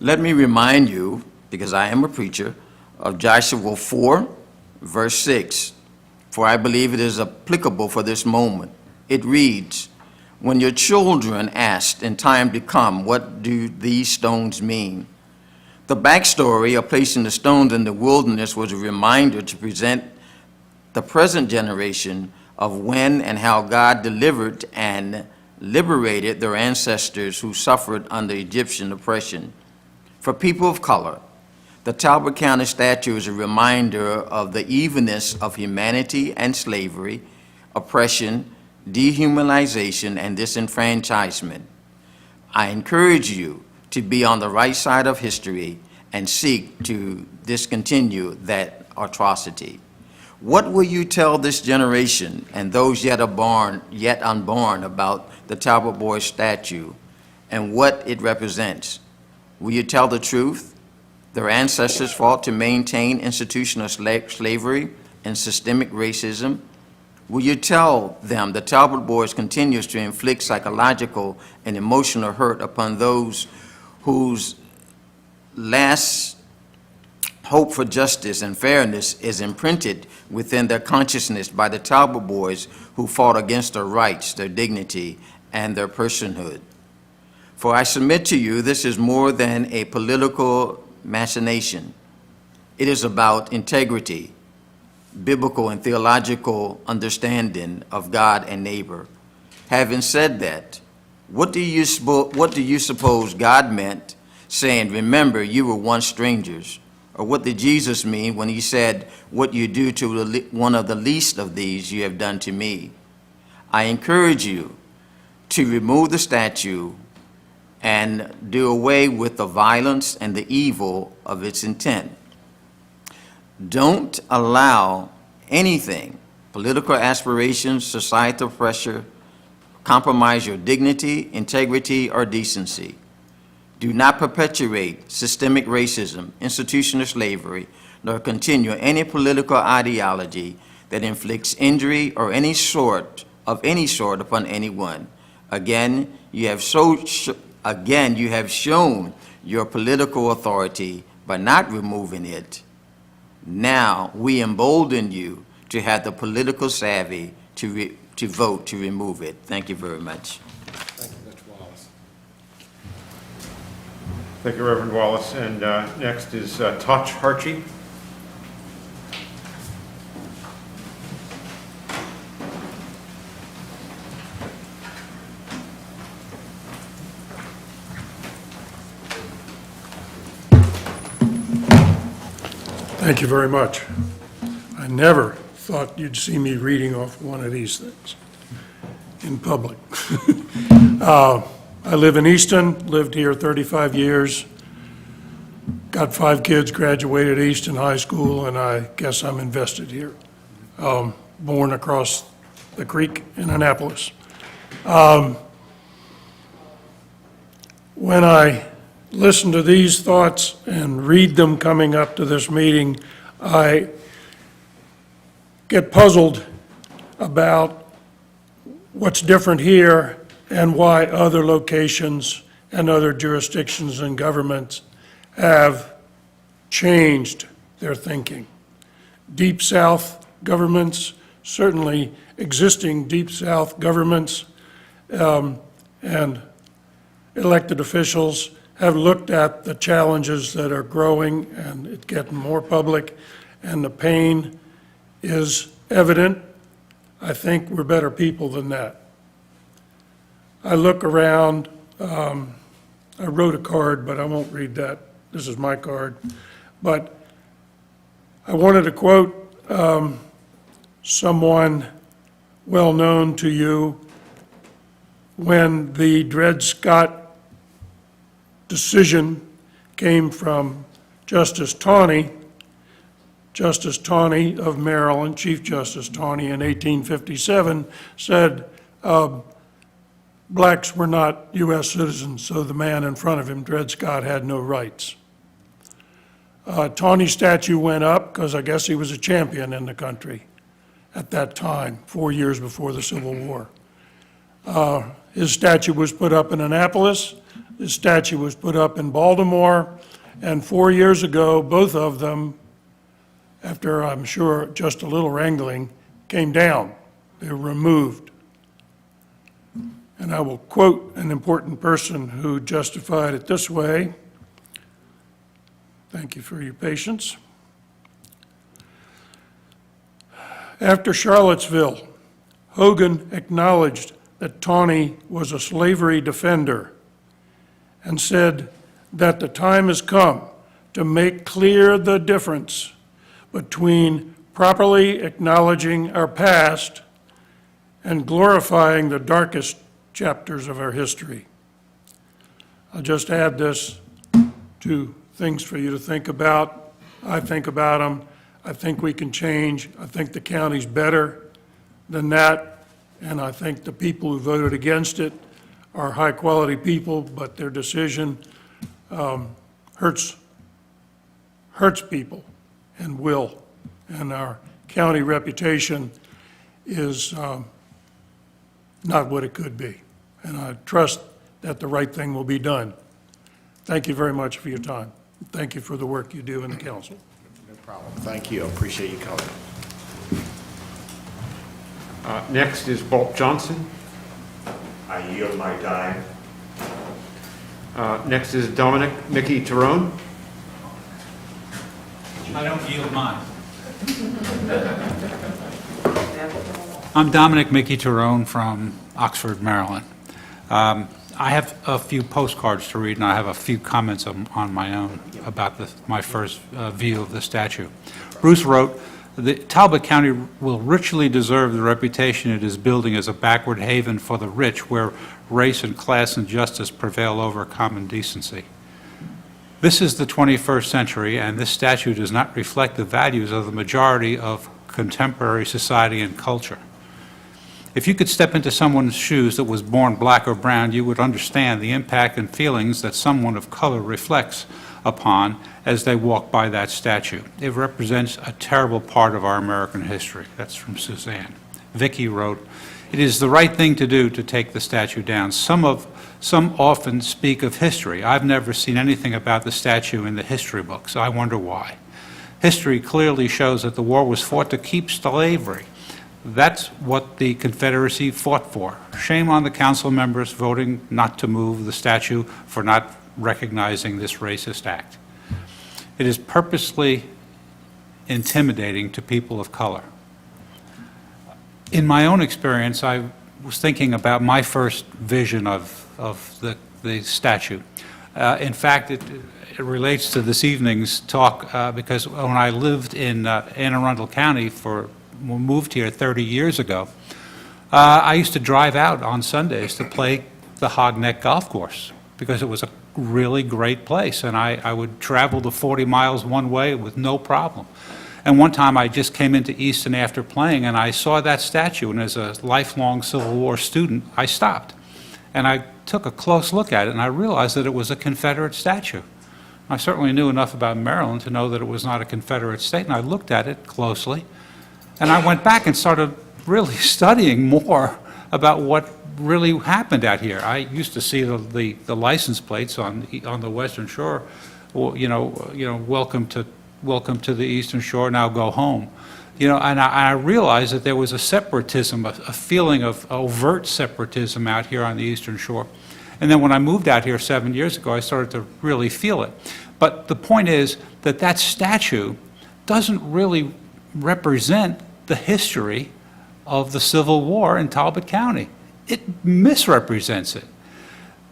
Let me remind you, because I am a preacher, of Joshua 4, verse 6, for I believe it is applicable for this moment. It reads, "When your children ask in time to come, what do these stones mean?" The backstory of placing the stones in the wilderness was a reminder to present the present generation of when and how God delivered and liberated their ancestors who suffered under Egyptian oppression. For people of color, the Talbot County statue is a reminder of the evenness of humanity and slavery, oppression, dehumanization, and disenfranchisement. I encourage you to be on the right side of history and seek to discontinue that atrocity. What will you tell this generation and those yet unborn about the Talbot Boy statue and what it represents? Will you tell the truth? Their ancestors fought to maintain institutional slavery and systemic racism. Will you tell them the Talbot Boys continues to inflict psychological and emotional hurt upon those whose last hope for justice and fairness is imprinted within their consciousness by the Talbot Boys who fought against their rights, their dignity, and their personhood? For I submit to you, this is more than a political machination. It is about integrity, biblical and theological understanding of God and neighbor. Having said that, what do you suppose God meant saying, "Remember, you were once strangers"? Or what did Jesus mean when he said, "What you do to one of the least of these, you have done to me"? I encourage you to remove the statue and do away with the violence and the evil of its intent. Don't allow anything, political aspirations, societal pressure, compromise your dignity, integrity, or decency. Do not perpetuate systemic racism, institutional slavery, nor continue any political ideology that inflicts injury or any sort upon anyone. Again, you have shown your political authority by not removing it. Now we embolden you to have the political savvy to vote to remove it. Thank you very much. Thank you, Mr. Wallace. Thank you, Reverend Wallace. And next is Toch Harchie. Thank you very much. I never thought you'd see me reading off one of these things in public. I live in Easton, lived here 35 years, got 5 kids, graduated Easton High School, and I guess I'm invested here. Born across the creek in Annapolis. When I listen to these thoughts and read them coming up to this meeting, I get puzzled about what's different here and why other locations and other jurisdictions and governments have changed their thinking. Deep South governments, certainly existing Deep South governments, and elected officials have looked at the challenges that are growing, and it's getting more public, and the pain is evident. I think we're better people than that. I look around, I wrote a card, but I won't read that. This is my card. But I wanted to quote someone well known to you. When the Dred Scott decision came from Justice Taney of Maryland, Chief Justice Taney in 1857, said blacks were not U.S. citizens, so the man in front of him, Dred Scott, had no rights. Taney's statue went up because I guess he was a champion in the country at that time, 4 years before the Civil War. His statue was put up in Annapolis, his statue was put up in Baltimore, and 4 years ago, both of them, after I'm sure just a little wrangling, came down. They were removed. And I will quote an important person who justified it this way. Thank you for your patience. After Charlottesville, Hogan acknowledged that Taney was a slavery defender and said that the time has come to make clear the difference between properly acknowledging our past and glorifying the darkest chapters of our history. I'll just add this to things for you to think about. I think about them. I think we can change. I think the county's better than that. And I think the people who voted against it are high-quality people, but their decision hurts people and will. And our county reputation is not what it could be. And I trust that the right thing will be done. Thank you very much for your time. Thank you for the work you do in the council. No problem. Thank you. I appreciate you coming. Next is Bolt Johnson. I yield my time. Next is Dominic Mickey Tyrone. I don't yield mine. I'm Dominic Mickey Tyrone from Oxford, Maryland. I have a few postcards to read, and I have a few comments on my own about my first view of the statute. Bruce wrote, "The Talbot County will richly deserve the reputation it is building as a backward haven for the rich, where race and class injustice prevail over common decency. This is the 21st century, and this statute does not reflect the values of the majority of contemporary society and culture. If you could step into someone's shoes that was born black or brown, you would understand the impact and feelings that someone of color reflects upon as they walk by that statue. It represents a terrible part of our American history." That's from Suzanne. Vicky wrote, "It is the right thing to do to take the statue down. Some often speak of history. I've never seen anything about the statue in the history books. I wonder why. History clearly shows that the war was fought to keep slavery. That's what the Confederacy fought for. Shame on the council members voting not to move the statue for not recognizing this racist act. It is purposely intimidating to people of color." In my own experience, I was thinking about my first vision of the statute. In fact, it relates to this evening's talk because when I lived in Anne Arundel County moved here 30 years ago, I used to drive out on Sundays to play the Hog Neck Golf Course because it was a really great place, and I would travel the 40 miles one way with no problem. And one time I just came into Easton after playing and I saw that statue, and as a lifelong Civil War student, I stopped. And I took a close look at it and I realized that it was a Confederate statue. I certainly knew enough about Maryland to know that it was not a Confederate state, and I looked at it closely. And I went back and started really studying more about what really happened out here. I used to see the license plates on the Western Shore, welcome to the Eastern Shore, now go home. And I realized that there was a separatism, a feeling of overt separatism out here on the Eastern Shore. And then when I moved out here 7 years ago, I started to really feel it. But the point is that that statue doesn't really represent the history of the Civil War in Talbot County. It misrepresents it.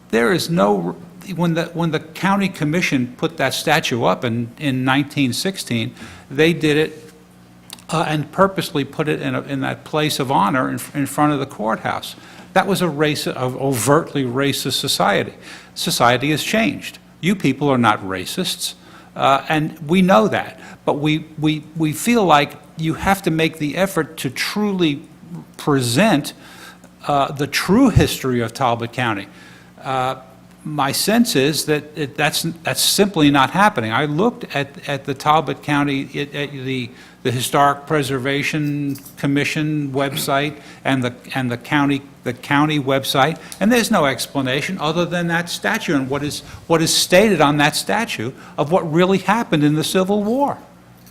There is no, when the county commission put that statue up in 1916, they did it and purposely put it in that place of honor in front of the courthouse. That was an overtly racist society. Society has changed. You people are not racists, and we know that. But we feel like you have to make the effort to truly present the true history of Talbot County. My sense is that that's simply not happening. I looked at the Talbot County, at the Historic Preservation Commission website and the county website, and there's no explanation other than that statue and what is stated on that statue of what really happened in the Civil War.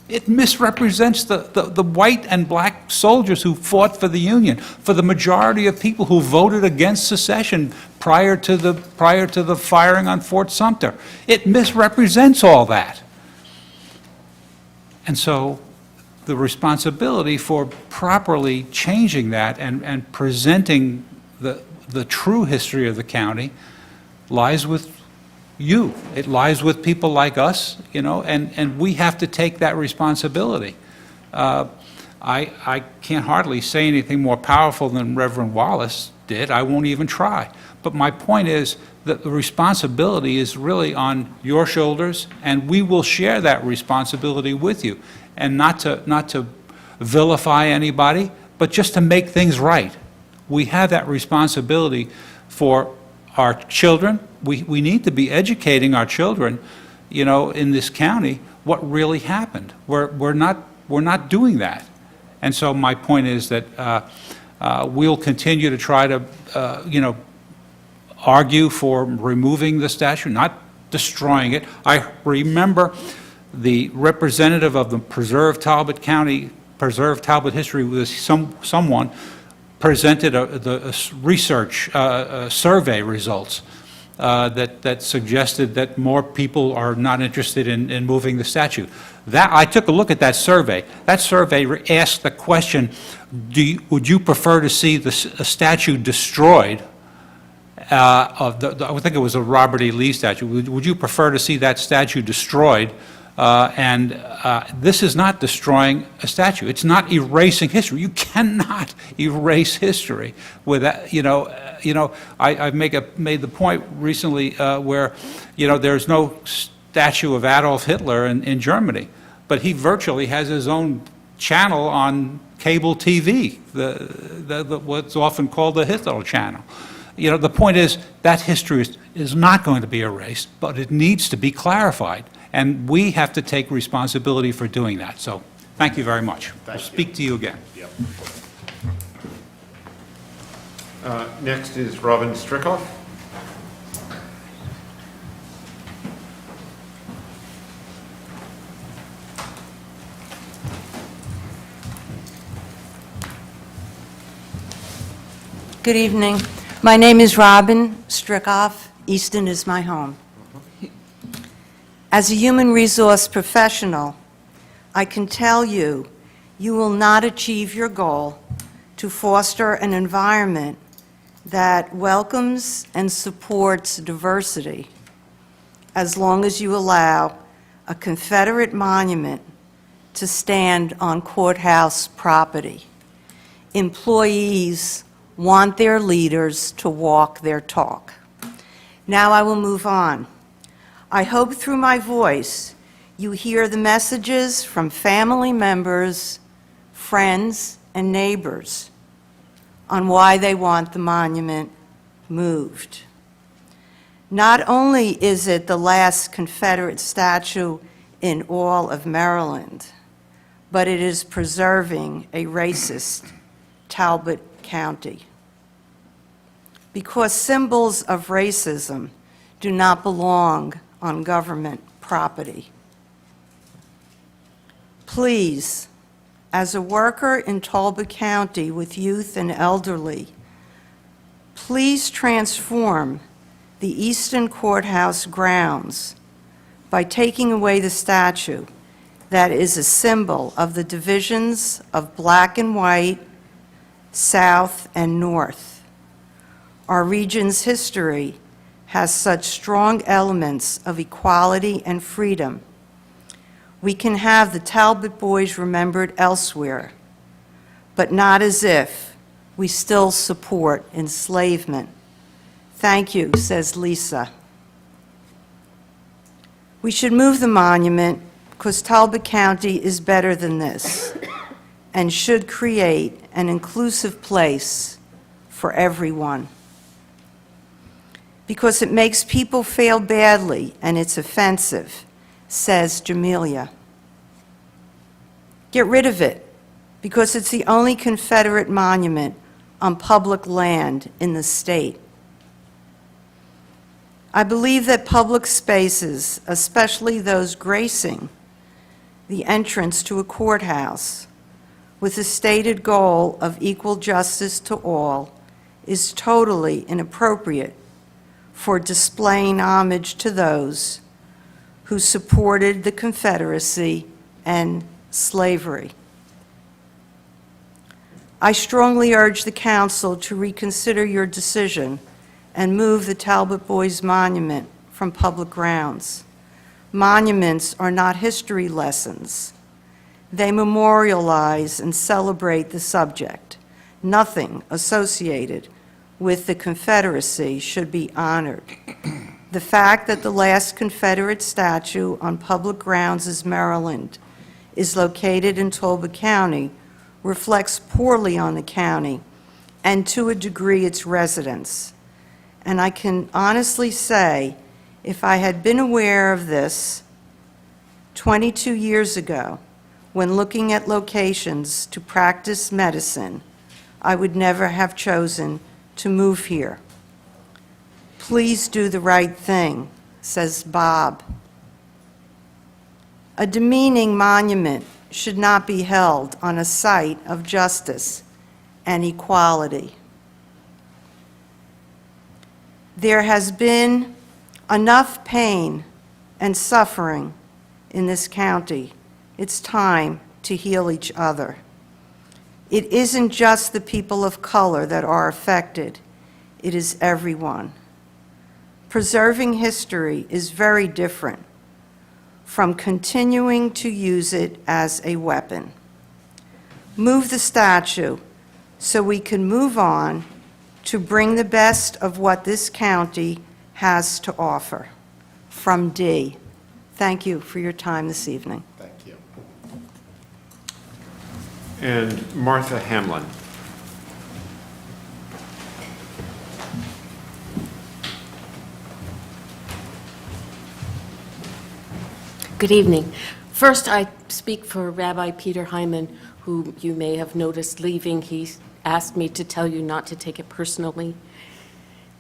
It misrepresents the white and black soldiers who fought for the Union, for the majority of people who voted against secession prior to the firing on Fort Sumter. It misrepresents all that. And so the responsibility for properly changing that and presenting the true history of the county lies with you. It lies with people like us, and we have to take that responsibility. I can't hardly say anything more powerful than Reverend Wallace did. I won't even try. But my point is that the responsibility is really on your shoulders, and we will share that responsibility with you. And not to vilify anybody, but just to make things right. We have that responsibility for our children. We need to be educating our children, in this county, what really happened. We're not doing that. And so my point is that we'll continue to try to, argue for removing the statue, not destroying it. I remember the representative of the Preserve Talbot history was someone presented the research survey results that suggested that more people are not interested in moving the statue. I took a look at that survey. That survey asked the question, would you prefer to see a statue destroyed? I think it was a Robert E. Lee statue. Would you prefer to see that statue destroyed? This is not destroying a statue. It's not erasing history. You cannot erase history with that. I made the point recently where there's no statue of Adolf Hitler in Germany, but he virtually has his own channel on cable TV, what's often called the Hitler channel. The point is that history is not going to be erased, but it needs to be clarified. And we have to take responsibility for doing that. So thank you very much. We'll speak to you again. Yep. Next is Robin Strickoff. Good evening. My name is Robin Strickoff. Easton is my home. As a human resource professional, I can tell you, you will not achieve your goal to foster an environment that welcomes and supports diversity as long as you allow a Confederate monument to stand on courthouse property. Employees want their leaders to walk their talk. Now I will move on. I hope through my voice You hear the messages from family members, friends, and neighbors on why they want the monument moved. Not only is it the last Confederate statue in all of Maryland, but it is preserving a racist Talbot County. Because symbols of racism do not belong on government property. Please, as a worker in Talbot County with youth and elderly, please transform the Easton Courthouse grounds by taking away the statue that is a symbol of the divisions of black and white, south and north. Our region's history has such strong elements of equality and freedom. We can have the Talbot boys remembered elsewhere, but not as if we still support enslavement. Thank you, says Lisa. We should move the monument because Talbot County is better than this and should create an inclusive place for everyone. Because it makes people feel badly and it's offensive, says Jamelia. Get rid of it, because it's the only Confederate monument on public land in the state. I believe that public spaces, especially those gracing the entrance to a courthouse, with the stated goal of equal justice to all, is totally inappropriate for displaying homage to those who supported the Confederacy and slavery. I strongly urge the council to reconsider your decision and move the Talbot Boys Monument from public grounds. Monuments are not history lessons. They memorialize and celebrate the subject. Nothing associated with the Confederacy should be honored. The fact that the last Confederate statue on public grounds in Maryland is located in Talbot County reflects poorly on the county and, to a degree, its residents. And I can honestly say, if I had been aware of this 22 years ago, when looking at locations to practice medicine, I would never have chosen to move here. Please do the right thing, says Bob. A demeaning monument should not be held on a site of justice and equality. There has been enough pain and suffering in this county. It's time to heal each other. It isn't just the people of color that are affected, it is everyone. Preserving history is very different from continuing to use it as a weapon. Move the statue so we can move on to bring the best of what this county has to offer. From D. Thank you for your time this evening. Thank you. And Martha Hamlin. Good evening. First, I speak for Rabbi Peter Hyman, who you may have noticed leaving. He asked me to tell you not to take it personally,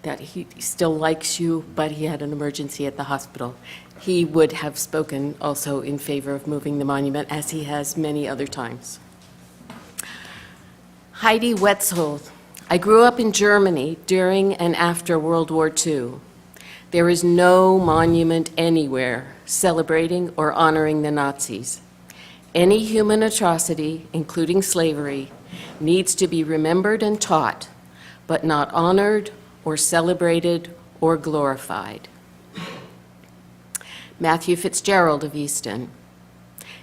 that he still likes you, but he had an emergency at the hospital. He would have spoken also in favor of moving the monument, as he has many other times. Heidi Wetzel. I grew up in Germany during and after World War II. There is no monument anywhere celebrating or honoring the Nazis. Any human atrocity, including slavery, needs to be remembered and taught, but not honored or celebrated or glorified. Matthew Fitzgerald of Easton.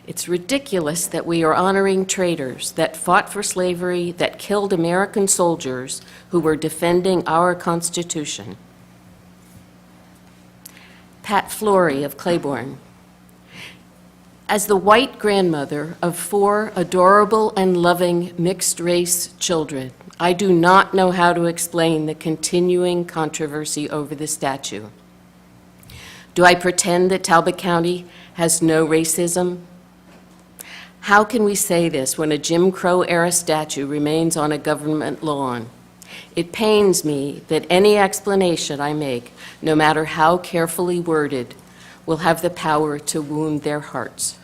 It's ridiculous that we are honoring traitors that fought for slavery, that killed American soldiers who were defending our Constitution. Pat Flory of Claiborne. As the white grandmother of 4 adorable and loving mixed-race children, I do not know how to explain the continuing controversy over the statue. Do I pretend that Talbot County has no racism? How can we say this when a Jim Crow-era statue remains on a government lawn? It pains me that any explanation I make, no matter how carefully worded, will have the power to wound their hearts.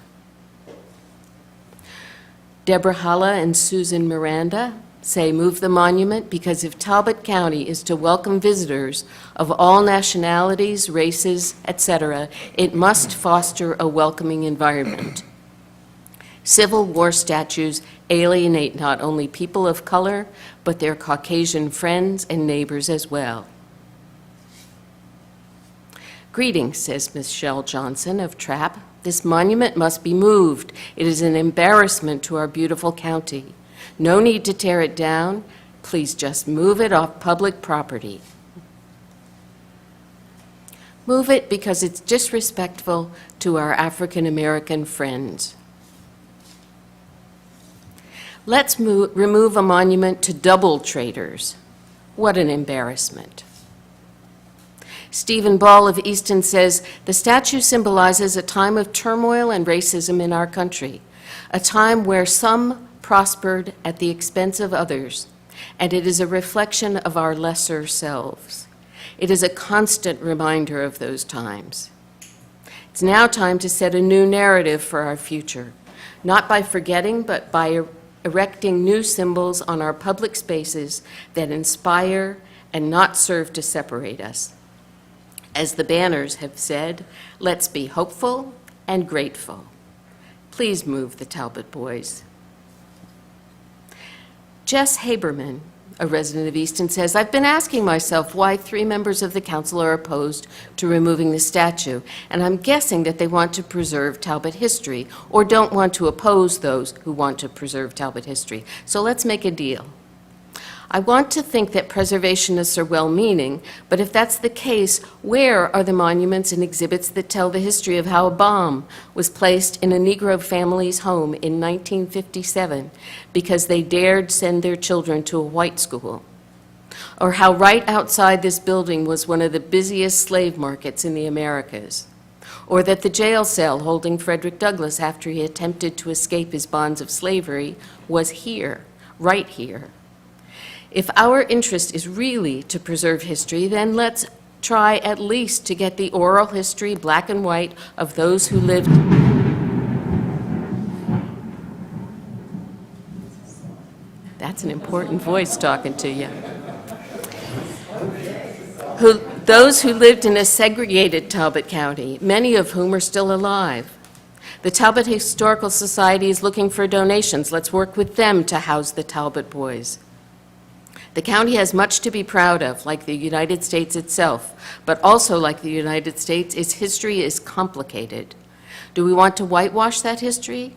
Deborah Halla and Susan Miranda say move the monument because if Talbot County is to welcome visitors of all nationalities, races, etc., it must foster a welcoming environment. Civil War statues alienate not only people of color, but their Caucasian friends and neighbors as well. Greetings, says Michelle Johnson of Trapp. This monument must be moved. It is an embarrassment to our beautiful county. No need to tear it down. Please just move it off public property. Move it because it's disrespectful to our African American friends. Let's remove a monument to double traders. What an embarrassment. Stephen Ball of Easton says, the statue symbolizes a time of turmoil and racism in our country, a time where some prospered at the expense of others, and it is a reflection of our lesser selves. It is a constant reminder of those times. It's now time to set a new narrative for our future, not by forgetting, but by erecting new symbols on our public spaces that inspire and not serve to separate us. As the banners have said, let's be hopeful and grateful. Please move the Talbot boys. Jess Haberman, a resident of Easton, says, I've been asking myself why 3 members of the council are opposed to removing the statue, and I'm guessing that they want to preserve Talbot history or don't want to oppose those who want to preserve Talbot history. So let's make a deal. I want to think that preservationists are well-meaning, but if that's the case, where are the monuments and exhibits that tell the history of how a bomb was placed in a Negro family's home in 1957 because they dared send their children to a white school? Or how right outside this building was one of the busiest slave markets in the Americas? Or that the jail cell holding Frederick Douglass after he attempted to escape his bonds of slavery was here, right here? If our interest is really to preserve history, then let's try at least to get the oral history, black and white, of those who lived. That's an important voice talking to you. Those who lived in a segregated Talbot County, many of whom are still alive. The Talbot Historical Society is looking for donations. Let's work with them to house the Talbot boys. The county has much to be proud of, like the United States itself, but also like the United States, its history is complicated. Do we want to whitewash that history?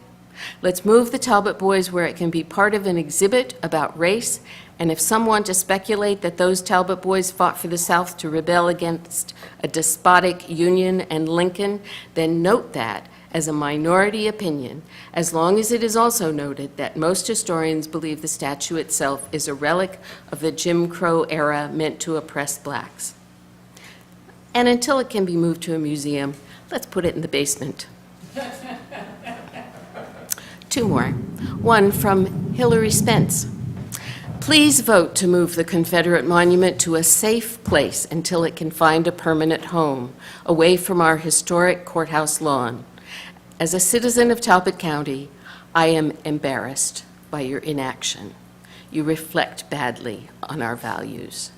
Let's move the Talbot boys where it can be part of an exhibit about race, and if some want to speculate that those Talbot boys fought for the South to rebel against a despotic Union and Lincoln, then note that as a minority opinion, as long as it is also noted that most historians believe the statue itself is a relic of the Jim Crow era meant to oppress blacks. And until it can be moved to a museum, let's put it in the basement. 2 more. One from Hillary Spence. Please vote to move the Confederate monument to a safe place until it can find a permanent home, away from our historic courthouse lawn. As a citizen of Talbot County, I am embarrassed by your inaction. You reflect badly on our values.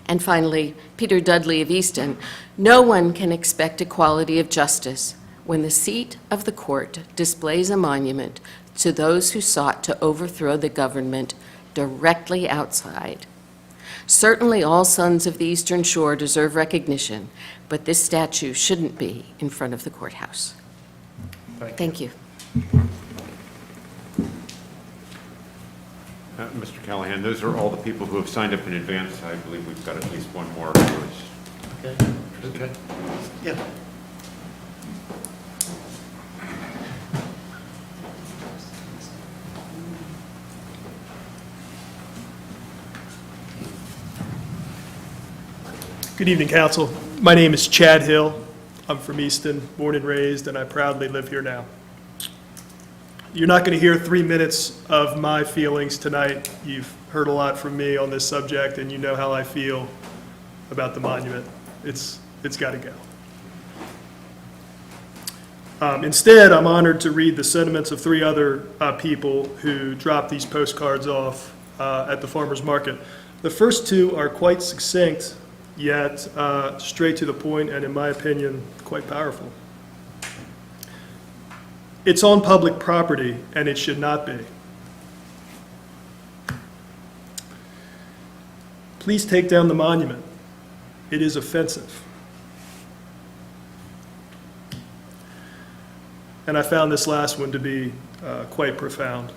And finally, Peter Dudley of Easton, no one can expect equality of justice when the seat of the court displays a monument to those who sought to overthrow the government directly outside. Certainly all sons of the Eastern Shore deserve recognition, but this statue shouldn't be in front of the courthouse. Thank you. Mr. Callahan, those are all the people who have signed up in advance. I believe we've got at least one more. Okay. Yeah. Good evening, Council. My name is Chad Hill. I'm from Easton, born and raised, and I proudly live here now. You're not going to hear 3 minutes of my feelings tonight. You've heard a lot from me on this subject, and you know how I feel about the monument. It's got to go. Instead, I'm honored to read the sentiments of 3 other people who dropped these postcards off at the farmer's market. The first 2 are quite succinct, yet straight to the point, and in my opinion, quite powerful. It's on public property, and it should not be. Please take down the monument. It is offensive. And I found this last one to be quite profound.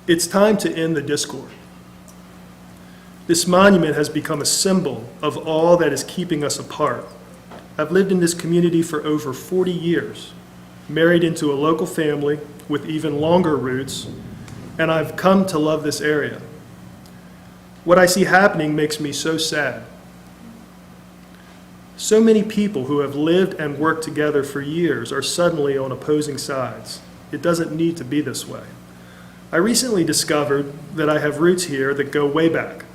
It's time to end the discord. This monument has become a symbol of all that is keeping us apart. I've lived in this community for over 40 years, married into a local family with even longer roots, and I've come to love this area. What I see happening makes me so sad. So many people who have lived and worked together for years are suddenly on opposing sides. It doesn't need to be this way. I recently discovered that I have roots here that go way back.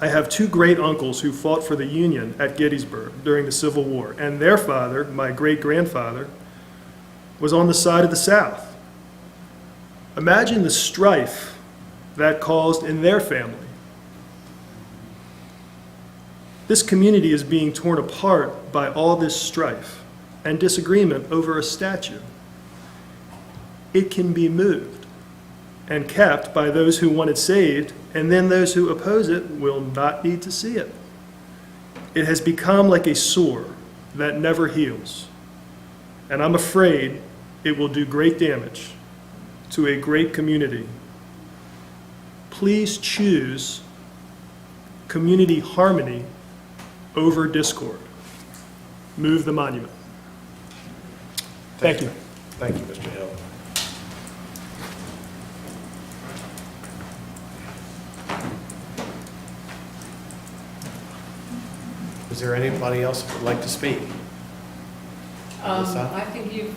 I have 2 great uncles who fought for the Union at Gettysburg during the Civil War, and their father, my great-grandfather, was on the side of the South. Imagine the strife that caused in their family. This community is being torn apart by all this strife and disagreement over a statue. It can be moved and kept by those who want it saved, and then those who oppose it will not need to see it. It has become like a sore that never heals, and I'm afraid it will do great damage to a great community. Please choose community harmony over discord. Move the monument. Thank you. Thank you, Mr. Hill. Is there anybody else who would like to speak? I think you've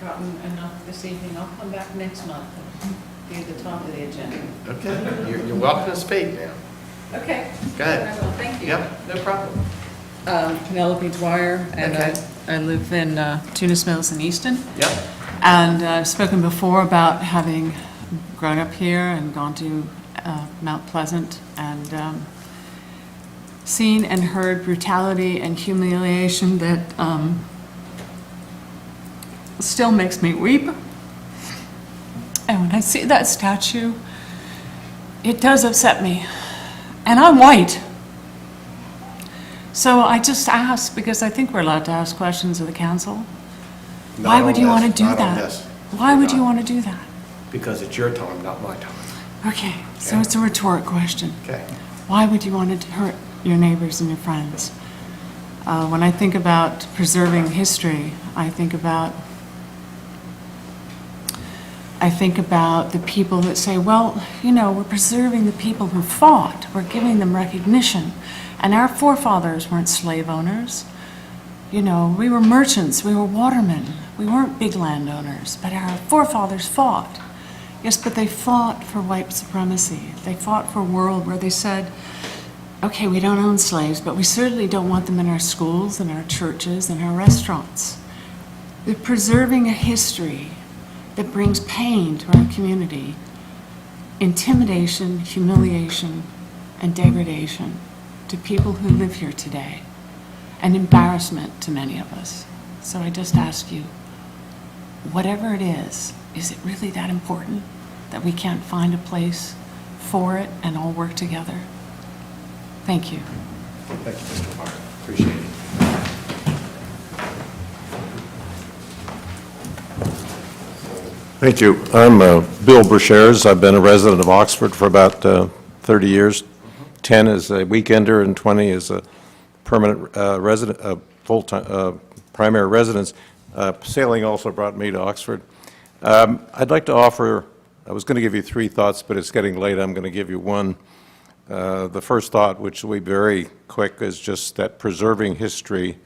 gotten enough this evening. I'll come back next month and be at the top of the agenda. Okay, you're welcome to speak now. Okay. Go ahead. I will. Thank you. Yep, no problem. Penelope Dwyer, and Okay. I live in Tunis Mills in Easton. Yep. And I've spoken before about having grown up here and gone to Mount Pleasant and seen and heard brutality and humiliation that still makes me weep. And when I see that statue, it does upset me. And I'm white. So I just ask, because I think we're allowed to ask questions of the council. Why would you want to do that? Why would you want to do that? Because it's your time, not my time. Okay, so it's a rhetoric question. Okay. Why would you want to hurt your neighbors and your friends? When I think about preserving history, I think about the people that say, well, you know, we're preserving the people who fought. We're giving them recognition. And our forefathers weren't slave owners. You know, we were merchants. We were watermen. We weren't big landowners. But our forefathers fought. Yes, but they fought for white supremacy. They fought for a world where they said, okay, we don't own slaves, but we certainly don't want them in our schools and our churches and our restaurants. They're preserving a history that brings pain to our community, intimidation, humiliation, and degradation to people who live here today, and embarrassment to many of us. So I just ask you, whatever it is it really that important that we can't find a place for it and all work together? Thank you. Thank you, Mr. Park. Appreciate it. Thank you. I'm Bill Brashares. I've been a resident of Oxford for about 30 years. 10 as a weekender and 20 as a permanent resident, full-time primary residence. Sailing also brought me to Oxford. I'd like to offer, I was going to give you 3 thoughts, but it's getting late. I'm going to give you one. The first thought, which will be very quick, is just that preserving history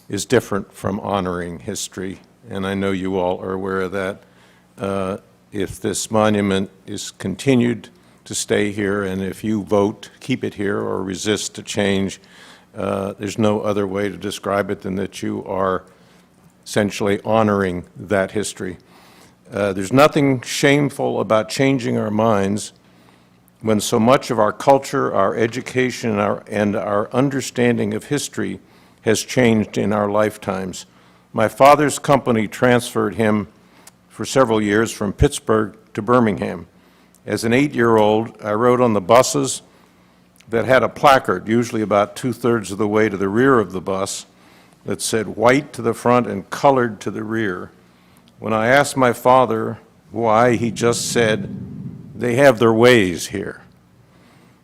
is different from honoring history, and I know you all are aware of that. If this monument is continued to stay here, and if you vote, keep it here or resist to change, there's no other way to describe it than that you are essentially honoring that history. There's nothing shameful about changing our minds when so much of our culture, our education, and our understanding of history has changed in our lifetimes. My father's company transferred him for several years from Pittsburgh to Birmingham. As an 8-year-old, I rode on the buses that had a placard, usually about 2/3 of the way to the rear of the bus, that said white to the front and colored to the rear. When I asked my father why, he just said, "They have their ways here."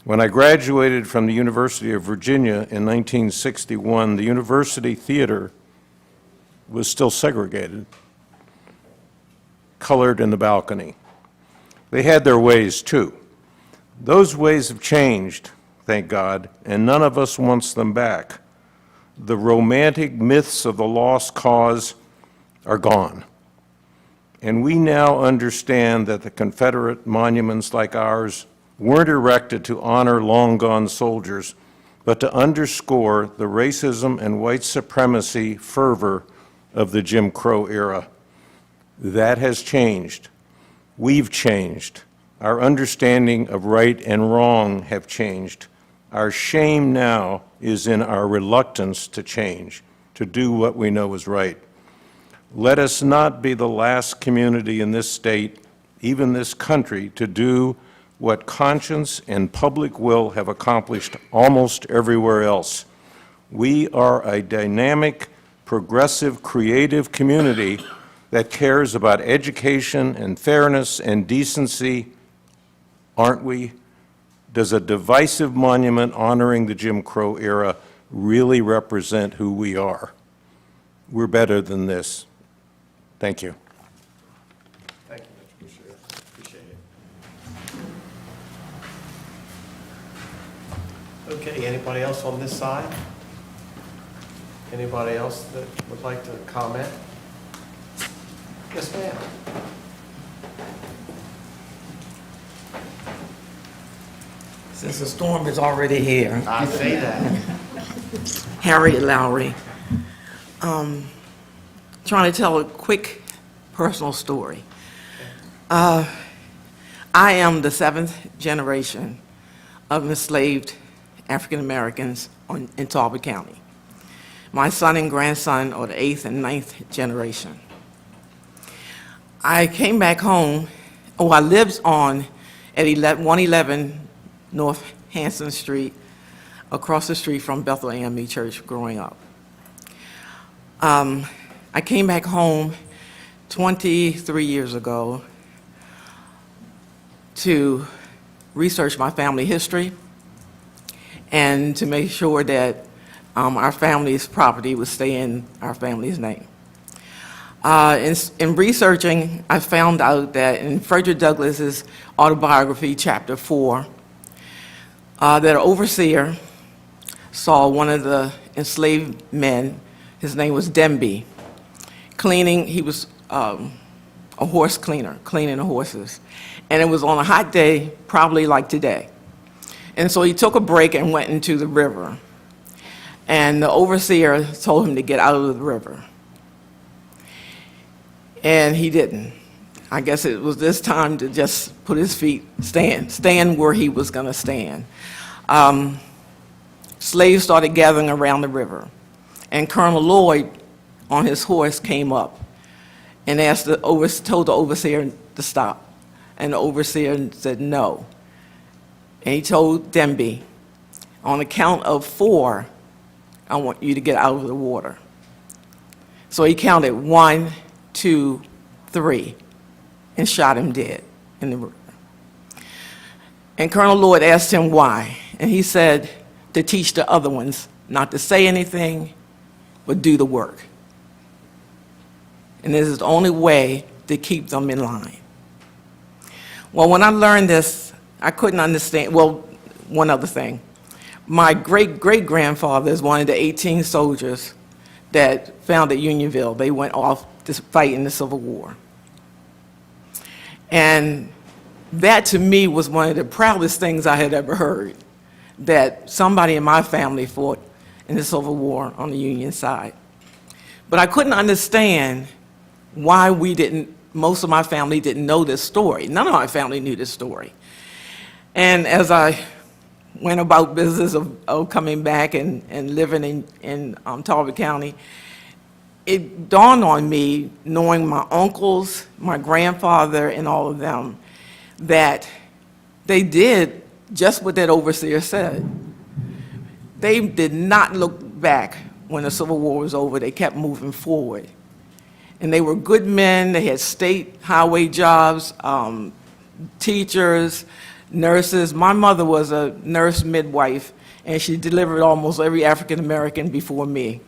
When I graduated from the University of Virginia in 1961, the university theater was still segregated, colored in the balcony. They had their ways too. Those ways have changed, thank God, and none of us wants them back. The romantic myths of the lost cause are gone. And we now understand that the Confederate monuments like ours weren't erected to honor long-gone soldiers, but to underscore the racism and white supremacy fervor of the Jim Crow era. That has changed. We've changed. Our understanding of right and wrong have changed. Our shame now is in our reluctance to change, to do what we know is right. Let us not be the last community in this state, even this country, to do what conscience and public will have accomplished almost everywhere else. We are a dynamic, progressive, creative community that cares about education and fairness and decency, aren't we? Does a divisive monument honoring the Jim Crow era really represent who we are? We're better than this. Thank you. Thank you, Mr. Boucher. Appreciate it. Okay, anybody else on this side? Anybody else that would like to comment? Yes, ma'am. Since the storm is already here. I say that. Harriet Lowry. Trying to tell a quick personal story. I am the 7th generation of enslaved African Americans in Talbot County. My son and grandson are the 8th and 9th generation. I came back home, I lived on at 111 North Hanson Street, across the street from Bethel AME Church growing up. I came back home 23 years ago to research my family history and to make sure that our family's property would stay in our family's name. In researching, I found out that in Frederick Douglass's autobiography, chapter 4, that an overseer saw one of the enslaved men, his name was Demby, cleaning. He was a horse cleaner, cleaning the horses. And it was on a hot day, probably like today. And so he took a break and went into the river. And the overseer told him to get out of the river. And he didn't. I guess it was this time to just put his feet, stand where he was going to stand. Slaves started gathering around the river. And Colonel Lloyd, on his horse, came up and told the overseer to stop. And the overseer said no. And he told Demby, on the count of 4, I want you to get out of the water. So he counted 1, 2, 3, and shot him dead in the river. And Colonel Lloyd asked him why. And he said, to teach the other ones not to say anything, but do the work. And this is the only way to keep them in line. Well, when I learned this, I couldn't understand. Well, one other thing. My great-great-grandfather is one of the 18 soldiers that founded Unionville. They went off to fight in the Civil War. And that, to me, was one of the proudest things I had ever heard, that somebody in my family fought in the Civil War on the Union side. But I couldn't understand why most of my family didn't know this story. None of my family knew this story. And as I went about business of coming back and living in Talbot County, it dawned on me, knowing my uncles, my grandfather, and all of them, that they did just what that overseer said. They did not look back when the Civil War was over. They kept moving forward. And they were good men. They had state highway jobs, teachers, nurses. My mother was a nurse midwife, and she delivered almost every African American before me,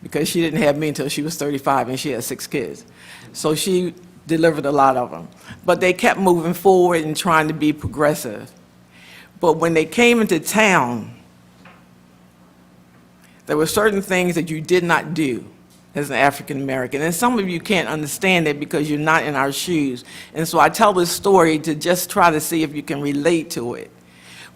because she didn't have me until she was 35, and she had 6 kids. So she delivered a lot of them. But they kept moving forward and trying to be progressive. But when they came into town, there were certain things that you did not do as an African American. And some of you can't understand it because you're not in our shoes. And so I tell this story to just try to see if you can relate to it.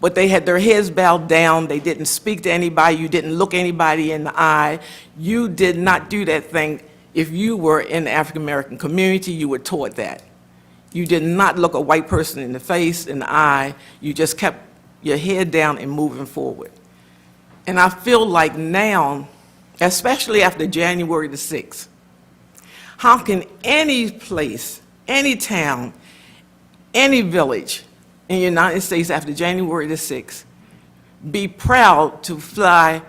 But they had their heads bowed down. They didn't speak to anybody. You didn't look anybody in the eye. You did not do that thing. If you were in the African American community, you were taught that. You did not look a white person in the face, in the eye. You just kept your head down and moving forward. And I feel like now, especially after January the 6th, how can any place, any town, any village in the United States after January the 6th be proud to fly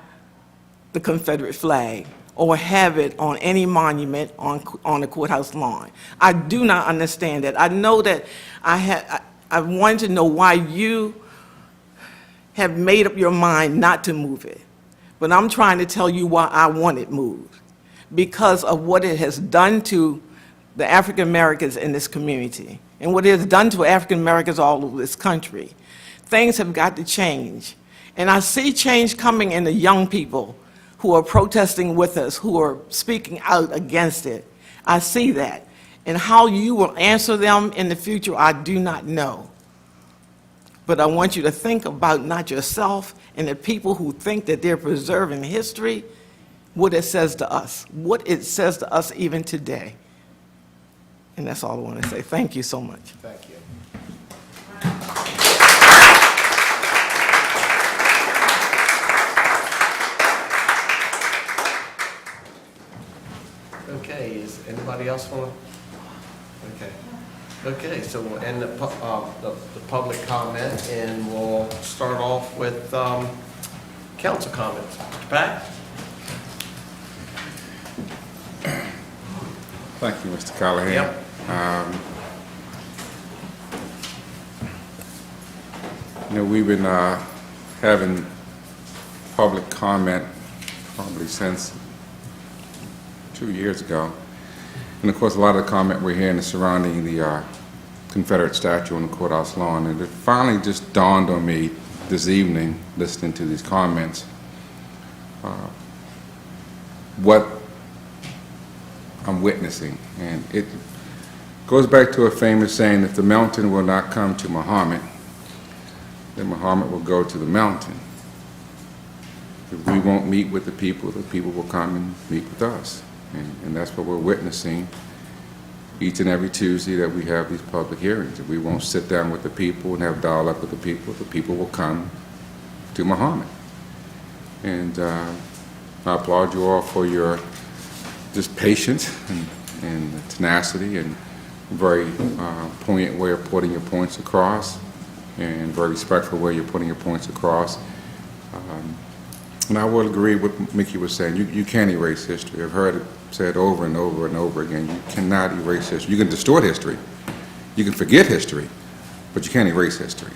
the Confederate flag or have it on any monument on the courthouse lawn? I do not understand that. I know that I wanted to know why you have made up your mind not to move it. But I'm trying to tell you why I want it moved, because of what it has done to the African Americans in this community and what it has done to African Americans all over this country. Things have got to change. And I see change coming in the young people who are protesting with us, who are speaking out against it. I see that. And how you will answer them in the future, I do not know. But I want you to think about not yourself and the people who think that they're preserving history, what it says to us, what it says to us even today. And that's all I want to say. Thank you so much. Thank you. Okay, is anybody else want to? Okay. Okay, so we'll end the public comment, and we'll start off with council comments. Mr. Pack? Thank you, Mr. Callahan. Yep. We've been having public comment probably since 2 years ago. And of course, a lot of the comment we're hearing is surrounding the Confederate statue on the courthouse lawn. And it finally just dawned on me this evening, listening to these comments, what I'm witnessing. And it goes back to a famous saying, if the mountain will not come to Muhammad, then Muhammad will go to the mountain. If we won't meet with the people will come and meet with us. And that's what we're witnessing each and every Tuesday that we have these public hearings. If we won't sit down with the people and have dialogue with the people will come to Muhammad. And I applaud you all for your just patience and tenacity and very poignant way of putting your points across, and very respectful way you're putting your points across. And I will agree with what Mickey was saying. You can't erase history. I've heard it said over and over and over again. You cannot erase history. You can distort history. You can forget history, but you can't erase history.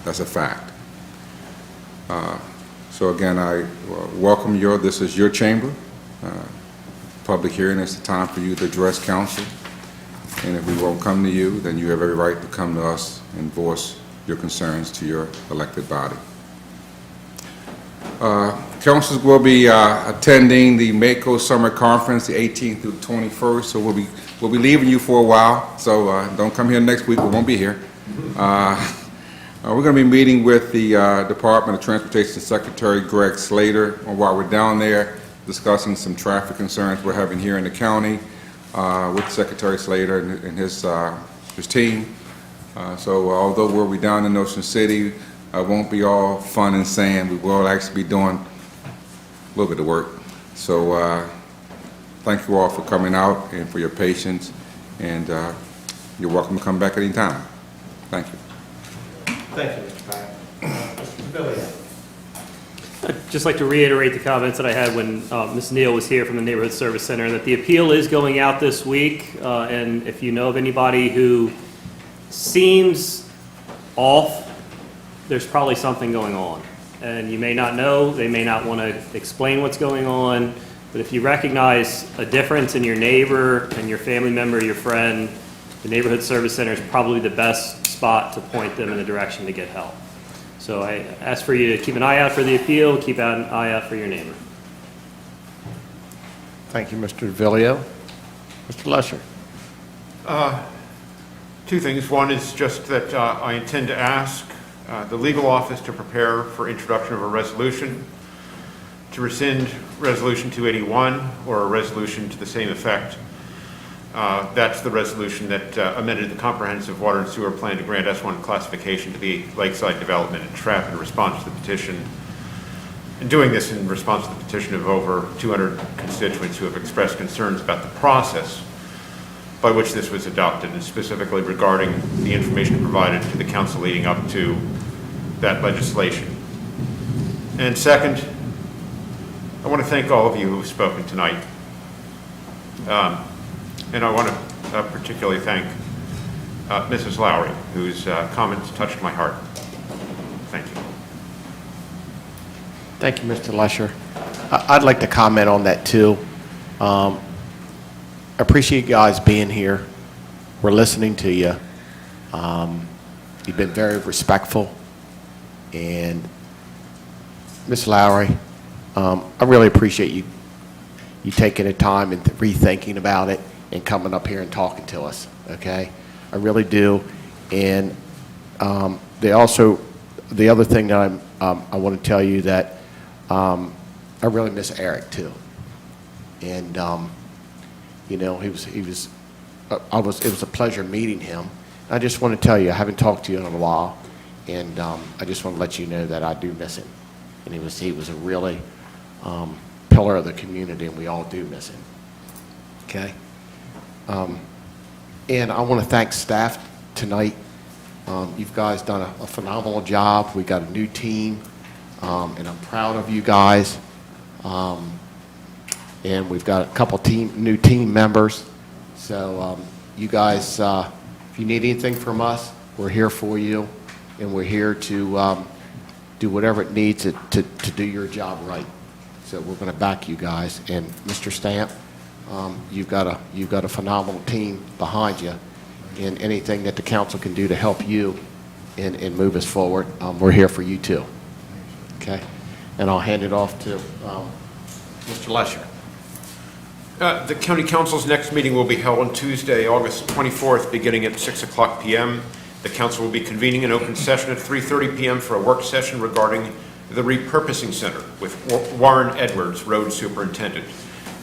That's a fact. So again, I welcome this is your chamber. Public hearing is the time for you to address council. And if we won't come to you, then you have every right to come to us and voice your concerns to your elected body. Councils will be attending the Mako Summer Conference, the 18th through 21st, so we'll be leaving you for a while, so don't come here next week, we won't be here. We're going to be meeting with the Department of Transportation Secretary Greg Slater while we're down there discussing some traffic concerns we're having here in the county with Secretary Slater and his team. So although we'll be down in Ocean City, won't be all fun and sand. We will actually be doing a little bit of work. So thank you all for coming out and for your patience, and you're welcome to come back at any time. Thank you. Thank you, Mr. Pack. Mr. Billy. I'd just like to reiterate the comments that I had when Ms. Neal was here from the Neighborhood Service Center, that the appeal is going out this week, and if you know of anybody who seems off, there's probably something going on. And you may not know, they may not want to explain what's going on, but if you recognize a difference in your neighbor and your family member, your friend, the Neighborhood Service Center is probably the best spot to point them in the direction to get help. So I ask for you to keep an eye out for the appeal, keep an eye out for your neighbor. Thank you, Mr. DeVillio. Mr. Lesher. Two things. One is just that I intend to ask the legal office to prepare for introduction of a resolution to rescind Resolution 281 or a resolution to the same effect. That's the resolution that amended the comprehensive water and sewer plan to grant S1 classification to be lakeside development and TRAP in response to the petition. And doing this in response to the petition of over 200 constituents who have expressed concerns about the process by which this was adopted, and specifically regarding the information provided to the council leading up to that legislation. And second, I want to thank all of you who have spoken tonight. And I want to particularly thank Mrs. Lowry, whose comments touched my heart. Thank you. Thank you, Mr. Lesher. I'd like to comment on that too. I appreciate you guys being here. We're listening to you. You've been very respectful. And Ms. Lowry, I really appreciate you taking the time and rethinking about it and coming up here and talking to us, okay? I really do. And the other thing that I want to tell you that I really miss Eric too. And you know, it was a pleasure meeting him. I just want to tell you, I haven't talked to you in a while, and I just want to let you know that I do miss him. And he was a really pillar of the community, and we all do miss him. Okay. And I want to thank staff tonight. You guys done a phenomenal job. We got a new team, and I'm proud of you guys. And we've got a couple new team members. So you guys, if you need anything from us, we're here for you, and we're here to do whatever it needs to do your job right. So we're going to back you guys. And Mr. Stamp, you've got a phenomenal team behind you, and anything that the council can do to help you and move us forward, we're here for you too. Okay? And I'll hand it off to Mr. Lesher. The County Council's next meeting will be held on Tuesday, August 24th, beginning at 6:00 p.m. The council will be convening an open session at 3:30 p.m. for a work session regarding the repurposing center with Warren Edwards, road superintendent.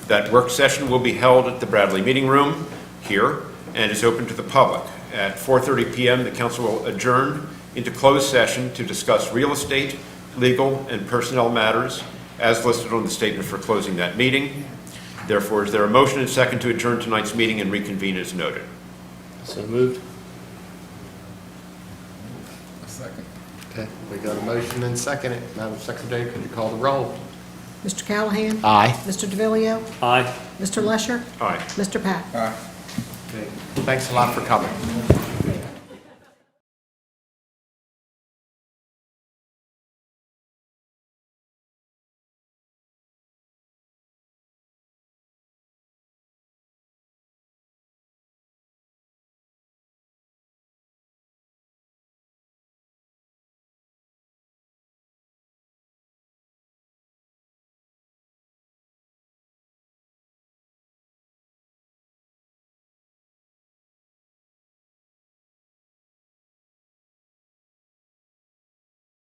That work session will be held at the Bradley Meeting Room here and is open to the public. At 4:30 p.m., the council will adjourn into closed session to discuss real estate, legal, and personnel matters as listed on the statement for closing that meeting. Therefore, is there a motion and second to adjourn tonight's meeting and reconvene as noted? So moved. A second. Okay, we got a motion and second. Madam Secretary, could you call the roll? Mr. Callahan? Aye. Mr. DeVillio? Aye. Mr. Lesher? Aye. Mr. Pack? Aye. Thanks a lot for coming.